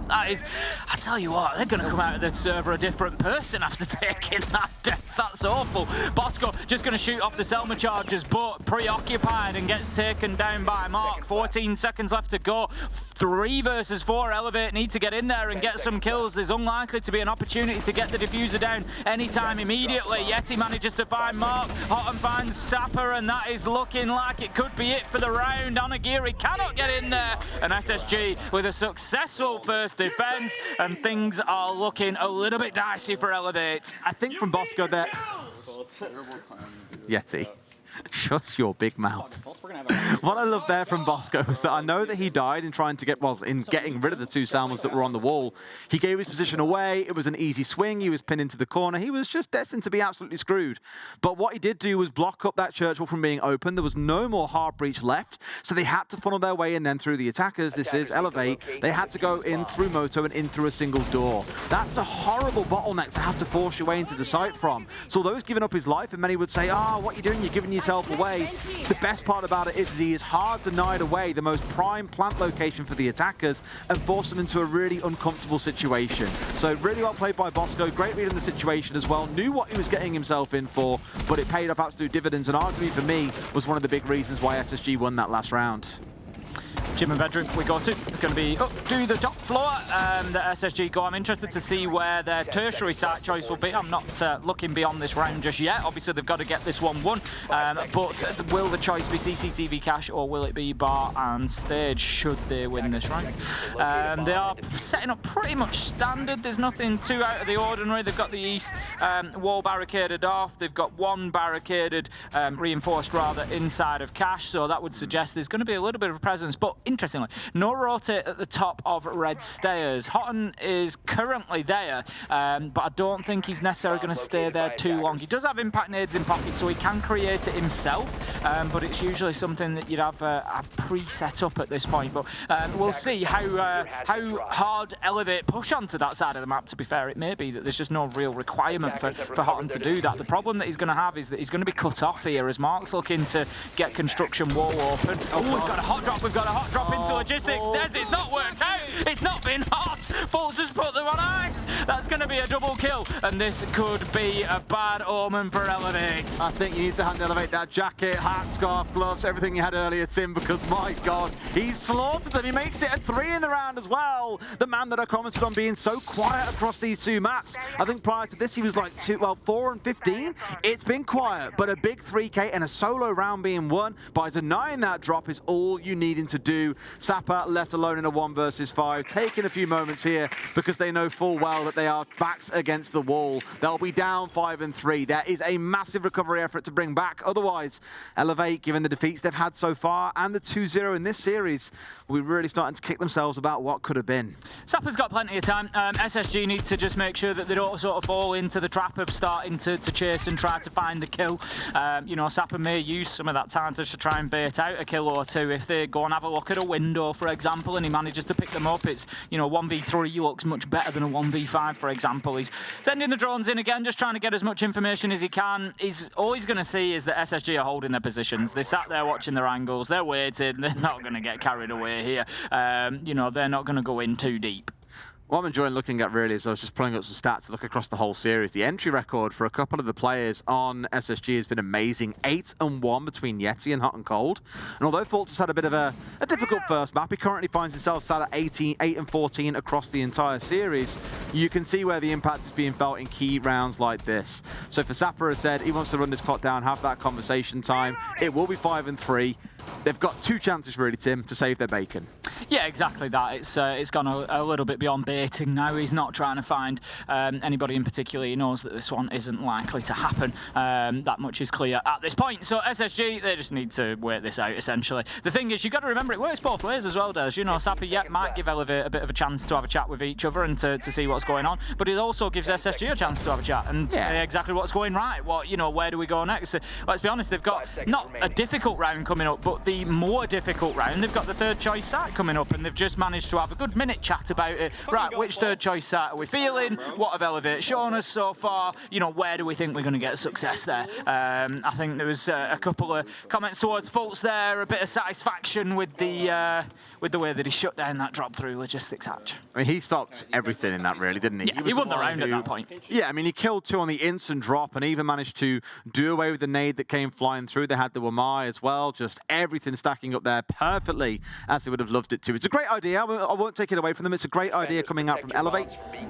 F: That is, I tell you what, they're going to come out of the server a different person after taking that death. That's awful. Bosco just going to shoot off the Selma charges, but preoccupied and gets taken down by Mark. 14 seconds left to go. 3 versus 4. Elevate need to get in there and get some kills. There's unlikely to be an opportunity to get the diffuser down anytime immediately. Yeti manages to find Mark. Hotton finds Sapper, and that is looking like it could be it for the round. Onigiri cannot get in there, and SSG with a successful first defense, and things are looking a little bit dicey for Elevate.
E: I think from Bosco that... Yeti. Shut your big mouth. What I love there from Bosco is that I know that he died in trying to get, well, in getting rid of the 2 Salmons that were on the wall. He gave his position away. It was an easy swing. He was pinned into the corner. He was just destined to be absolutely screwed. But what he did do was block up that church wall from being open. There was no more hard breach left, so they had to funnel their way in then through the attackers. This is Elevate. They had to go in through Moto and in through a single door. That's a horrible bottleneck to have to force your way into the site from. So although he's given up his life, and many would say, what are you doing? You're giving yourself away. The best part about it is he is hard denied away the most prime plant location for the attackers and forced them into a really uncomfortable situation. So really well played by Bosco. Great read on the situation as well. Knew what he was getting himself in for, but it paid off absolute dividends, and arguably for me was one of the big reasons why SSG won that last round.
F: Gym and bedroom we go to. It's going to be up to the top floor. The SSG go. I'm interested to see where their tertiary site choice will be. I'm not looking beyond this round just yet. Obviously, they've got to get this one won. But will the choice be CCTV cache or will it be bar and stage should they win this round? They are setting up pretty much standard. There's nothing too out of the ordinary. They've got the east wall barricaded off. They've got one barricaded, reinforced rather, inside of cache. So that would suggest there's going to be a little bit of a presence. But interestingly, no rotate at the top of red stairs. Hotton is currently there, but I don't think he's necessarily going to stay there too long. He does have impact nades in pocket, so he can create it himself, but it's usually something that you'd have pre-set up at this point. But we'll see how hard Elevate push onto that side of the map. To be fair, it may be that there's just no real requirement for Hotton to do that. The problem that he's going to have is that he's going to be cut off here as Mark's looking to get construction wall open. Oh, we've got a hot drop. We've got a hot drop into logistics. Des, it's not worked out. It's not been hot. Fultz has put them on ice. That's going to be a double kill, and this could be a bad omen for Elevate.
E: I think you need to hand Elevate that jacket, hat, scarf, gloves, everything you had earlier, Tim, because my God, he's slaughtered them. He makes it a 3 in the round as well. The man that I commented on being so quiet across these 2 maps. I think prior to this, he was like 4 and 15. It's been quiet, but a big 3K and a solo round being won by denying that drop is all you need him to do. Sapper left alone in a 1 versus 5, taking a few moments here because they know full well that they are backs against the wall. They'll be down 5 and 3. There is a massive recovery effort to bring back. Otherwise, Elevate, given the defeats they've had so far and the 2-0 in this series, will be really starting to kick themselves about what could have been.
F: Sapper's got plenty of time. SSG need to just make sure that they don't sort of fall into the trap of starting to chase and try to find the kill. You know, Sapper may use some of that time to try and bait out a kill or 2 if they go and have a look at a window, for example, and he manages to pick them up. It's, you know, 1v3 looks much better than a 1v5, for example. He's sending the drones in again, just trying to get as much information as he can. All he's going to see is that SSG are holding their positions. They sat there watching their angles. They're waiting. They're not going to get carried away here. You know, they're not going to go in too deep.
E: What I'm enjoying looking at really is I was just pulling up some stats to look across the whole series. The entry record for a couple of the players on SSG has been amazing. 8 and 1 between Yeti and Hot and Cold. And although Fultz has had a bit of a difficult first map, he currently finds himself sat at 8 and 14 across the entire series. You can see where the impact is being felt in key rounds like this. So for Sapper has said he wants to run this clock down, have that conversation time. It will be 5 and 3. They've got 2 chances really, Tim, to save their bacon.
F: Yeah, exactly that. It's gone a little bit beyond baiting now. He's not trying to find anybody in particular. He knows that this one isn't likely to happen. That much is clear at this point. So SSG, they just need to wait this out, essentially. The thing is, you've got to remember it works both ways as well, Des. You know, Sapper might give Elevate a bit of a chance to have a chat with each other and to see what's going on, but it also gives SSG a chance to have a chat and say exactly what's going right. Where do we go next? Let's be honest, they've got not a difficult round coming up, but But the more difficult round, they've got the third choice site coming up, and they've just managed to have a good minute chat about it. Right, which third choice site are we feeling? What have Elevate shown us so far? You know, where do we think we're going to get success there? I think there was a couple of comments towards Fultz there, a bit of satisfaction with the way that he shut down that drop-through logistics hatch.
E: I mean, he stopped everything in that, really, didn't he?
F: Yeah, he won the round at that point.
E: Yeah, I mean, he killed 2 on the instant drop and even managed to do away with the nade that came flying through. They had the Wamai as well, just everything stacking up there perfectly as they would have loved it to. It's a great idea. I won't take it away from them. It's a great idea coming out from Elevate,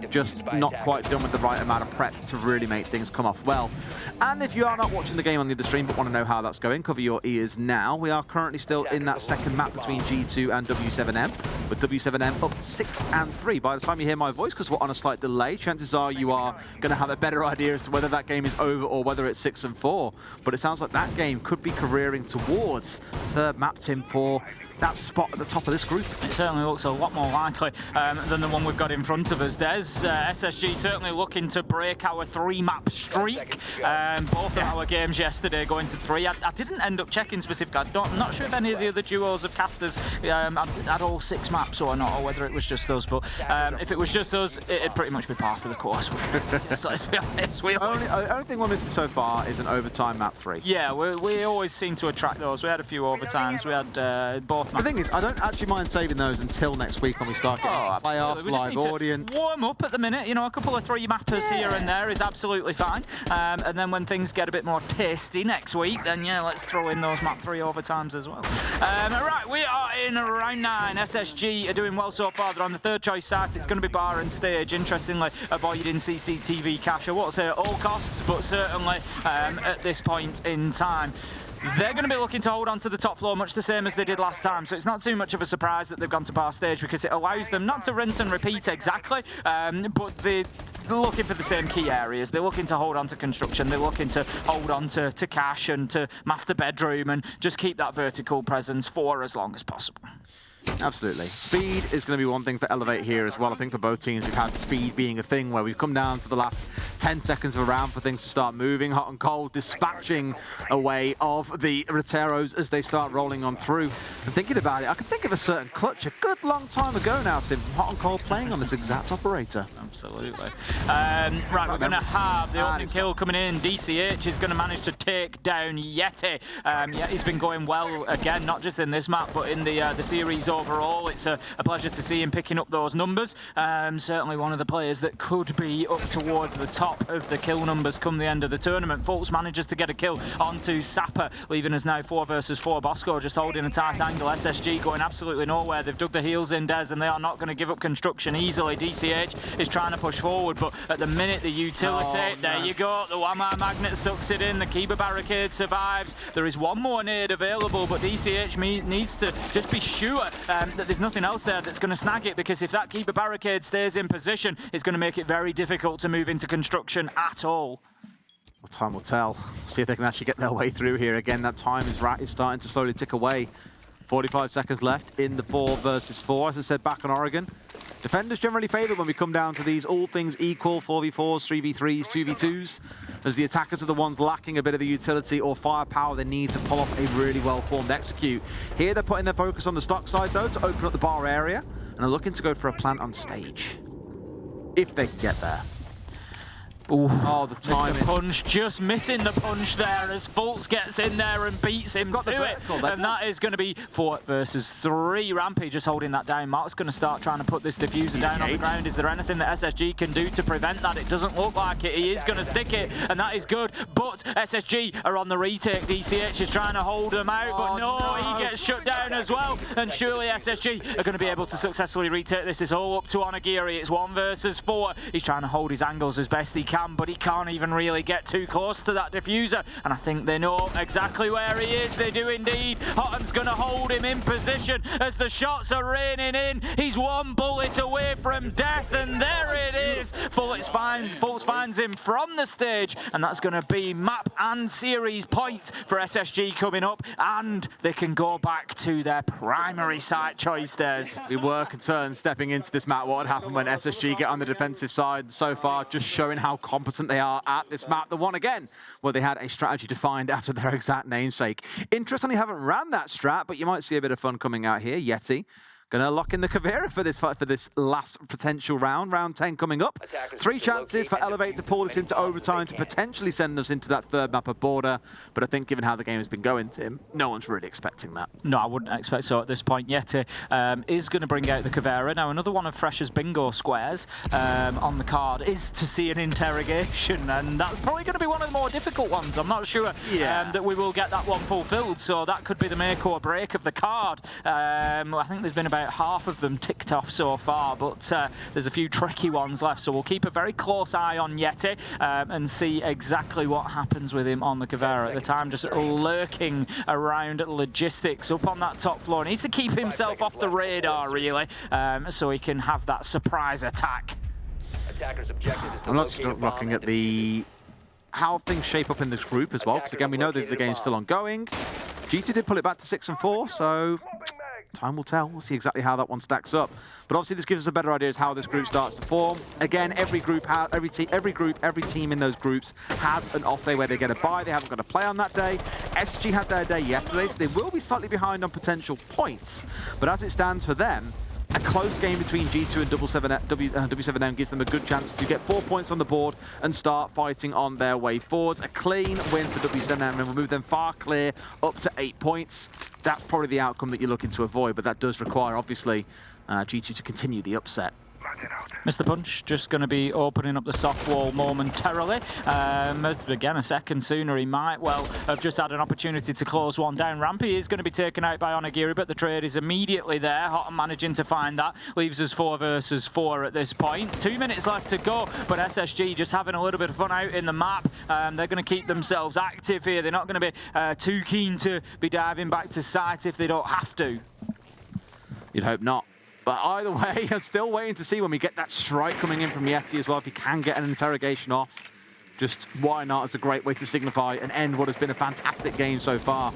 E: just not quite done with the right amount of prep to really make things come off well. And if you are not watching the game on the other stream but want to know how that's going, cover your ears now. We are currently still in that second map between G2 and W7M, with W7M up 6-3. By the time you hear my voice, because we're on a slight delay, chances are you are going to have a better idea as to whether that game is over or whether it's 6-4. But it sounds like that game could be careering towards third map, Tim, for that spot at the top of this group.
F: It certainly looks a lot more likely than the one we've got in front of us, Des. SSG certainly looking to break our 3-map streak. Both of our games yesterday going to 3. I didn't end up checking specifically. I'm not sure if any of the other duos of casters had all 6 maps or not, or whether it was just us. But if it was just us, it'd pretty much be par for the course. So let's be honest. The
E: only thing we're missing so far is an overtime map 3.
F: Yeah, we always seem to attract those. We had a few overtimes. We had both.
E: The thing is, I don't actually mind saving those until next week when we start getting playoffs, live audience.
F: Warm up at the minute, you know, a couple of 3-mappers here and there is absolutely fine. And then when things get a bit more tasty next week, then yeah, let's throw in those map 3 overtimes as well. Right, we are in round 9. SSG are doing well so far. They're on the third choice site. It's going to be bar and stage. Interestingly, avoiding CCTV cache. I won't say at all costs, but certainly at this point in time. They're going to be looking to hold on to the top floor much the same as they did last time, so it's not too much of a surprise that they've gone to bar stage, because it allows them not to rinse and repeat exactly, but they're looking for the same key areas. They're looking to hold on to construction, they're looking to hold on to cache and to master bedroom and just keep that vertical presence for as long as possible.
E: Absolutely. Speed is going to be one thing for Elevate here as well. I think for both teams, we've had speed being a thing where we've come down to the last 10 seconds of a round for things to start moving. Hot and Cold dispatching away of the Roteros as they start rolling on through. And thinking about it, I can think of a certain clutch a good long time ago now, Tim, from Hot and Cold playing on this exact operator.
F: Absolutely. Right, we're going to have the opening kill coming in. DCH is going to manage to take down Yeti. Yeti's been going well again, not just in this map, but in the series overall. It's a pleasure to see him picking up those numbers. Certainly one of the players that could be up towards the top of the kill numbers come the end of the tournament. Fultz manages to get a kill onto Sapper, leaving us now 4 versus 4. Bosco just holding a tight angle. SSG going absolutely nowhere. They've dug the heels in, Des, and they are not going to give up construction easily. DCH is trying to push forward, but at the minute, the utility, there you go. The Wamai Magnet sucks it in. The Kiba barricade survives. There is one more nade available, but DCH needs to just be sure that there's nothing else there that's going to snag it, because if that Kiba barricade stays in position, it's going to make it very difficult to move into construction at all.
E: Well, time will tell. See if they can actually get their way through here. Again, that time is starting to slowly tick away. 45 seconds left in the 4 versus 4. As I said, back on Oregon, defenders generally favoured when we come down to these all things equal 4v4s, 3v3s, 2v2s, as the attackers are the ones lacking a bit of the utility or firepower they need to pull off a really well-formed execute. Here they're putting their focus on the stock side, though, to open up the bar area, and are looking to go for a plant on stage, if they can get there.
F: Ooh,
E: oh, the timing.
F: Mr. Punch, just missing the punch there as Fultz gets in there and beats him to it. And that is going to be 4 versus 3. Rampy just holding that down. Mark's going to start trying to put this diffuser down on the ground. Is there anything that SSG can do to prevent that? It doesn't look like it. He is going to stick it, and that is good. But SSG are on the retake. DCH is trying to hold him out, but no, he gets shut down as well. And surely SSG are going to be able to successfully retake this. It's all up to Onagiri. It's 1 versus 4. He's trying to hold his angles as best he can, but he can't even really get too close to that diffuser, and I think they know exactly where he is. They do indeed. Hotton's going to hold him in position as the shots are raining in. He's 1 bullet away from death, and there it is. Fultz finds him from the stage, and that's going to be map and series point for SSG coming up, and they can go back to their primary site choice, Des.
E: We were concerned stepping into this map what would happen when SSG get on the defensive side. So far, just showing how competent they are at this map. The one, again, where they had a strategy defined after their exact namesake. Interestingly, haven't ran that strat, but you might see a bit of fun coming out here. Yeti gonna lock in the Caveira for this last potential round. Round 10 coming up. 3 chances for Elevate to pull this into overtime to potentially send us into that third map of Border. But I think given how the game has been going, Tim, no one's really expecting that.
F: No, I wouldn't expect so at this point. Yeti is going to bring out the Caveira. Now, another one of Fresh's bingo squares on the card is to see an interrogation, and that's probably going to be one of the more difficult ones. I'm not sure that we will get that one fulfilled, so that could be the make or break of the card. I think there's been about half of them ticked off so far, but there's a few tricky ones left, so we'll keep a very close eye on Yeti and see exactly what happens with him on the Caveira. At the time, just lurking around logistics up on that top floor. He needs to keep himself off the radar, really, so he can have that surprise attack.
E: I'm not just looking at how things shape up in this group as well, because again, we know that the game's still ongoing. G2 did pull it back to 6 and 4, so time will tell. We'll see exactly how that one stacks up. But obviously, this gives us a better idea of how this group starts to form. Again, every team in those groups has an off day where they get a bye. They haven't got to play on that day. SG had their day yesterday, so they will be slightly behind on potential points. But as it stands for them, a close game between G2 and W7M gives them a good chance to get 4 points on the board and start fighting on their way forwards. A clean win for W7M and will move them far clear up to 8 points. That's probably the outcome that you're looking to avoid, but that does require, obviously, G2 to continue the upset.
F: Mr. Punch just going to be opening up the soft wall momentarily. Again, a second sooner, he might well have just had an opportunity to close one down. Rampy is going to be taken out by Onigiri, but the trade is immediately there. Hot managing to find that. Leaves us 4 versus 4 at this point. 2 minutes left to go, but SSG just having a little bit of fun out in the map. They're going to keep themselves active here. They're not going to be too keen to be diving back to site if they don't have to.
E: You'd hope not. But either way, I'm still waiting to see when we get that strike coming in from Yeti as well. If he can get an interrogation off, just why not? It's a great way to signify and end what has been a fantastic game so far.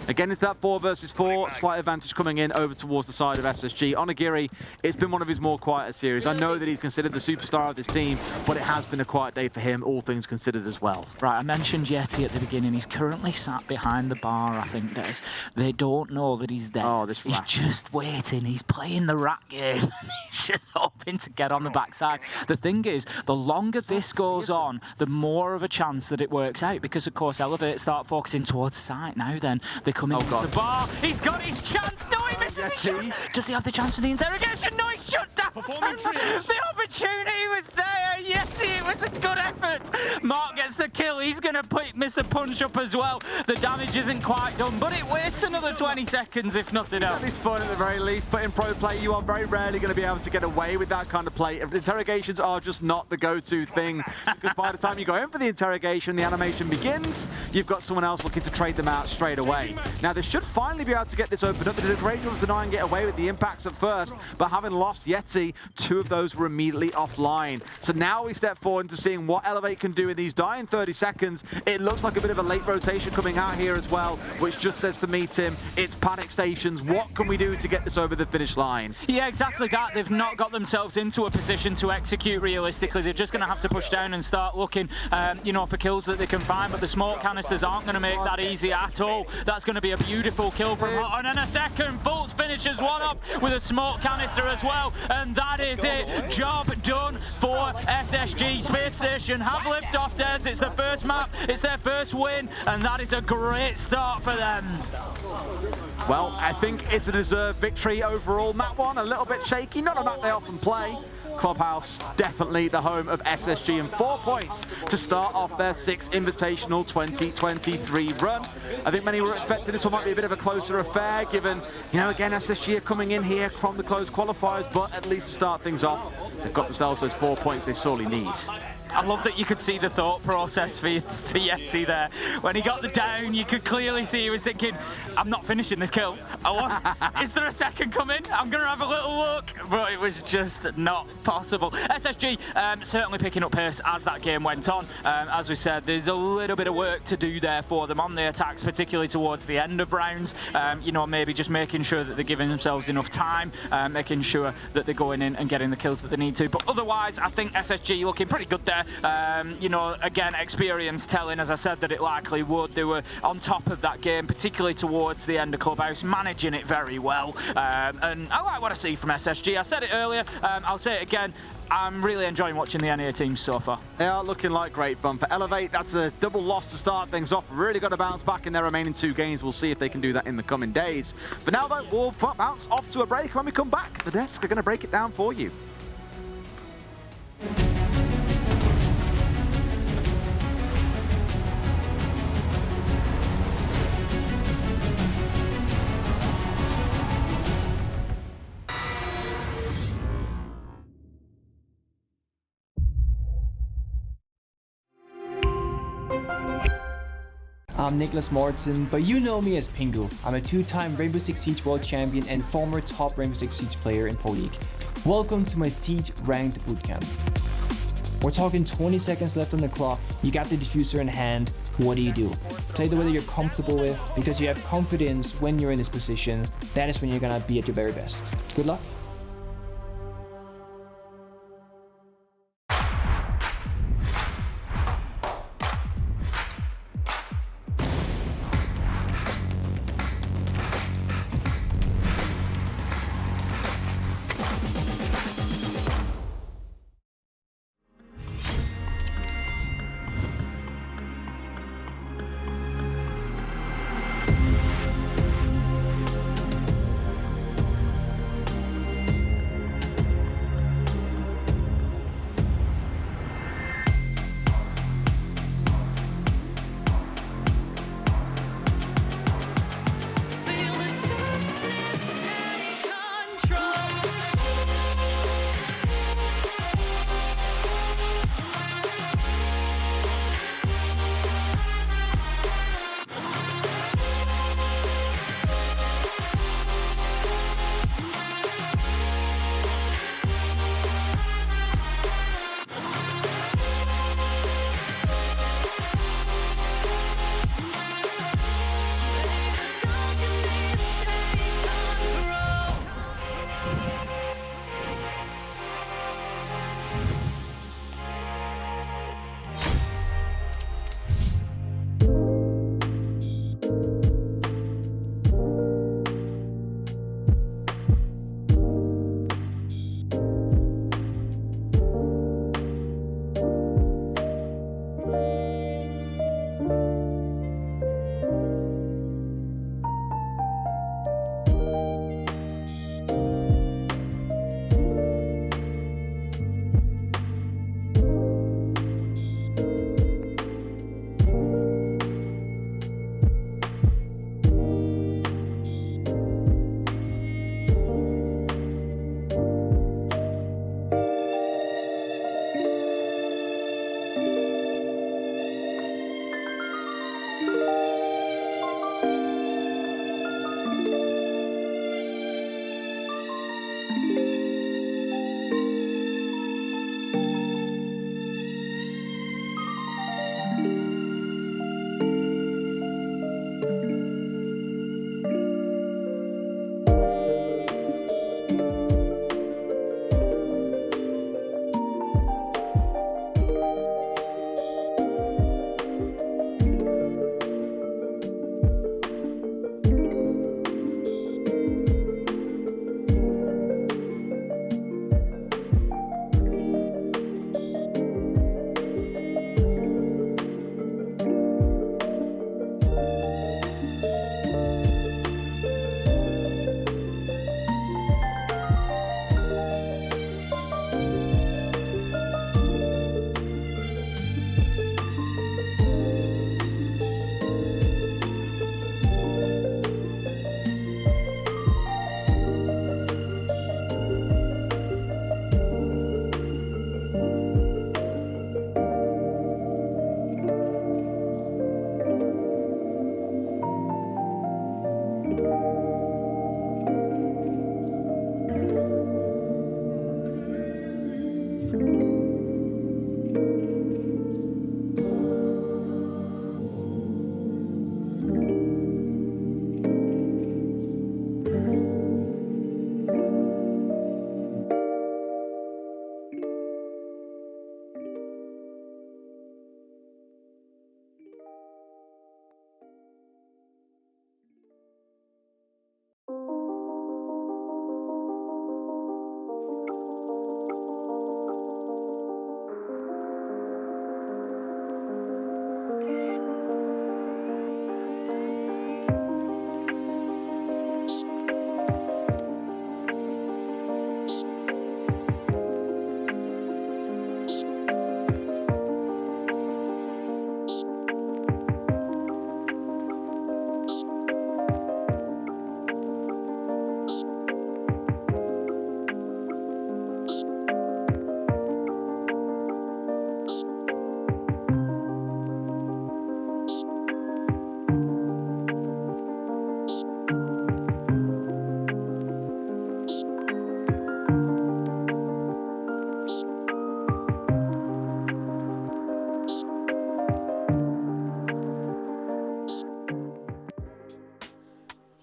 E: Again, it's that 4 versus 4, slight advantage coming in over towards the side of SSG. Onigiri, it's been one of his more quieter series. I know that he's considered the superstar of this team, but it has been a quiet day for him, all things considered as well.
F: Right, I mentioned Yeti at the beginning. He's currently sat behind the bar, I think, Des. They don't know that he's there.
E: Oh, this
F: He's
E: rat.
F: just waiting. He's playing the rat game. He's just hoping to get on the backside. The thing is, the longer this goes on, the more of a chance that it works out, because, of course, Elevate start focusing towards site now then. They come into the bar. He's got his chance. No, he misses his chance. Does he have the chance for the interrogation? No, he's shut down. The opportunity was there. Yeti, it was a good effort. Mark gets the kill. He's going to miss a punch up as well. The damage isn't quite done, but it wastes another 20 seconds, if nothing else.
E: It's fun at the very least, but in pro play, you are very rarely going to be able to get away with that kind of play. Interrogations are just not the go-to thing, because by the time you go in for the interrogation, the animation begins, you've got someone else looking to trade them out straight away. Now, they should finally be able to get this opened up. They did a great job of denying and get away with the impacts at first, but having lost Yeti, 2 of those were immediately offline. So now we step forward into seeing what Elevate can do in these dying 30 seconds. It looks like a bit of a late rotation coming out here as well, which just says to me, Tim, it's panic stations. What can we do to get this over the finish line?
F: Yeah, exactly that. They've not got themselves into a position to execute realistically. They're just going to have to push down and start looking, for kills that they can find, but the smoke canisters aren't going to make that easy at all. That's going to be a beautiful kill from Hot. And in a second, Fultz finishes one off with a smoke canister as well. And that is it. Job done for SSG. Space Station have liftoff, Des. It's their first map. It's their first win. And that is a great start for them.
E: Well, I think it's a deserved victory overall. Map 1, a little bit shaky. Not a map they often play. Clubhouse, definitely the home of SSG, and 4 points to start off their Six Invitational 2023 run. I think many were expecting this one might be a bit of a closer affair, given, again, SSG are coming in here from the closed qualifiers, but at least to start things off, they've got themselves those 4 points they sorely need.
F: I love that you could see the thought process for Yeti there. When he got the down, you could clearly see he was thinking, I'm not finishing this kill. Is there a second coming? I'm going to have a little look. But it was just not possible. SSG certainly picking up pace as that game went on. As we said, there's a little bit of work to do there for them on the attacks, particularly towards the end of rounds. Maybe just making sure that they're giving themselves enough time, making sure that they're going in and getting the kills that they need to. But otherwise, I think SSG looking pretty good there. there. You know, again, experience telling, as I said, that it likely would. They were on top of that game, particularly towards the end of Clubhouse, managing it very well. And I like what I see from SSG. I said it earlier, I'll say it again. I'm really enjoying watching the NA teams so far.
E: They are looking like great fun. For Elevate, that's a double loss to start things off. Really got to bounce back in their remaining 2 games. We'll see if they can do that in the coming days. But now, though, we'll bounce off to a break. When we come back, the desk are going to break it down for you.
G: I'm Nicholas Morton, but you know me as Pingu. I'm a 2-time Rainbow Six Siege World Champion and former top Rainbow Six Siege player in Pro League. Welcome to my Siege Ranked Bootcamp. We're talking 20 seconds left on the clock, you got the diffuser in hand, what do? Play the way that you're comfortable with, because you have confidence when you're in this position, that is when you're gonna be at your very best. Good luck.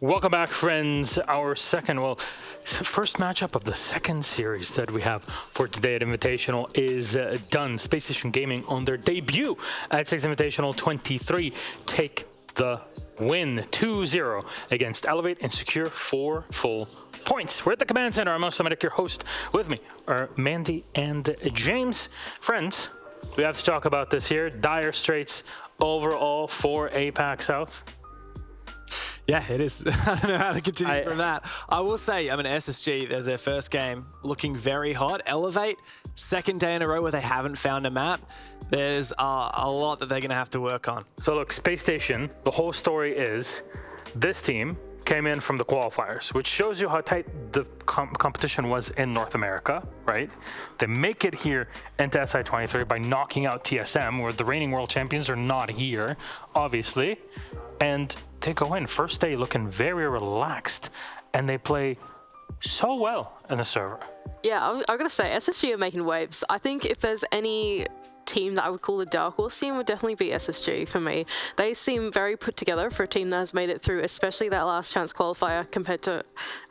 A: Welcome back, friends. Our first matchup of the second series that we have for today at Invitational is done. Spacestation Gaming on their debut at Six Invitational 23 take the win 2-0 against Elevate and secure 4 full points. We're at the command center. I'm Osamatic, your host. With me are Mandy and James. Friends, we have to talk about this here. Dire straits overall for APAC South.
B: Yeah, it is. I don't know how to continue from that. I will say, SSG, their first game, looking very hot. Elevate, second day in a row where they haven't found a map. There's a lot that they're going to have to work on.
A: So look, Space Station, the whole story is this team came in from the qualifiers, which shows you how tight the competition was in North America, right? They make it here into SI23 by knocking out TSM, where the reigning world champions are not here, obviously. And they go in first day looking very relaxed, and they play so well in the server.
C: Yeah, I'm gonna say SSG are making waves. I think if there's any team that I would call a dark horse team, would definitely be SSG for me. They seem very put together for a team that has made it through, especially that last chance qualifier compared to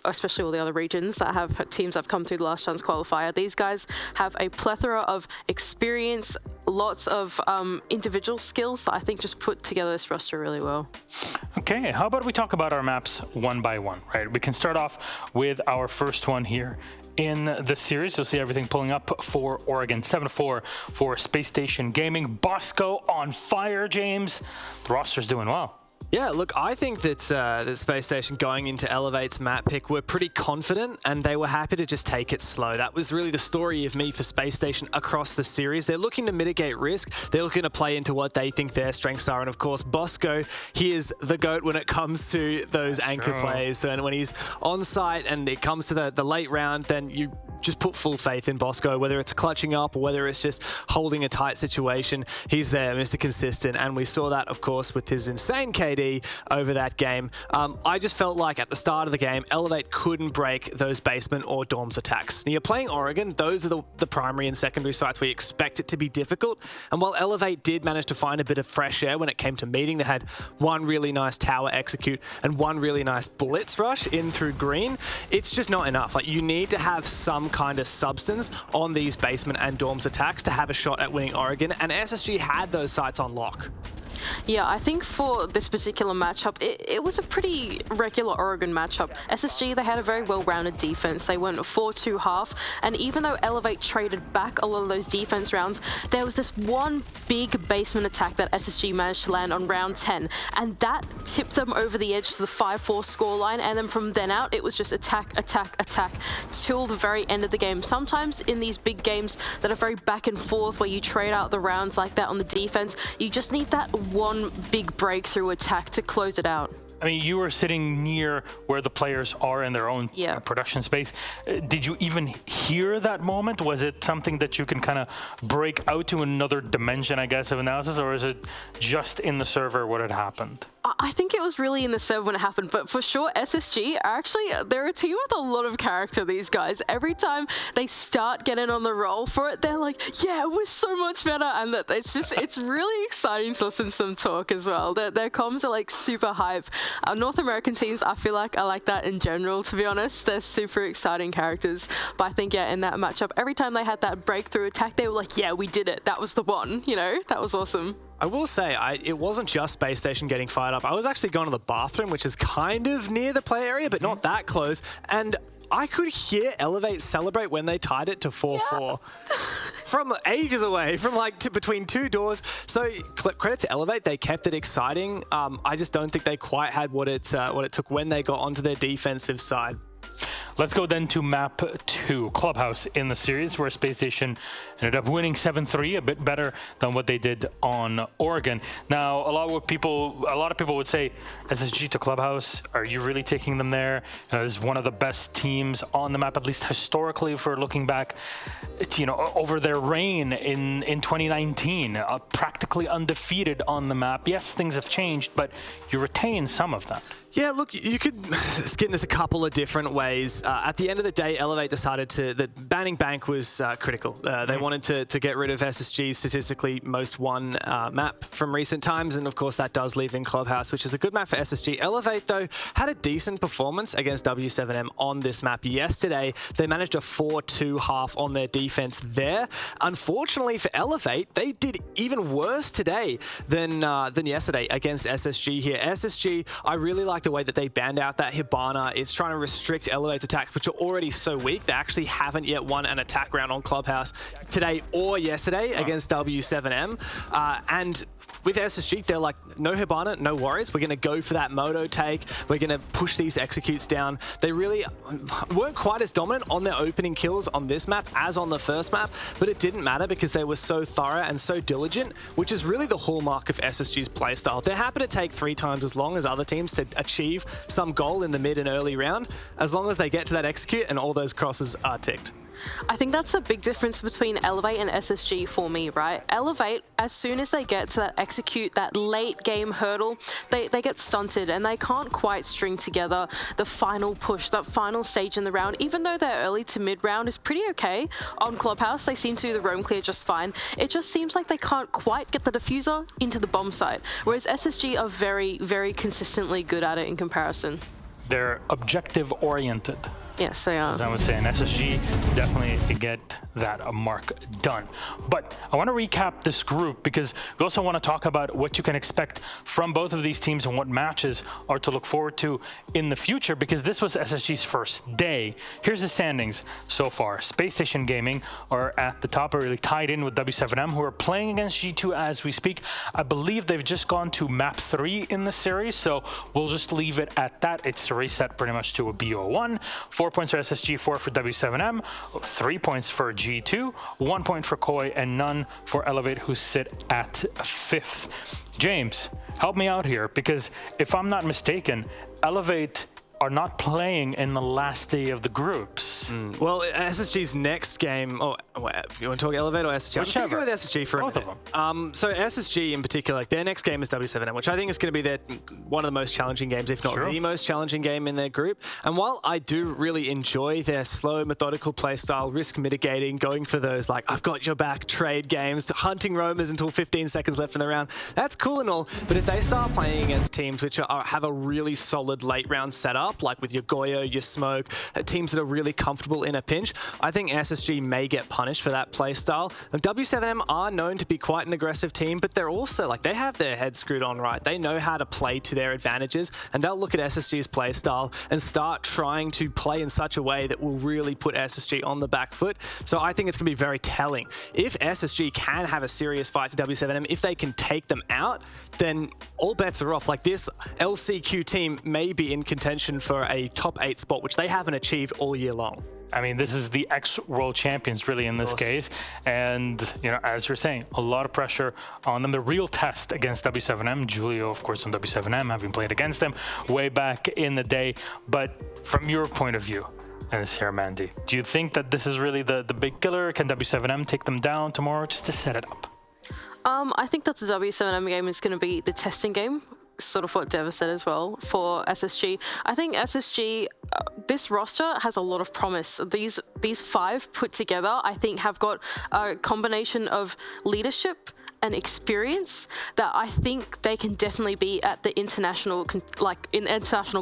C: especially all the other regions that have teams that have come through the last chance qualifier. These guys have a plethora of experience, lots of individual skills that I think just put together this roster really well.
A: Okay, how about we talk about our maps one by one, right? We can start off with our first one here in the series. You'll see everything pulling up for Oregon. 7-4 for Space Station Gaming. Bosco on fire, James. The roster's doing well.
B: Yeah, look, I think that that Space Station going into Elevate's map pick were pretty confident, and they were happy to just take it slow. That was really the story of me for Space Station across the series. They're looking to mitigate risk. They're looking to play into what they think their strengths are. And of course, Bosco, he is the GOAT when it comes to those anchor plays. And when he's on site and it comes to the late round, then you just put full faith in Bosco, whether it's clutching up or whether it's just holding a tight situation. He's there, Mr. Consistent, and we saw that, of course, with his insane KD over that game. I just felt like at the start of the game, Elevate couldn't break those basement or dorms attacks. Now, you're playing Oregon. Those are the primary and secondary sites where you expect it to be difficult. And while Elevate did manage to find a bit of fresh air when it came to meeting, they had one really nice tower execute and one really nice blitz rush in through green. It's just not enough. Like, you need to have some kind of substance on these basement and dorms attacks to have a shot at winning Oregon, and SSG had those sites on lock.
C: Yeah, I think for this particular matchup, it was a pretty regular Oregon matchup. SSG, they had a very well-rounded defense. They went 4-2 half, and even though Elevate traded back a lot of those defense rounds, there was this one big basement attack that SSG managed to land on round 10, and that tipped them over the edge to the 5-4 scoreline, and then from then out, it was just attack, attack, attack, till the very end of the game. Sometimes in these big games that are very back and forth, where you trade out the rounds like that on the defense, you just need that one big breakthrough attack to close it out.
A: I mean, you were sitting near where the players are in their own production space. Did you even hear that moment? Was it something that you can kind of break out to another dimension, I guess, of analysis, or is it just in the server what had happened?
C: I think it was really in the server when it happened, but for sure, SSG are actually, they're a team with a lot of character, these guys. Every time they start getting on the roll for it, they're like, yeah, we're so much better. And it's really exciting to listen to them talk as well. Their comms are like super hype. North American teams, I feel like, are like that in general, to be honest. They're super exciting characters. But I think, yeah, in that matchup, every time they had that breakthrough attack, they were like, yeah, we did it. That was the one, you know? That was awesome.
B: I will say, it wasn't just Space Station getting fired up. I was actually going to the bathroom, which is kind of near the play area, but not that close. And I could hear Elevate celebrate when they tied it to 4-4 from ages away, from like between two doors. So credit to Elevate, they kept it exciting. I just don't think they quite had what it took when they got onto their defensive side.
A: Let's go then to map 2, Clubhouse in the series, where Space Station ended up winning 7-3, a bit better than what they did on Oregon. Now, a lot of people would say, SSG to Clubhouse, are you really taking them there as one of the best teams on the map, at least historically, for looking back, it's, over their reign in 2019, practically undefeated on the map. Yes, things have changed, but you retain some of that.
B: Yeah, look, you could skin this a couple of different ways. at the end of the day, Elevate decided that banning Bank was critical. They wanted to get rid of SSG's statistically most won map from recent times, and of course that does leave in Clubhouse, which is a good map for SSG. Elevate, though, had a decent performance against W7M on this map yesterday. They managed a 4-2 half on their defense there. Unfortunately for Elevate, they did even worse today than yesterday against SSG here. SSG, I really like the way that they banned out that Hibana. It's trying to restrict Elevate's attacks, which are already so weak. They actually haven't yet won an attack round on Clubhouse today or yesterday against W7M. And with SSG, they're like, no Hibana, no worries. We're going to go for that Moto take. We're going to push these executes down. They really weren't quite as dominant on their opening kills on this map as on the first map, but it didn't matter because they were so thorough and so diligent, which is really the hallmark of SSG's playstyle. They're happy to take 3 times as long as other teams to achieve some goal in the mid and early round, as long as they get to that execute and all those crosses are ticked.
C: I think that's the big difference between Elevate and SSG for me, right? Elevate, as soon as they get to that execute, that late game hurdle, they get stunted and they can't quite string together the final push, that final stage in the round. Even though their early to mid round is pretty okay on Clubhouse, they seem to do the roam clear just fine. It just seems like they can't quite get the diffuser into the bomb site, whereas SSG are very, very consistently good at it in comparison.
A: They're objective oriented.
C: Yes, they are.
A: As I was saying, SSG definitely get that mark done. But I want to recap this group because we also want to talk about what you can expect from both of these teams and what matches are to look forward to in the future, because this was SSG's first day. Here's the standings so far. Spacestation Gaming are at the top, are really tied in with W7M, who are playing against G2 as we speak. I believe they've just gone to map 3 in the series, so we'll just leave it at that. It's a reset pretty much to a BO1. 4 points for SSG, 4 for W7M, 3 points for G2, 1 point for Koi, and none for Elevate, who sit at 5th. James, help me out here, because if I'm not mistaken, Elevate are not playing in the last day of the groups.
B: Well, SSG's next game, you want to talk Elevate or SSG?
A: Whichever.
B: I'm going to go with SSG for
A: both
B: a minute. Of them. So SSG in particular, their next game is W7M, which I think is going to be one of the most challenging games, if not the most challenging game in their group. And while I do really enjoy their slow, methodical playstyle, risk mitigating, going for those like, I've got your back trade games, hunting roamers until 15 seconds left in the round, that's cool and all, but if they start playing against teams which have a really solid late round setup, like with your Goyo, your Smoke, teams that are really comfortable in a pinch, I think SSG may get punished for that play style. And W7M are known to be quite an aggressive team, but they're also like, they have their heads screwed on right. They know how to play to their advantages, and they'll look at SSG's play style and start trying to play in such a way that will really put SSG on the back foot. So I think it's going to be very telling. If SSG can have a serious fight to W7M, if they can take them out, then all bets are off. Like, this LCQ team may be in contention for a top 8 spot, which they haven't achieved all year long.
A: I mean, this is the ex-world champions, really, in this case. And, you know, as you're saying, a lot of pressure on them. The real test against W7M, Julio, of course, on W7M, having played against them way back in the day. But from your point of view, and this here, Mandy, do you think that this is really the big killer? Can W7M take them down tomorrow just to set it up?
C: I think that the W7M game is going to be the testing game, sort of what Deva said as well, for SSG. I think SSG, this roster has a lot of promise. These 5 put together, I think, have got a combination of leadership and experience that I think they can definitely be at the international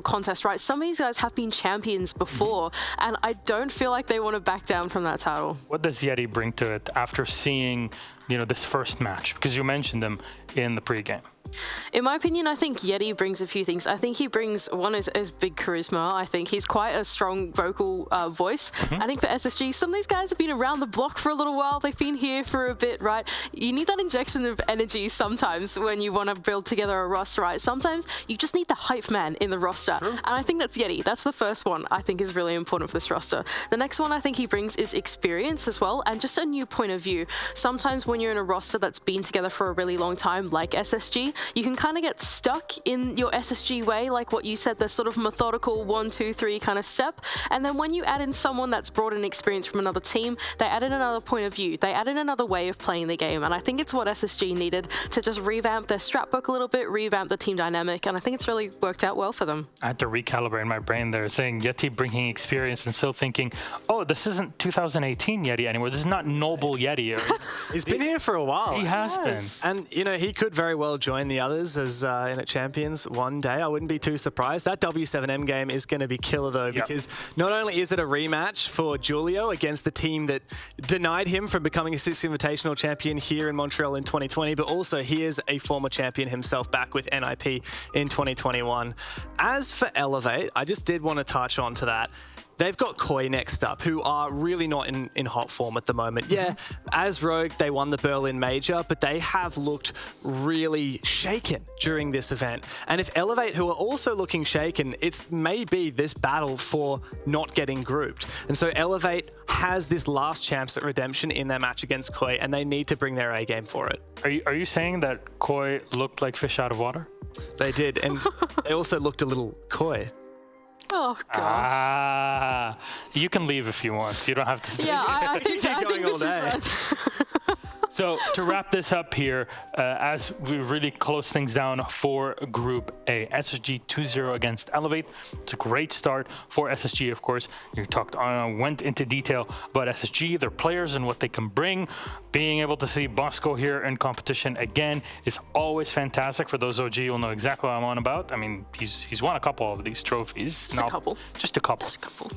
C: contest, right? Some of these guys have been champions before, and I don't feel like they want to back down from that title.
A: What does Yeti bring to it after seeing, you know, this first match? Because you mentioned them in the pregame.
C: In my opinion, I think Yeti brings a few things. I think he brings, one is big charisma. I think he's quite a strong vocal voice. I think for SSG, some of these guys have been around the block for a little while. They've been here for a bit, right? You need that injection of energy sometimes when you want to build together a roster, right? Sometimes you just need the hype man in the roster. And I think that's Yeti. That's the first one I think is really important for this roster. The next one I think he brings is experience as well, and just a new point of view. Sometimes when when you're in a roster that's been together for a really long time, like SSG, you can kind of get stuck in your SSG way, like what you said, the sort of methodical 1, 2, 3 kind of step. And then when you add in someone that's brought in experience from another team, they add in another point of view, they add in another way of playing the game. And I think it's what SSG needed to just revamp their strat book a little bit, revamp the team dynamic, and I think it's really worked out well for them.
A: I had to recalibrate my brain there, saying Yeti bringing experience and still thinking, oh, this isn't 2018 Yeti anymore. This is not Noble Yeti.
B: He's been here for a while.
A: He has been.
B: And, you know, he could very well join the others as in at Champions one day. I wouldn't be too surprised. That W7M game is going to be killer, though, because not only is it a rematch for Julio against the team that denied him from becoming a Six Invitational champion here in Montreal in 2020, but also he is a former champion himself back with NIP in 2021. As for Elevate, I just did want to touch on to that. They've got Koi next up, who are really not in hot form at the moment. Yeah, as Rogue, they won the Berlin Major, but they have looked really shaken during this event. And if Elevate, who are also looking shaken, it's maybe this battle for not getting grouped. And so Elevate has this last chance at redemption in their match against Koi, and they need to bring their A game for it.
A: Are you saying that Koi looked like fish out of water?
B: They did, and they also looked a little coy.
C: Oh, gosh.
A: You can leave if you want. You don't have to stay.
C: Yeah, I think this is...
A: So to wrap this up here, as we really close things down for Group A, SSG 2-0 against Elevate. It's a great start for SSG, of course. You went into detail about SSG, their players, and what they can bring. Being able to see Bosco here in competition again is always fantastic. For those OG, you'll know exactly what I'm on about. I mean, he's won a couple of these trophies.
C: Just a couple.
A: Just a couple.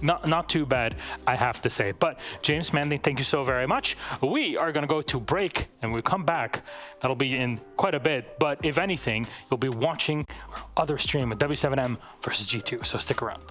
A: Not too bad, I have to say. But James Manley, thank you so very much. We are going to go to break, and we'll come back. That'll be in quite a bit. But if anything, you'll be watching our other stream with W7M versus G2. So stick around.